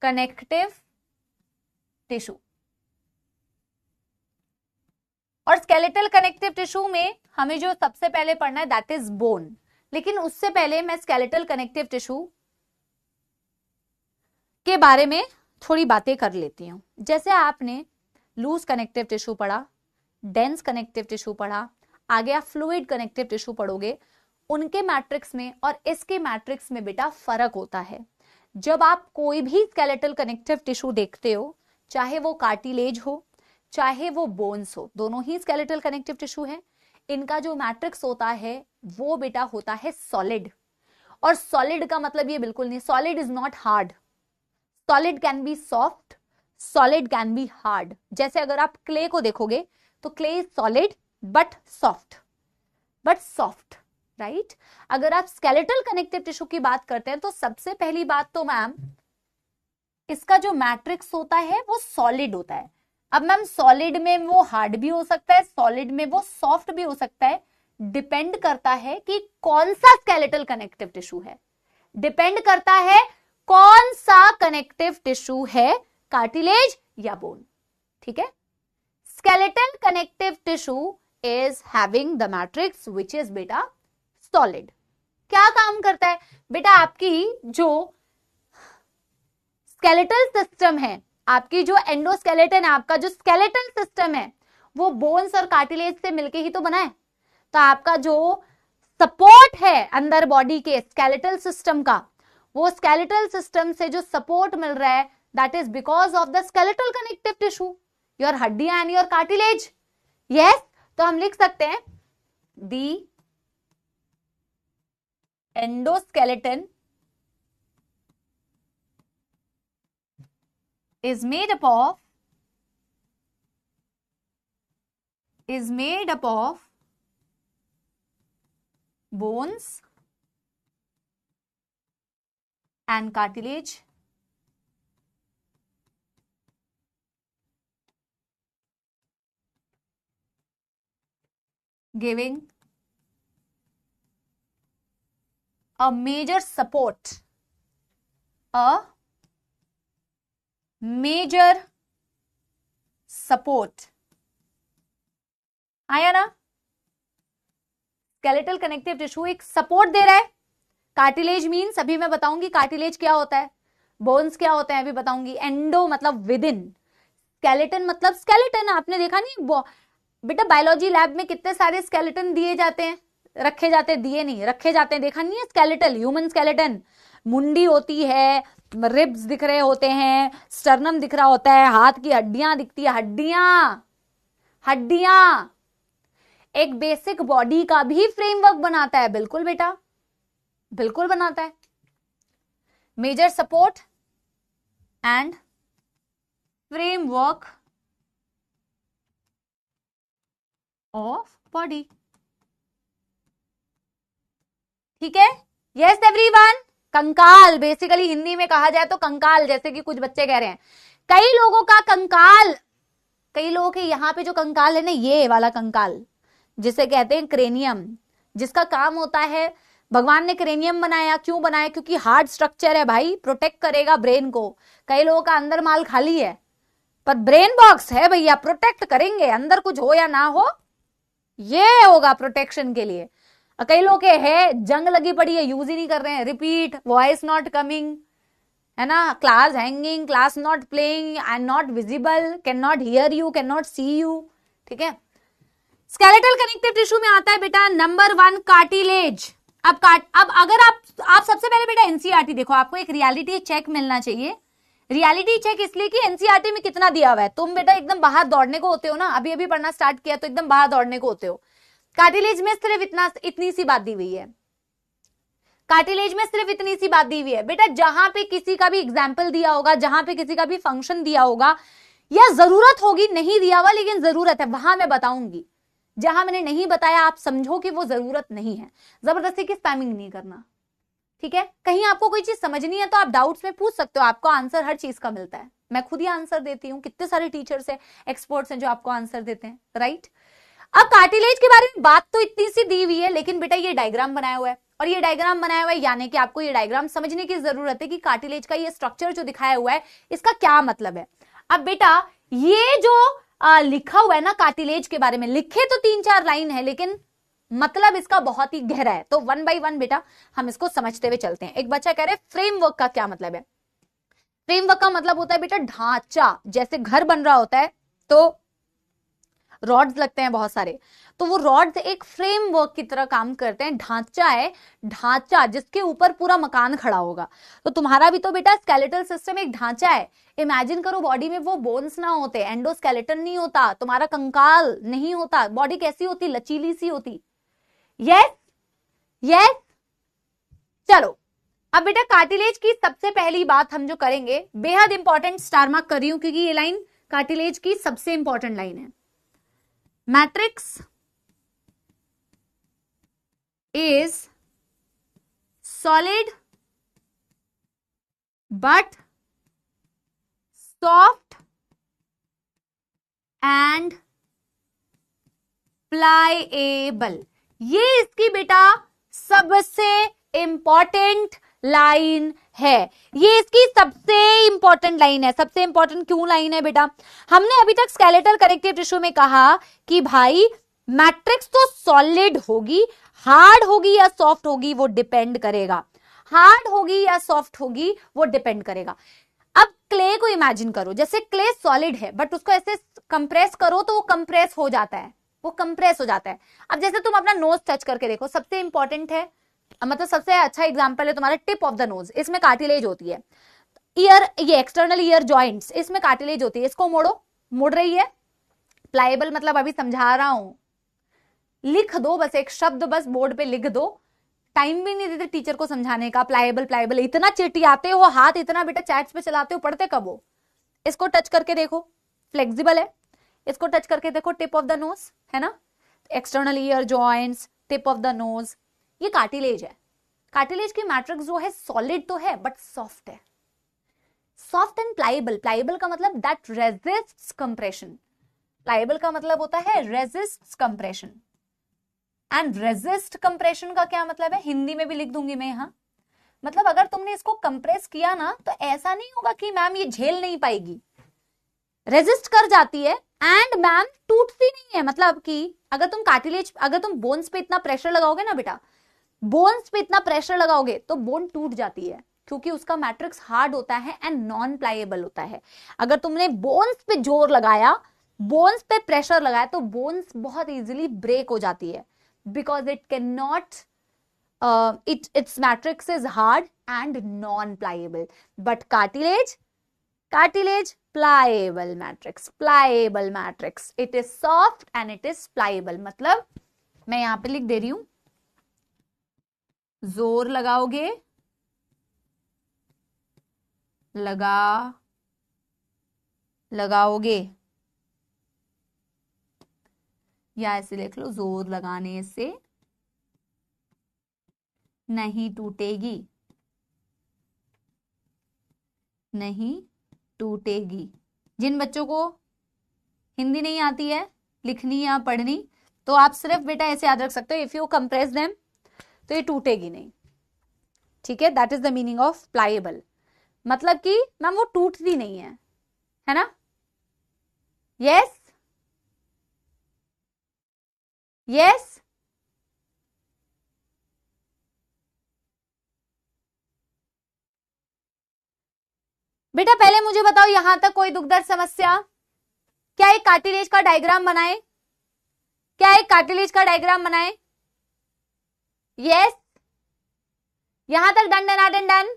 कनेक्टिव टिश्यू, और स्केलेटल कनेक्टिव टिश्यू में हमें जो सबसे पहले पढ़ना है दैट इज बोन। लेकिन उससे पहले मैं स्केलेटल कनेक्टिव टिश्यू के बारे में थोड़ी बातें कर लेती हूं। जैसे आपने लूज कनेक्टिव टिश्यू पढ़ा, डेंस कनेक्टिव टिश्यू पढ़ा, आगे आप फ्लूइड कनेक्टिव टिश्यू पढ़ोगे, उनके मैट्रिक्स में और इसके मैट्रिक्स में बेटा फर्क होता है। जब आप कोई भी स्केलेटल कनेक्टिव टिश्यू देखते हो, चाहे वो कार्टिलेज हो चाहे वो बोन्स हो, दोनों ही स्केलेटल कनेक्टिव टिश्यू है, इनका जो मैट्रिक्स होता है वो बेटा होता है सॉलिड। और सॉलिड का मतलब ये बिल्कुल नहीं, solid is not hard, solid can be soft, solid can be hard. जैसे अगर आप क्ले को देखोगे तो clay is solid but soft, right. अगर आप स्केलेटल कनेक्टिव टिश्यू की बात करते हैं तो सबसे पहली बात तो मैम इसका जो मैट्रिक्स होता है वो सॉलिड होता है। अब मैम सॉलिड में वो हार्ड भी हो सकता है, सॉलिड में वो सॉफ्ट भी हो सकता है, डिपेंड करता है कि कौन सा स्केलेटल कनेक्टिव टिश्यू है, डिपेंड करता है कौन सा कनेक्टिव टिश्यू है, कार्टिलेज या बोन, ठीक है। Skeletal connective tissue is having the matrix which is बेटा सॉलिड। क्या काम करता है बेटा, आपकी जो स्केलेटल सिस्टम है, आपकी जो एंडोस्केलेटन है, आपका जो स्केलेटल सिस्टम है वो बोन्स और कार्टिलेज से मिलके ही तो बना है। तो आपका जो सपोर्ट है अंदर बॉडी के स्केलेटल सिस्टम का, वो स्केलेटल सिस्टम से जो सपोर्ट मिल रहा है that is because of the skeletal connective tissue, your हड्डियां एंड योर कार्टिलेज। यस, तो हम लिख सकते हैं दी endoskeleton is made up of bones and cartilage, giving a major support, आया ना। स्केलेटल कनेक्टिव टिश्यू एक सपोर्ट दे रहा है। कार्टिलेज मीन्स अभी मैं बताऊंगी कार्टिलेज क्या होता है, बोन्स क्या होते हैं अभी बताऊंगी। एंडो मतलब विद इन, स्केलेटन मतलब स्केलेटन। आपने देखा नहीं बेटा बायोलॉजी लैब में कितने सारे स्केलेटन दिए जाते हैं, रखे जाते हैं, दिए नहीं रखे जाते हैं, देखा नहीं है। स्केलेटल, ह्यूमन स्केलेटन, मुंडी होती है, रिब्स दिख रहे होते हैं, स्टर्नम दिख रहा होता है, हाथ की हड्डियां दिखती है, हड्डियां एक बेसिक बॉडी का भी फ्रेमवर्क बनाता है। बिल्कुल बेटा, बिल्कुल बनाता है। Major support and framework of body, ठीक है। यस एवरीवन, कंकाल बेसिकली हिंदी में कहा जाए तो कंकाल, जैसे कि कुछ बच्चे कह रहे हैं कई लोगों का कंकाल, कई लोगों के यहाँ पे जो कंकाल है ना, ये वाला कंकाल जिसे कहते हैं क्रेनियम, जिसका काम होता है, भगवान ने क्रेनियम बनाया, क्यों बनाया, क्योंकि हार्ड स्ट्रक्चर है भाई, प्रोटेक्ट करेगा ब्रेन को। कई लोगों का अंदर माल खाली है पर ब्रेन बॉक्स है भैया, प्रोटेक्ट करेंगे, अंदर कुछ हो या ना हो, ये होगा प्रोटेक्शन के लिए। कई लोग के है जंग लगी पड़ी है, यूज ही नहीं कर रहे हैं, रिपीट, वॉइस नॉट कमिंग, है ना, class hanging, class not playing, and not visible, can not hear you, can not see you, ठीक है। स्केलेटल कनेक्टिव टिश्यू में आता है बेटा नंबर 1 कार्टिलेज। अब अगर आप सबसे पहले बेटा एनसीईआरटी देखो, आपको एक रियलिटी चेक मिलना चाहिए। रियलिटी चेक इसलिए कि एनसीईआरटी में कितना दिया हुआ है, तुम बेटा एकदम बाहर दौड़ने को होते हो ना, अभी पढ़ना स्टार्ट किया तो एकदम बाहर दौड़ने को होते हो। कार्टिलेज में सिर्फ इतनी सी बात दी हुई है, कार्टिलेज में सिर्फ इतनी सी बात दी हुई है बेटा। जहां पे किसी का भी एग्जाम्पल दिया होगा, जहां पे किसी का भी फंक्शन दिया होगा या जरूरत होगी, नहीं दिया हुआ लेकिन जरूरत है, वहां मैं बताऊंगी। जहां मैंने नहीं बताया आप समझो कि वो जरूरत नहीं है, जबरदस्ती की स्पैमिंग नहीं करना, ठीक है। कहीं आपको कोई चीज समझनी है तो आप डाउट्स में पूछ सकते हो, आपको आंसर हर चीज का मिलता है, मैं खुद ही आंसर देती हूँ, कितने सारे टीचर्स हैं, एक्सपर्ट्स हैं जो आपको आंसर देते हैं, राइट। अब कार्टिलेज के बारे में बात तो इतनी सी दी हुई है, लेकिन बेटा ये डायग्राम बनाया हुआ है, और ये डायग्राम बनाया हुआ है यानी कि आपको ये डायग्राम समझने की जरूरत है कि कार्टिलेज का ये स्ट्रक्चर जो दिखाया हुआ है इसका क्या मतलब है। अब बेटा ये जो लिखा हुआ है ना कार्टिलेज के बारे में, लिखे तो 3-4 लाइन है लेकिन मतलब इसका बहुत ही गहरा है, तो 1 बाय 1 बेटा हम इसको समझते हुए चलते हैं। एक बच्चा कह रहे हैं फ्रेमवर्क का क्या मतलब है। फ्रेमवर्क का मतलब होता है बेटा ढांचा, जैसे घर बन रहा होता है तो रॉड्स लगते हैं बहुत सारे, तो वो रॉड्स एक फ्रेमवर्क की तरह काम करते हैं, ढांचा है, ढांचा जिसके ऊपर पूरा मकान खड़ा होगा। तो तुम्हारा भी तो बेटा स्केलेटल सिस्टम एक ढांचा है। इमेजिन करो बॉडी में वो बोन्स ना होते, एंडोस्केलेटन नहीं होता, तुम्हारा कंकाल नहीं होता, बॉडी कैसी होती, लचीली सी होती। यस यस, चलो अब बेटा कार्टिलेज की सबसे पहली बात हम जो करेंगे, बेहद इंपॉर्टेंट, स्टार मार्क कर रही हूं क्योंकि ये लाइन कार्टिलेज की सबसे इंपॉर्टेंट लाइन है। Matrix is solid but soft and pliable, ये इसकी बेटा सबसे इंपॉर्टेंट लाइन है, ये इसकी सबसे इंपॉर्टेंट लाइन है। सबसे इंपॉर्टेंट क्यों लाइन है बेटा, हमने अभी तक स्केलेटल कनेक्टिव टिश्यू में कहा कि भाई मैट्रिक्स तो सॉलिड होगी, हार्ड होगी या सॉफ्ट होगी वो डिपेंड करेगा, हार्ड होगी या सॉफ्ट होगी वो डिपेंड करेगा। अब क्ले को इमेजिन करो, जैसे क्ले सॉलिड है बट उसको ऐसे कंप्रेस करो तो वो कंप्रेस हो जाता है, वो कंप्रेस हो जाता है। अब जैसे तुम अपना नोज टच करके देखो, सबसे इंपॉर्टेंट है, मतलब सबसे अच्छा एग्जांपल है तुम्हारा टिप ऑफ द नोज, इसमें कार्टिलेज होती है। ईयर, ये एक्सटर्नल ईयर जॉइंट्स, इसमें कार्टिलेज होती है, इसको मोड़ो, मुड़ रही है। प्लाएबल मतलब अभी समझा रहा हूं, लिख दो बस एक शब्द, बस बोर्ड पे लिख दो, टाइम भी नहीं देते टीचर को समझाने का। प्लाएबल प्लाएबल इतना चिटियाते हो, हाथ इतना बेटा चैट्स पे चलाते हो, पढ़ते कब हो। इसको टच करके देखो, फ्लेक्सिबल है, इसको टच करके देखो, टिप ऑफ द नोज है ना, external ear joints, tip of the nose, ये कार्टिलेज है। कार्टिलेज की मैट्रिक्स जो है सॉलिड तो है बट सॉफ्ट है, सॉफ्ट एंड प्लाएबल। प्लाएबल का मतलब दैट रेजिस्ट्स कंप्रेशन, प्लाएबल का मतलब होता है resists compression. And resist compression का क्या मतलब है, हिंदी में भी लिख दूंगी मैं यहां, मतलब अगर तुमने इसको कंप्रेस किया ना तो ऐसा नहीं होगा कि मैम ये झेल नहीं पाएगी, रेजिस्ट कर जाती है एंड मैम टूटती नहीं है। मतलब कि अगर तुम कार्टिलेज, अगर तुम बोन्स पे इतना प्रेशर लगाओगे ना बेटा, बोन्स पे इतना प्रेशर लगाओगे तो बोन टूट जाती है, क्योंकि उसका मैट्रिक्स हार्ड होता है एंड नॉन प्लाएबल होता है। अगर तुमने बोन्स पे जोर लगाया, बोन्स पे प्रेशर लगाया तो बोन्स बहुत इजीली ब्रेक हो जाती है, because it can not, its matrix is hard and non pliable. But cartilage pliable matrix, it is soft and it is pliable। मतलब मैं यहां पे लिख दे रही हूं, जोर लगाओगे, लगाओगे या ऐसे लिख लो, जोर लगाने से नहीं टूटेगी, नहीं टूटेगी। जिन बच्चों को हिंदी नहीं आती है लिखनी या पढ़नी, तो आप सिर्फ बेटा ऐसे याद रख सकते हो, इफ यू कंप्रेस देम तो ये टूटेगी नहीं, ठीक है। That is the meaning of pliable, मतलब कि मैम वो टूटती नहीं है ना। यस यस, बेटा पहले मुझे बताओ यहां तक कोई दुख दर्द समस्या, क्या एक कार्टिलेज का डायग्राम बनाए, क्या एक कार्टिलेज का डायग्राम बनाए। यस, यहां तक डन डन डन डन।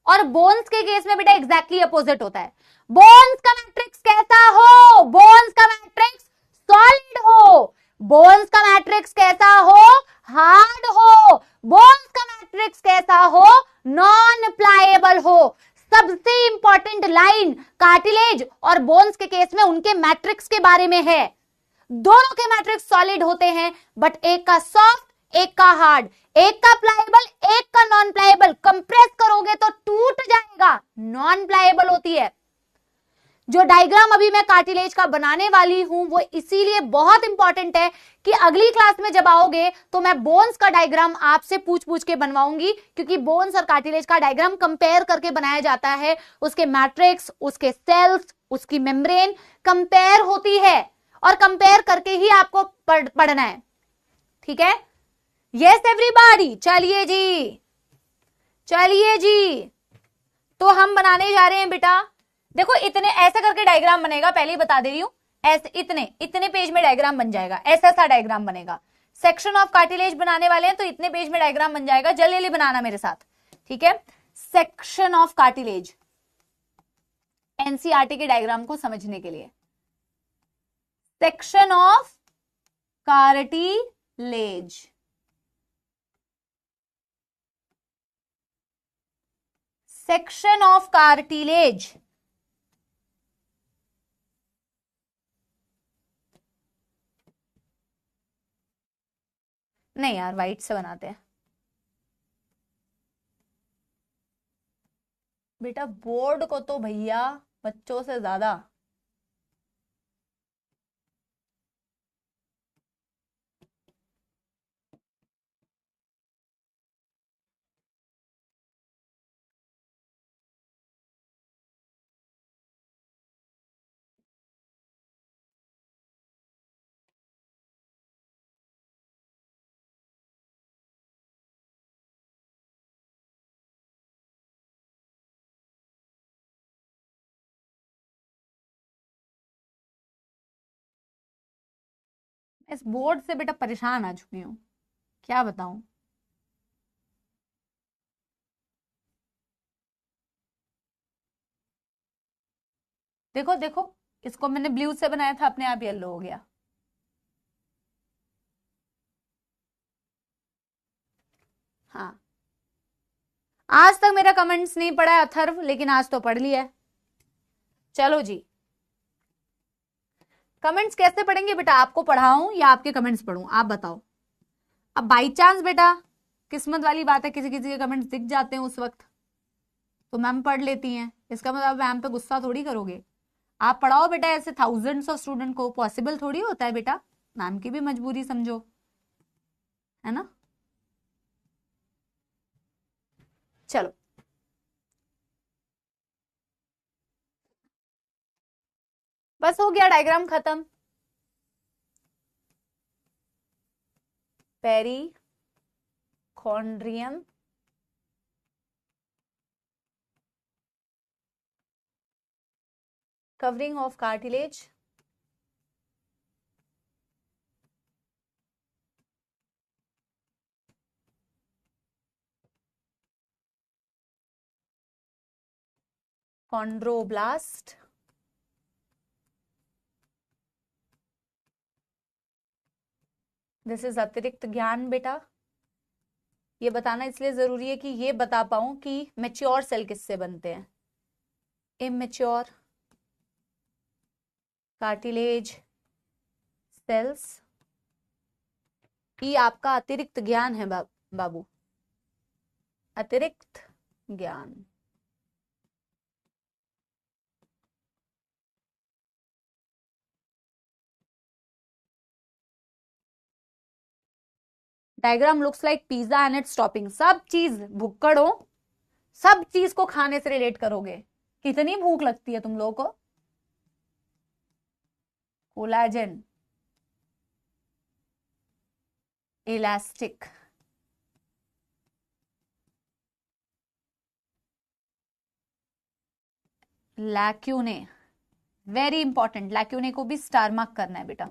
और बोन्स के केस में बेटा एग्जैक्टली अपोजिट होता है। बोन्स का मैट्रिक्स कैसा हो, बोन्स का मैट्रिक्स सॉलिड हो, बोन्स का मैट्रिक्स कैसा हो, हार्ड हो, बोन्स का मैट्रिक्स कैसा हो, नॉन प्लाएबल हो। सबसे इंपॉर्टेंट लाइन कार्टिलेज और बोन्स के केस में उनके मैट्रिक्स के बारे में है। दोनों के मैट्रिक्स सॉलिड होते हैं, बट एक का सॉफ्ट एक का हार्ड, एक का प्लाएबल एक का नॉन प्लाएबल। कंप्रेस करोगे तो टूट जाएगा, नॉन प्लाएबल होती है। जो डायग्राम अभी मैं कार्टिलेज का बनाने वाली हूं वो इसीलिए बहुत इंपॉर्टेंट है कि अगली क्लास में जब आओगे तो मैं बोन्स का डायग्राम आपसे पूछ पूछ के बनवाऊंगी, क्योंकि बोन्स और कार्टिलेज का डायग्राम कंपेयर करके बनाया जाता है। उसके मैट्रिक्स, उसके सेल्स, उसकी मेम्ब्रेन कंपेयर होती है और कंपेयर करके ही आपको पढ़ना है, ठीक है। यस एवरीबॉडी, चलिए जी, चलिए जी, तो हम बनाने जा रहे हैं बेटा। देखो इतने ऐसे करके डायग्राम बनेगा, पहले ही बता दे रही हूं। ऐसे इतने पेज में डायग्राम बन जाएगा, ऐसा डायग्राम बनेगा। सेक्शन ऑफ कार्टिलेज बनाने वाले हैं तो इतने पेज में डायग्राम बन जाएगा। जल्दी जल्दी बनाना मेरे साथ, ठीक है। सेक्शन ऑफ कार्टिलेज, एनसीईआरटी के डायग्राम को समझने के लिए। Section of cartilage, section of cartilage. नहीं यार, व्हाइट से बनाते हैं बेटा। बोर्ड को तो भैया बच्चों से ज्यादा इस बोर्ड से बेटा परेशान आ चुकी हूं, क्या बताऊं। देखो देखो, इसको मैंने ब्लू से बनाया था, अपने आप येलो हो गया। हाँ, आज तक मेरा कमेंट्स नहीं पढ़ा है अथर्व, लेकिन आज तो पढ़ लिया है। चलो जी, कमेंट्स कैसे पढ़ेंगे बेटा? आपको पढ़ाऊं या आपके कमेंट्स पढ़ूं, आप बताओ। अब बाई चांस बेटा, किस्मत वाली बात है, किसी किसी के कमेंट्स दिख जाते हैं उस वक्त, तो मैम पढ़ लेती हैं। इसका मतलब मैम पे गुस्सा थोड़ी करोगे। आप पढ़ाओ बेटा, ऐसे थाउजेंड्स ऑफ स्टूडेंट को पॉसिबल थोड़ी होता है बेटा। मैम की भी मजबूरी समझो, है ना। चलो, बस हो गया, डायग्राम खत्म। Perichondrium, covering of cartilage, chondroblast, this is अतिरिक्त ज्ञान बेटा। ये बताना इसलिए जरूरी है कि ये बता पाऊं कि मैच्योर सेल किससे बनते हैं। इमेच्योर कार्टिलेज सेल्स, ये आपका अतिरिक्त ज्ञान है बाबू, अतिरिक्त ज्ञान। Diagram looks like pizza and it's topping. सब चीज भुक्कड़ हो, सब चीज को खाने से रिलेट करोगे। कितनी भूख लगती है तुम लोगों को। Collagen, elastic, lacunae, very important. Lacunae को भी स्टार मार्क करना है बेटा,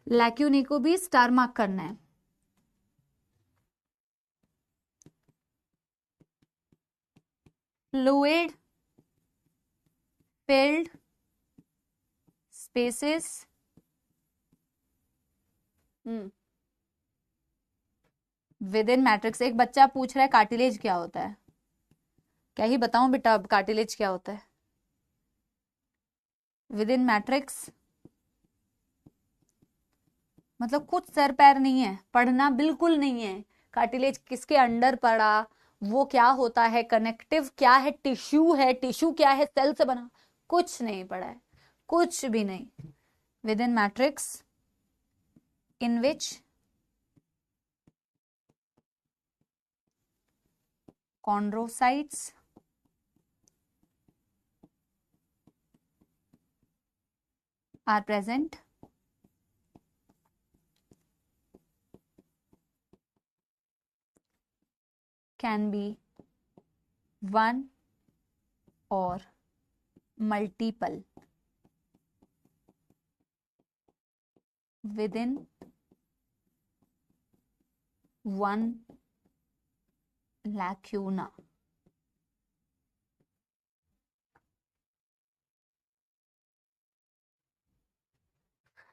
लैक्यूने को भी स्टार मार्क करना है। Fluid filled spaces, with in matrix. एक बच्चा पूछ रहा है कार्टिलेज क्या होता है। क्या ही बताऊं बेटा अब कार्टिलेज क्या होता है। विद इन मैट्रिक्स मतलब कुछ सर पैर नहीं है, पढ़ना बिल्कुल नहीं है। कार्टिलेज किसके अंडर पड़ा, वो क्या होता है, कनेक्टिव क्या है, टिश्यू क्या है, सेल से बना, कुछ नहीं पढ़ा है, कुछ भी नहीं। With in matrix in which chondrocytes are present, can be one or multiple within one lacuna.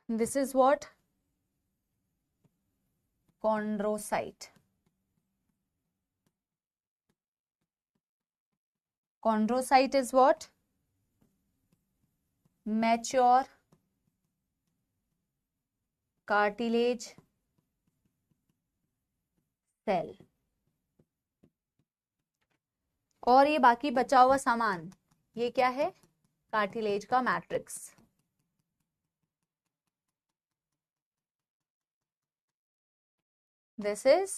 This is what? Chondrocyte. Chondrocyte is what? Mature cartilage cell. और ये बाकी बचा हुआ सामान, ये क्या है, कार्टिलेज का मैट्रिक्स। This is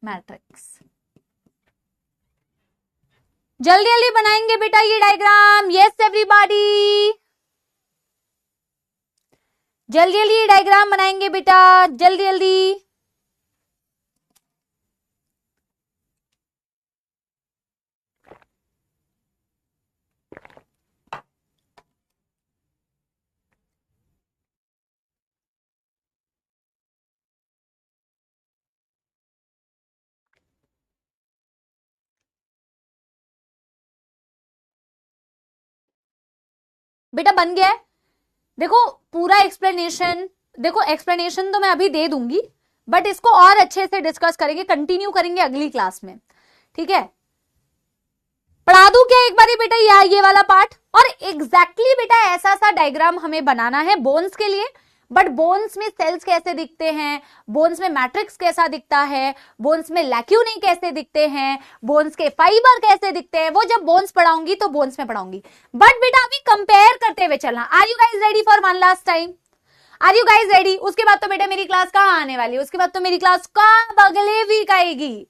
matrix. जल्दी जल्दी बनाएंगे बेटा ये डायग्राम। यस एवरीबॉडी, जल्दी जल्दी डायग्राम बनाएंगे बेटा, जल्दी जल्दी। बेटा बन गया है, देखो पूरा एक्सप्लेनेशन, देखो एक्सप्लेनेशन तो मैं अभी दे दूंगी, बट इसको और अच्छे से डिस्कस करेंगे, कंटिन्यू करेंगे अगली क्लास में, ठीक है। पढ़ा दूं क्या एक बारी बेटा ये वाला पार्ट। और एग्जैक्टली बेटा ऐसा सा डायग्राम हमें बनाना है बोन्स के लिए, बट बोन्स में सेल्स कैसे दिखते हैं, बोन्स में मैट्रिक्स कैसा दिखता है, बोन्स में लैक्यूने कैसे दिखते हैं, बोन्स के फाइबर कैसे दिखते हैं, वो जब बोन्स पढ़ाऊंगी तो बोन्स में पढ़ाऊंगी। बट बेटा अभी कंपेयर करते हुए चलना। Are you guys ready for one last time? Are you guys ready? उसके बाद तो बेटा मेरी क्लास कहाँ आने वाली है, उसके बाद तो मेरी क्लास कब, अगले वीक आएगी।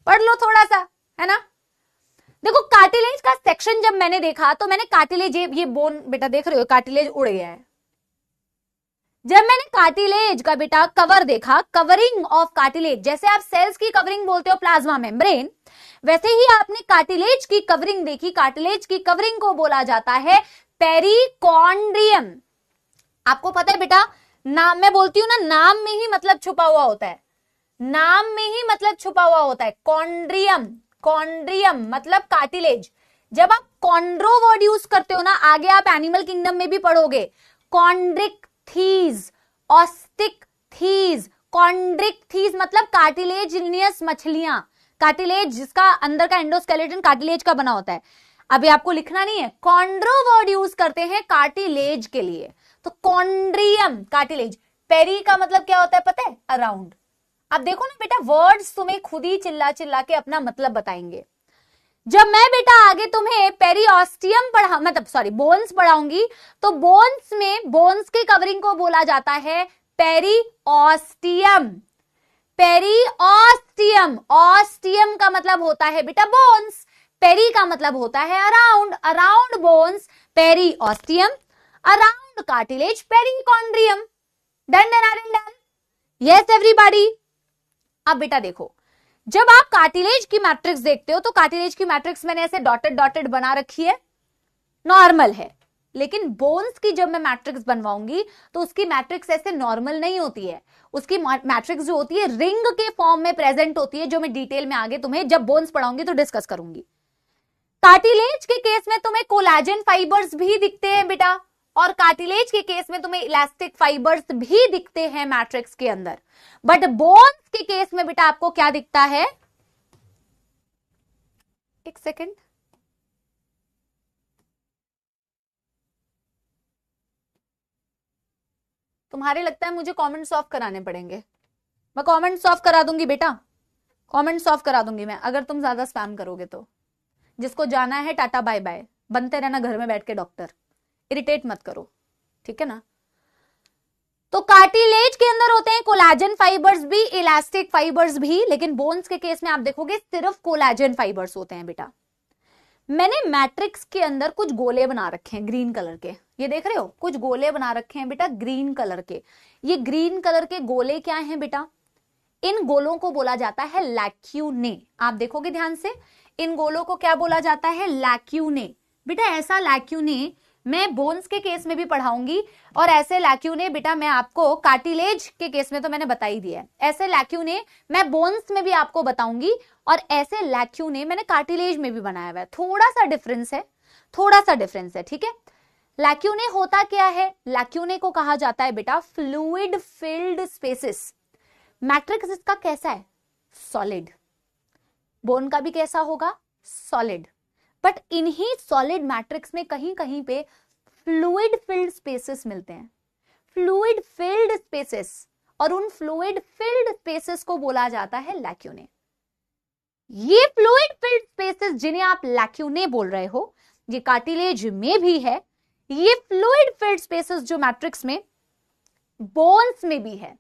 पढ़ लो थोड़ा सा, है ना। देखो कार्टिलेज का सेक्शन जब मैंने देखा तो मैंने कार्टिलेज, ये बोन बेटा देख रहे हो, कार्टिलेज उड़ गया है। जब मैंने कार्टिलेज का बेटा कवर देखा, कवरिंग ऑफ कार्टिलेज, जैसे आप सेल्स की कवरिंग बोलते हो प्लाज्मा मेम्ब्रेन, वैसे ही आपने कार्टिलेज की कवरिंग देखी। कार्टिलेज की कवरिंग को बोला जाता है पेरिकॉन्ड्रियम। आपको पता है बेटा, नाम मैं बोलती हूं ना, नाम में ही मतलब छुपा हुआ होता है, नाम में ही मतलब छुपा हुआ होता है। कॉन्ड्रियम, कॉन्ड्रियम मतलब कार्टिलेज। जब आप कॉन्ड्रो वर्ड यूज करते हो ना, आगे आप एनिमल किंगडम में भी पढ़ोगे, कॉन्ड्रिक थीज, ऑस्टिक थीज, कॉन्ड्रिक थीज मतलब कार्टिलेजिनियस मछलियां, कार्टिलेज जिसका अंदर का एंडोस्केलेटन कार्टिलेज का बना होता है। अभी आपको लिखना नहीं है, कॉन्ड्रो वर्ड यूज करते हैं कार्टिलेज के लिए। तो कॉन्ड्रियम कार्टिलेज, पेरी का मतलब क्या होता है पता है, अराउंड। अब देखो ना बेटा, वर्ड्स तुम्हें खुद ही चिल्ला चिल्ला के अपना मतलब बताएंगे। जब मैं बेटा आगे तुम्हें पेरिओस्टियम पढ़ा, मतलब सॉरी बोन्स पढ़ाऊंगी, तो बोन्स में बोन्स की कवरिंग को बोला जाता है पेरिओस्टियम। पेरिओस्टियम, ऑस्टियम का मतलब होता है बेटा बोन्स, पेरी का मतलब होता है around, around bones periosteum, around cartilage perichondrium. Done done are done? Yes everybody. अब बेटा देखो, जब आप कार्टिलेज की मैट्रिक्स देखते हो तो कार्टिलेज की मैट्रिक्स मैंने ऐसे डॉटेड डॉटेड बना रखी है, नॉर्मल है। लेकिन बोन्स की जब मैं मैट्रिक्स बनवाऊंगी तो उसकी मैट्रिक्स ऐसे नॉर्मल नहीं होती है, उसकी मैट्रिक्स जो होती है रिंग के फॉर्म में प्रेजेंट होती है, जो मैं डिटेल में आगे तुम्हें जब बोन्स पढ़ाऊंगी तो डिस्कस करूंगी। कार्टिलेज के केस में तुम्हें कोलाजन फाइबर्स भी दिखते हैं बेटा, और कार्टिलेज के केस में तुम्हें इलास्टिक फाइबर्स भी दिखते हैं मैट्रिक्स के अंदर। बट बोन्स के केस में बेटा आपको क्या दिखता है, एक सेकेंड, तुम्हारे लगता है मुझे कमेंट सॉल्व कराने पड़ेंगे? मैं कमेंट सॉल्व करा दूंगी बेटा, कमेंट सॉल्व करा दूंगी मैं, अगर तुम ज्यादा स्पैम करोगे तो। जिसको जाना है टाटा बाय बाय, बनते रहना घर में बैठ के डॉक्टर, इरिटेट मत करो, ठीक है ना। तो कार्टिलेज के अंदर होते हैं कोलाजन फाइबर्स भी, इलास्टिक फाइबर्स भी, लेकिन बोन्स के केस में आप देखोगे सिर्फ कोलाजन फाइबर्स होते हैं बेटा। मैंने मैट्रिक्स के अंदर कुछ गोले बना रखे हैं ग्रीन कलर के, ये देख रहे हो, कुछ गोले बना रखे हैं बेटा ग्रीन कलर के। ये ग्रीन कलर के गोले क्या हैं बेटा? इन गोलों को बोला जाता है लैक्यूने। आप देखोगे ध्यान से, इन गोलों को क्या बोला जाता है? लैक्यूने। बेटा ऐसा लैक्यूने मैं बोन्स के केस में भी पढ़ाऊंगी, और ऐसे लैक्यूने बेटा मैं आपको कार्टिलेज के केस में तो मैंने बता ही दिया है, ऐसे लैक्यूने मैं बोन्स में भी आपको बताऊंगी, और ऐसे लैक्यूने मैंने कार्टिलेज में भी बनाया हुआ है। थोड़ा सा डिफरेंस है, थोड़ा सा डिफरेंस है, ठीक है। लैक्यूने होता क्या है? लैक्यूने को कहा जाता है बेटा फ्लूइड फिल्ड स्पेसेस। मैट्रिक्स इसका कैसा है? सॉलिड। बोन का भी कैसा होगा? सॉलिड। बट इन्हीं सॉलिड मैट्रिक्स में कहीं कहीं पे फ्लूइड फिल्ड स्पेसेस मिलते हैं, फ्लूइड फिल्ड स्पेसेस, और उन फ्लूइड फिल्ड स्पेसेस को बोला जाता है लैक्यूने। ये फ्लूइड फिल्ड स्पेसेस जिन्हें आप लैक्यूने बोल रहे हो, ये कार्टिलेज में भी है। ये फ्लूइड फिल्ड स्पेसेस जो मैट्रिक्स में, बोन्स में भी है।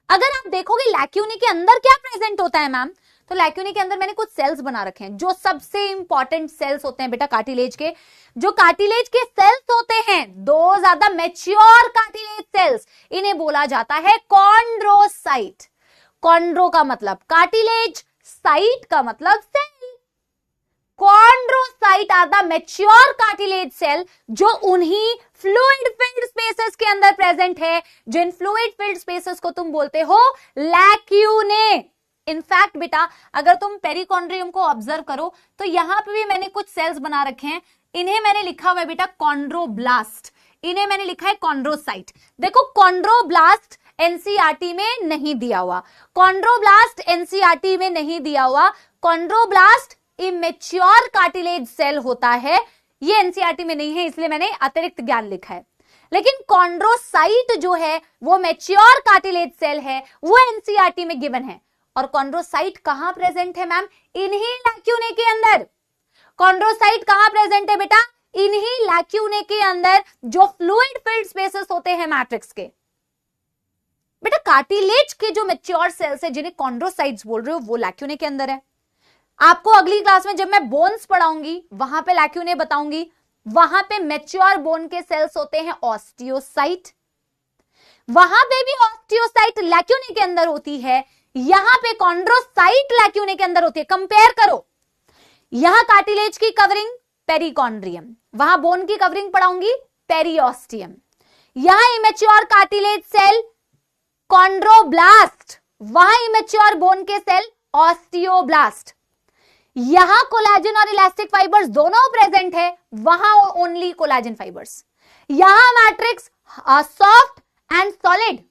अगर आप देखोगे लैक्यूने के अंदर क्या प्रेजेंट होता है मैम, तो लैक्यूने के अंदर मैंने कुछ सेल्स बना रखे हैं, जो सबसे इंपॉर्टेंट सेल्स होते हैं बेटा कार्टिलेज के। जो कार्टिलेज के सेल्स होते हैं, दो ज्यादा मैच्योर कार्टिलेज सेल्स, इन्हें बोला जाता है कॉन्ड्रोसाइट। कॉन्ड्रो का मतलब कार्टिलेज, साइट का मतलब cell. Chondrocyte are the mature cartilage cell, जो उन्हीं फ्लूइड फिल्ड स्पेसेस के अंदर प्रेजेंट है, जिन फ्लूइड फिल्ड स्पेसेस को तुम बोलते हो लैक्यूने। इनफैक्ट बेटा अगर तुम पेरिकॉन्ड्रियम को ऑब्जर्व करो तो यहां पे भी मैंने कुछ सेल्स बना रखे हैं, इन्हें मैंने लिखा हुआ है बेटा कॉन्ड्रोब्लास्ट, इन्हें मैंने लिखा है कॉन्ड्रोसाइट। देखो कॉन्ड्रोब्लास्ट एनसीईआरटी में नहीं दिया हुआ, कॉन्ड्रोब्लास्ट एनसीईआरटी में नहीं दिया हुआ। कॉन्ड्रोब्लास्ट इमेच्योर कार्टिलेज सेल होता है, ये एनसीईआरटी में नहीं है, इसलिए मैंने अतिरिक्त ज्ञान लिखा है। लेकिन कॉन्ड्रोसाइट जो है वो मैच्योर कार्टिलेज सेल है, वो एनसीईआरटी में गिवन है। और कॉन्ड्रोसाइट कहां प्रेजेंट है मैम? इन्हीं लैक्यूने के अंदर। कॉन्ड्रोसाइट कहां प्रेजेंट है बेटा? इन्हीं लैक्यूने के अंदर, जो फ्लूइड फिल्ड स्पेसेस होते हैं मैट्रिक्स के। बेटा कार्टिलेज के जो मैच्योर सेल्स है जिन्हें कॉन्ड्रोसाइट्स बोल रहे हो, वो लैक्यूने के अंदर है। आपको अगली क्लास में जब मैं बोन्स पढ़ाऊंगी वहां पे लैक्यूने बताऊंगी, वहां पे मैच्योर बोन के सेल्स होते हैं ऑस्टियोसाइट, वहां पे भी ऑस्टियोसाइट लैक्यूने के अंदर होती है, यहां पे कॉन्ड्रोसाइट लैक्यूने के अंदर होती है। कंपेयर करो, यहां कार्टिलेज की कवरिंग पेरिकॉन्ड्रियम, वहां बोन की कवरिंग पढ़ाऊंगी पेरिओस्टियम। यहां इमेच्योर कार्टिलेज सेल कॉन्ड्रोब्लास्ट, वहां इमेच्योर बोन के सेल ऑस्टियोब्लास्ट। यहां कोलाजन और इलास्टिक फाइबर्स दोनों प्रेजेंट है, वहां ओनली कोलाजन फाइबर्स। यहां मैट्रिक्स सॉफ्ट एंड सॉलिड,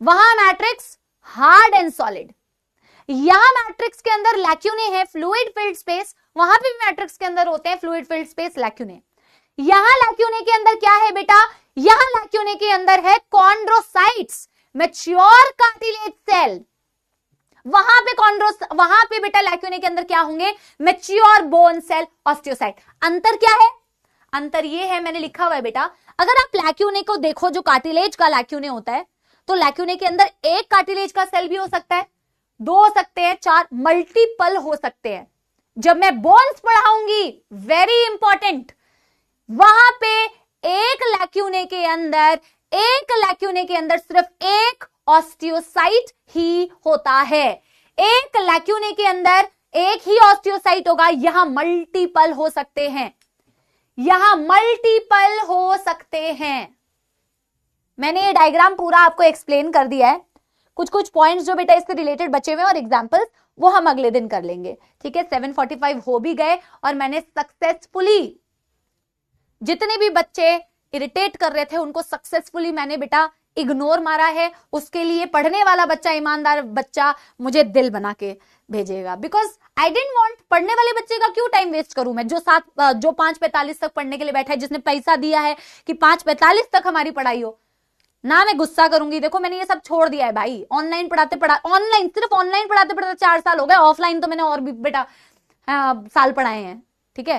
वहां मैट्रिक्स हार्ड एंड सॉलिड। यहां मैट्रिक्स के अंदर लैक्यूने है फ्लूइड फिल्ड स्पेस, वहां पे भी मैट्रिक्स के अंदर होते हैं फ्लूइड फिल्ड स्पेस लैक्यूने। यहां लैक्यूने के अंदर क्या है बेटा? यहां लैक्यूने के अंदर है कॉन्ड्रोसाइट्स, मैच्योर कार्टिलेज सेल। वहां पे बेटा लैक्यूने के अंदर क्या होंगे? Mature bone cell, osteocyte. अंतर क्या है? अंतर ये है, मैंने लिखा हुआ है बेटा, अगर आप लैक्यूने को देखो, जो कार्टिलेज का लैक्यूने होता है, तो लैक्यूने के अंदर एक कार्टिलेज का सेल भी हो सकता है, दो हो सकते हैं, चार, मल्टीपल हो सकते हैं। जब मैं बोन्स पढ़ाऊंगी, वेरी इंपॉर्टेंट, वहां पे एक लैक्यूने के अंदर सिर्फ एक ऑस्टियोसाइट ही होता है। एक लैक्यूने के अंदर एक ही ऑस्टियोसाइट होगा, यहां मल्टीपल हो सकते हैं, यहां मल्टीपल हो सकते हैं। मैंने ये डायग्राम पूरा आपको एक्सप्लेन कर दिया है। कुछ कुछ पॉइंट्स जो बेटा इससे रिलेटेड बचे हुए और एग्जांपल्स वो हम अगले दिन कर लेंगे, ठीक है। 7:45 हो भी गए और मैंने सक्सेसफुली, जितने भी बच्चे इरिटेट कर रहे थे उनको सक्सेसफुली मैंने बेटा इग्नोर मारा है। उसके लिए पढ़ने वाला बच्चा, ईमानदार बच्चा मुझे दिल बना के भेजेगा, बिकॉज आई डेंट वांट, पढ़ने वाले बच्चे का क्यों टाइम वेस्ट करूं मैं, जो 5:45 तक पढ़ने के लिए बैठा है, जिसने पैसा दिया है कि 5:45 तक हमारी पढ़ाई हो, ना मैं गुस्सा करूंगी। देखो मैंने ये सब छोड़ दिया है भाई, ऑनलाइन ऑनलाइन, सिर्फ ऑनलाइन पढ़ाते पढ़ाते 4 साल हो गए, ऑफलाइन तो मैंने और भी बेटा साल पढ़ाए हैं, ठीक है।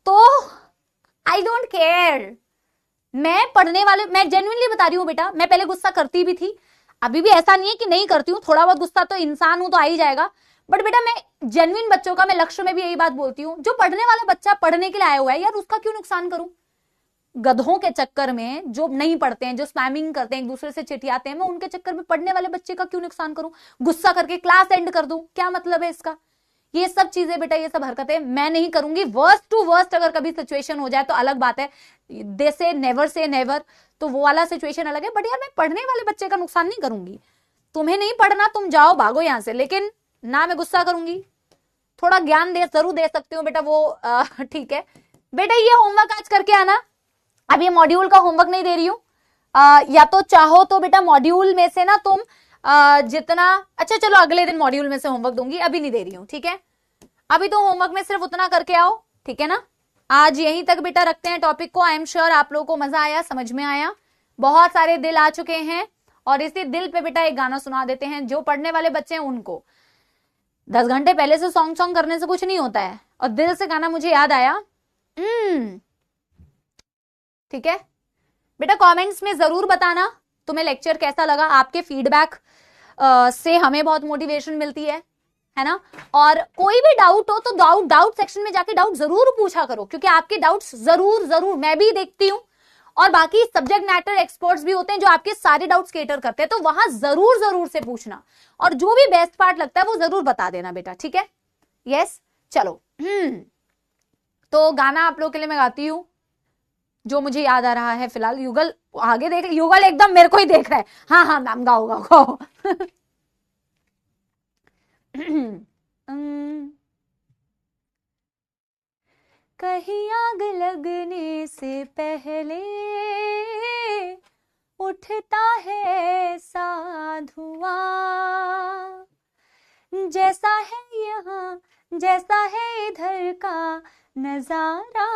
तो आई डोंट केयर, मैं पढ़ने वाले, मैं जेन्युइनली बता रही हूँ बेटा, मैं पहले गुस्सा करती भी थी, अभी भी ऐसा नहीं है कि नहीं करती हूँ, थोड़ा बहुत गुस्सा तो इंसान हूं तो आ ही जाएगा, बट बेटा मैं जेन्युइन बच्चों का, मैं लक्ष्य में भी यही बात बोलती हूँ, जो पढ़ने वाला बच्चा पढ़ने के लिए आया हुआ है यार, उसका क्यों नुकसान करूं? गधों के चक्कर में जो नहीं पढ़ते हैं, जो स्पैमिंग करते हैं, एक दूसरे से चिटियाते हैं, मैं उनके चक्कर में पढ़ने वाले बच्चे का क्यों नुकसान करूं? गुस्सा करके क्लास एंड कर दूं, क्या मतलब है इसका? ये सब चीजें बेटा, ये सब हरकतें मैं नहीं करूंगी। वर्स्ट टू वर्स्ट अगर कभी सिचुएशन हो जाए तो अलग बात है, दे से नेवर, तो वो वाला सिचुएशन अलग है, बट यार मैं पढ़ने वाले बच्चे का नुकसान नहीं करूंगी। तुम्हें नहीं पढ़ना, तुम जाओ भागो यहां से, लेकिन ना मैं गुस्सा करूंगी। थोड़ा ज्ञान जरूर दे सकती हूँ बेटा, वो ठीक है बेटा। ये होमवर्क आज करके आना, अब ये मॉड्यूल का होमवर्क नहीं दे रही हूं, या तो चाहो तो बेटा मॉड्यूल में से ना तुम जितना, अच्छा चलो अगले दिन मॉड्यूल में से होमवर्क दूंगी, अभी नहीं दे रही हूं, ठीक है। अभी तो होमवर्क में सिर्फ उतना करके आओ, ठीक है ना। आज यहीं तक बेटा रखते हैं टॉपिक को। आई एम श्योर आप लोगों को मजा आया, समझ में आया, बहुत सारे दिल आ चुके हैं, और इसी दिल पे बेटा एक गाना सुना देते हैं। जो पढ़ने वाले बच्चे हैं उनको 10 घंटे पहले से सॉन्ग करने से कुछ नहीं होता है, और दिल से गाना मुझे याद आया, ठीक है बेटा। कमेंट्स में जरूर बताना तुम्हें लेक्चर कैसा लगा, आपके फीडबैक से हमें बहुत मोटिवेशन मिलती है ना। और कोई भी डाउट हो तो डाउट सेक्शन में जाके डाउट जरूर पूछा करो, क्योंकि आपके डाउट्स जरूर मैं भी देखती हूँ, और बाकी सब्जेक्ट मैटर एक्सपर्ट्स भी होते हैं जो आपके सारे डाउट्स केटर करते हैं, तो वहां जरूर से पूछना, और जो भी बेस्ट पार्ट लगता है वो जरूर बता देना बेटा, ठीक है। यस चलो, तो गाना आप लोग के लिए मैं गाती हूँ जो मुझे याद आ रहा है फिलहाल। युगल आगे देख, युगल एकदम मेरे को ही देख रहा है, हाँ मैम गाओ। कहीं आग लगने से पहले उठता है ऐसा धुआं, जैसा है यहाँ, जैसा है इधर का नजारा,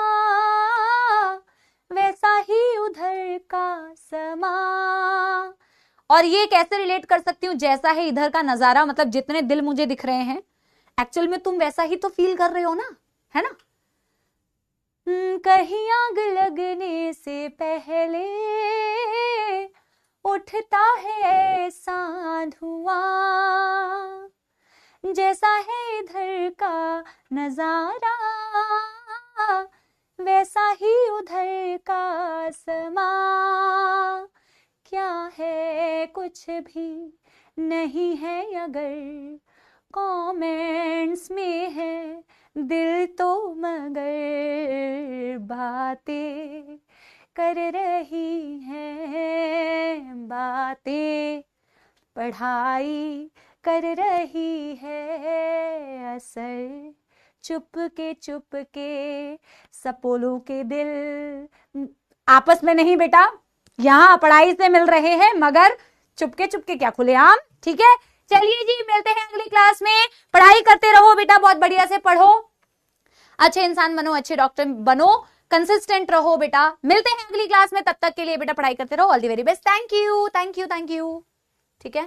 वैसा ही उधर का समा। और ये कैसे रिलेट कर सकती हूँ, जैसा है इधर का नजारा, मतलब जितने दिल मुझे दिख रहे हैं एक्चुअल में तुम वैसा ही तो फील कर रहे हो ना, है ना। कहीं आग लगने से पहले उठता है ऐसा धुआं, जैसा है इधर का नजारा, वैसा ही उधर का समा। क्या है कुछ भी नहीं है अगर कमेंट्स में है दिल तो, मगर बातें कर रही है, बातें पढ़ाई कर रही है असर, चुप के सपोलों के दिल आपस में नहीं बेटा, यहाँ पढ़ाई से मिल रहे हैं, मगर चुपके क्या खुलेआम, ठीक है। चलिए जी, मिलते हैं अगली क्लास में। पढ़ाई करते रहो बेटा, बहुत बढ़िया से पढ़ो, अच्छे इंसान बनो, अच्छे डॉक्टर बनो, कंसिस्टेंट रहो बेटा। मिलते हैं अगली क्लास में, तब तक के लिए बेटा पढ़ाई करते रहो। All the very best. Thank you, ठीक है।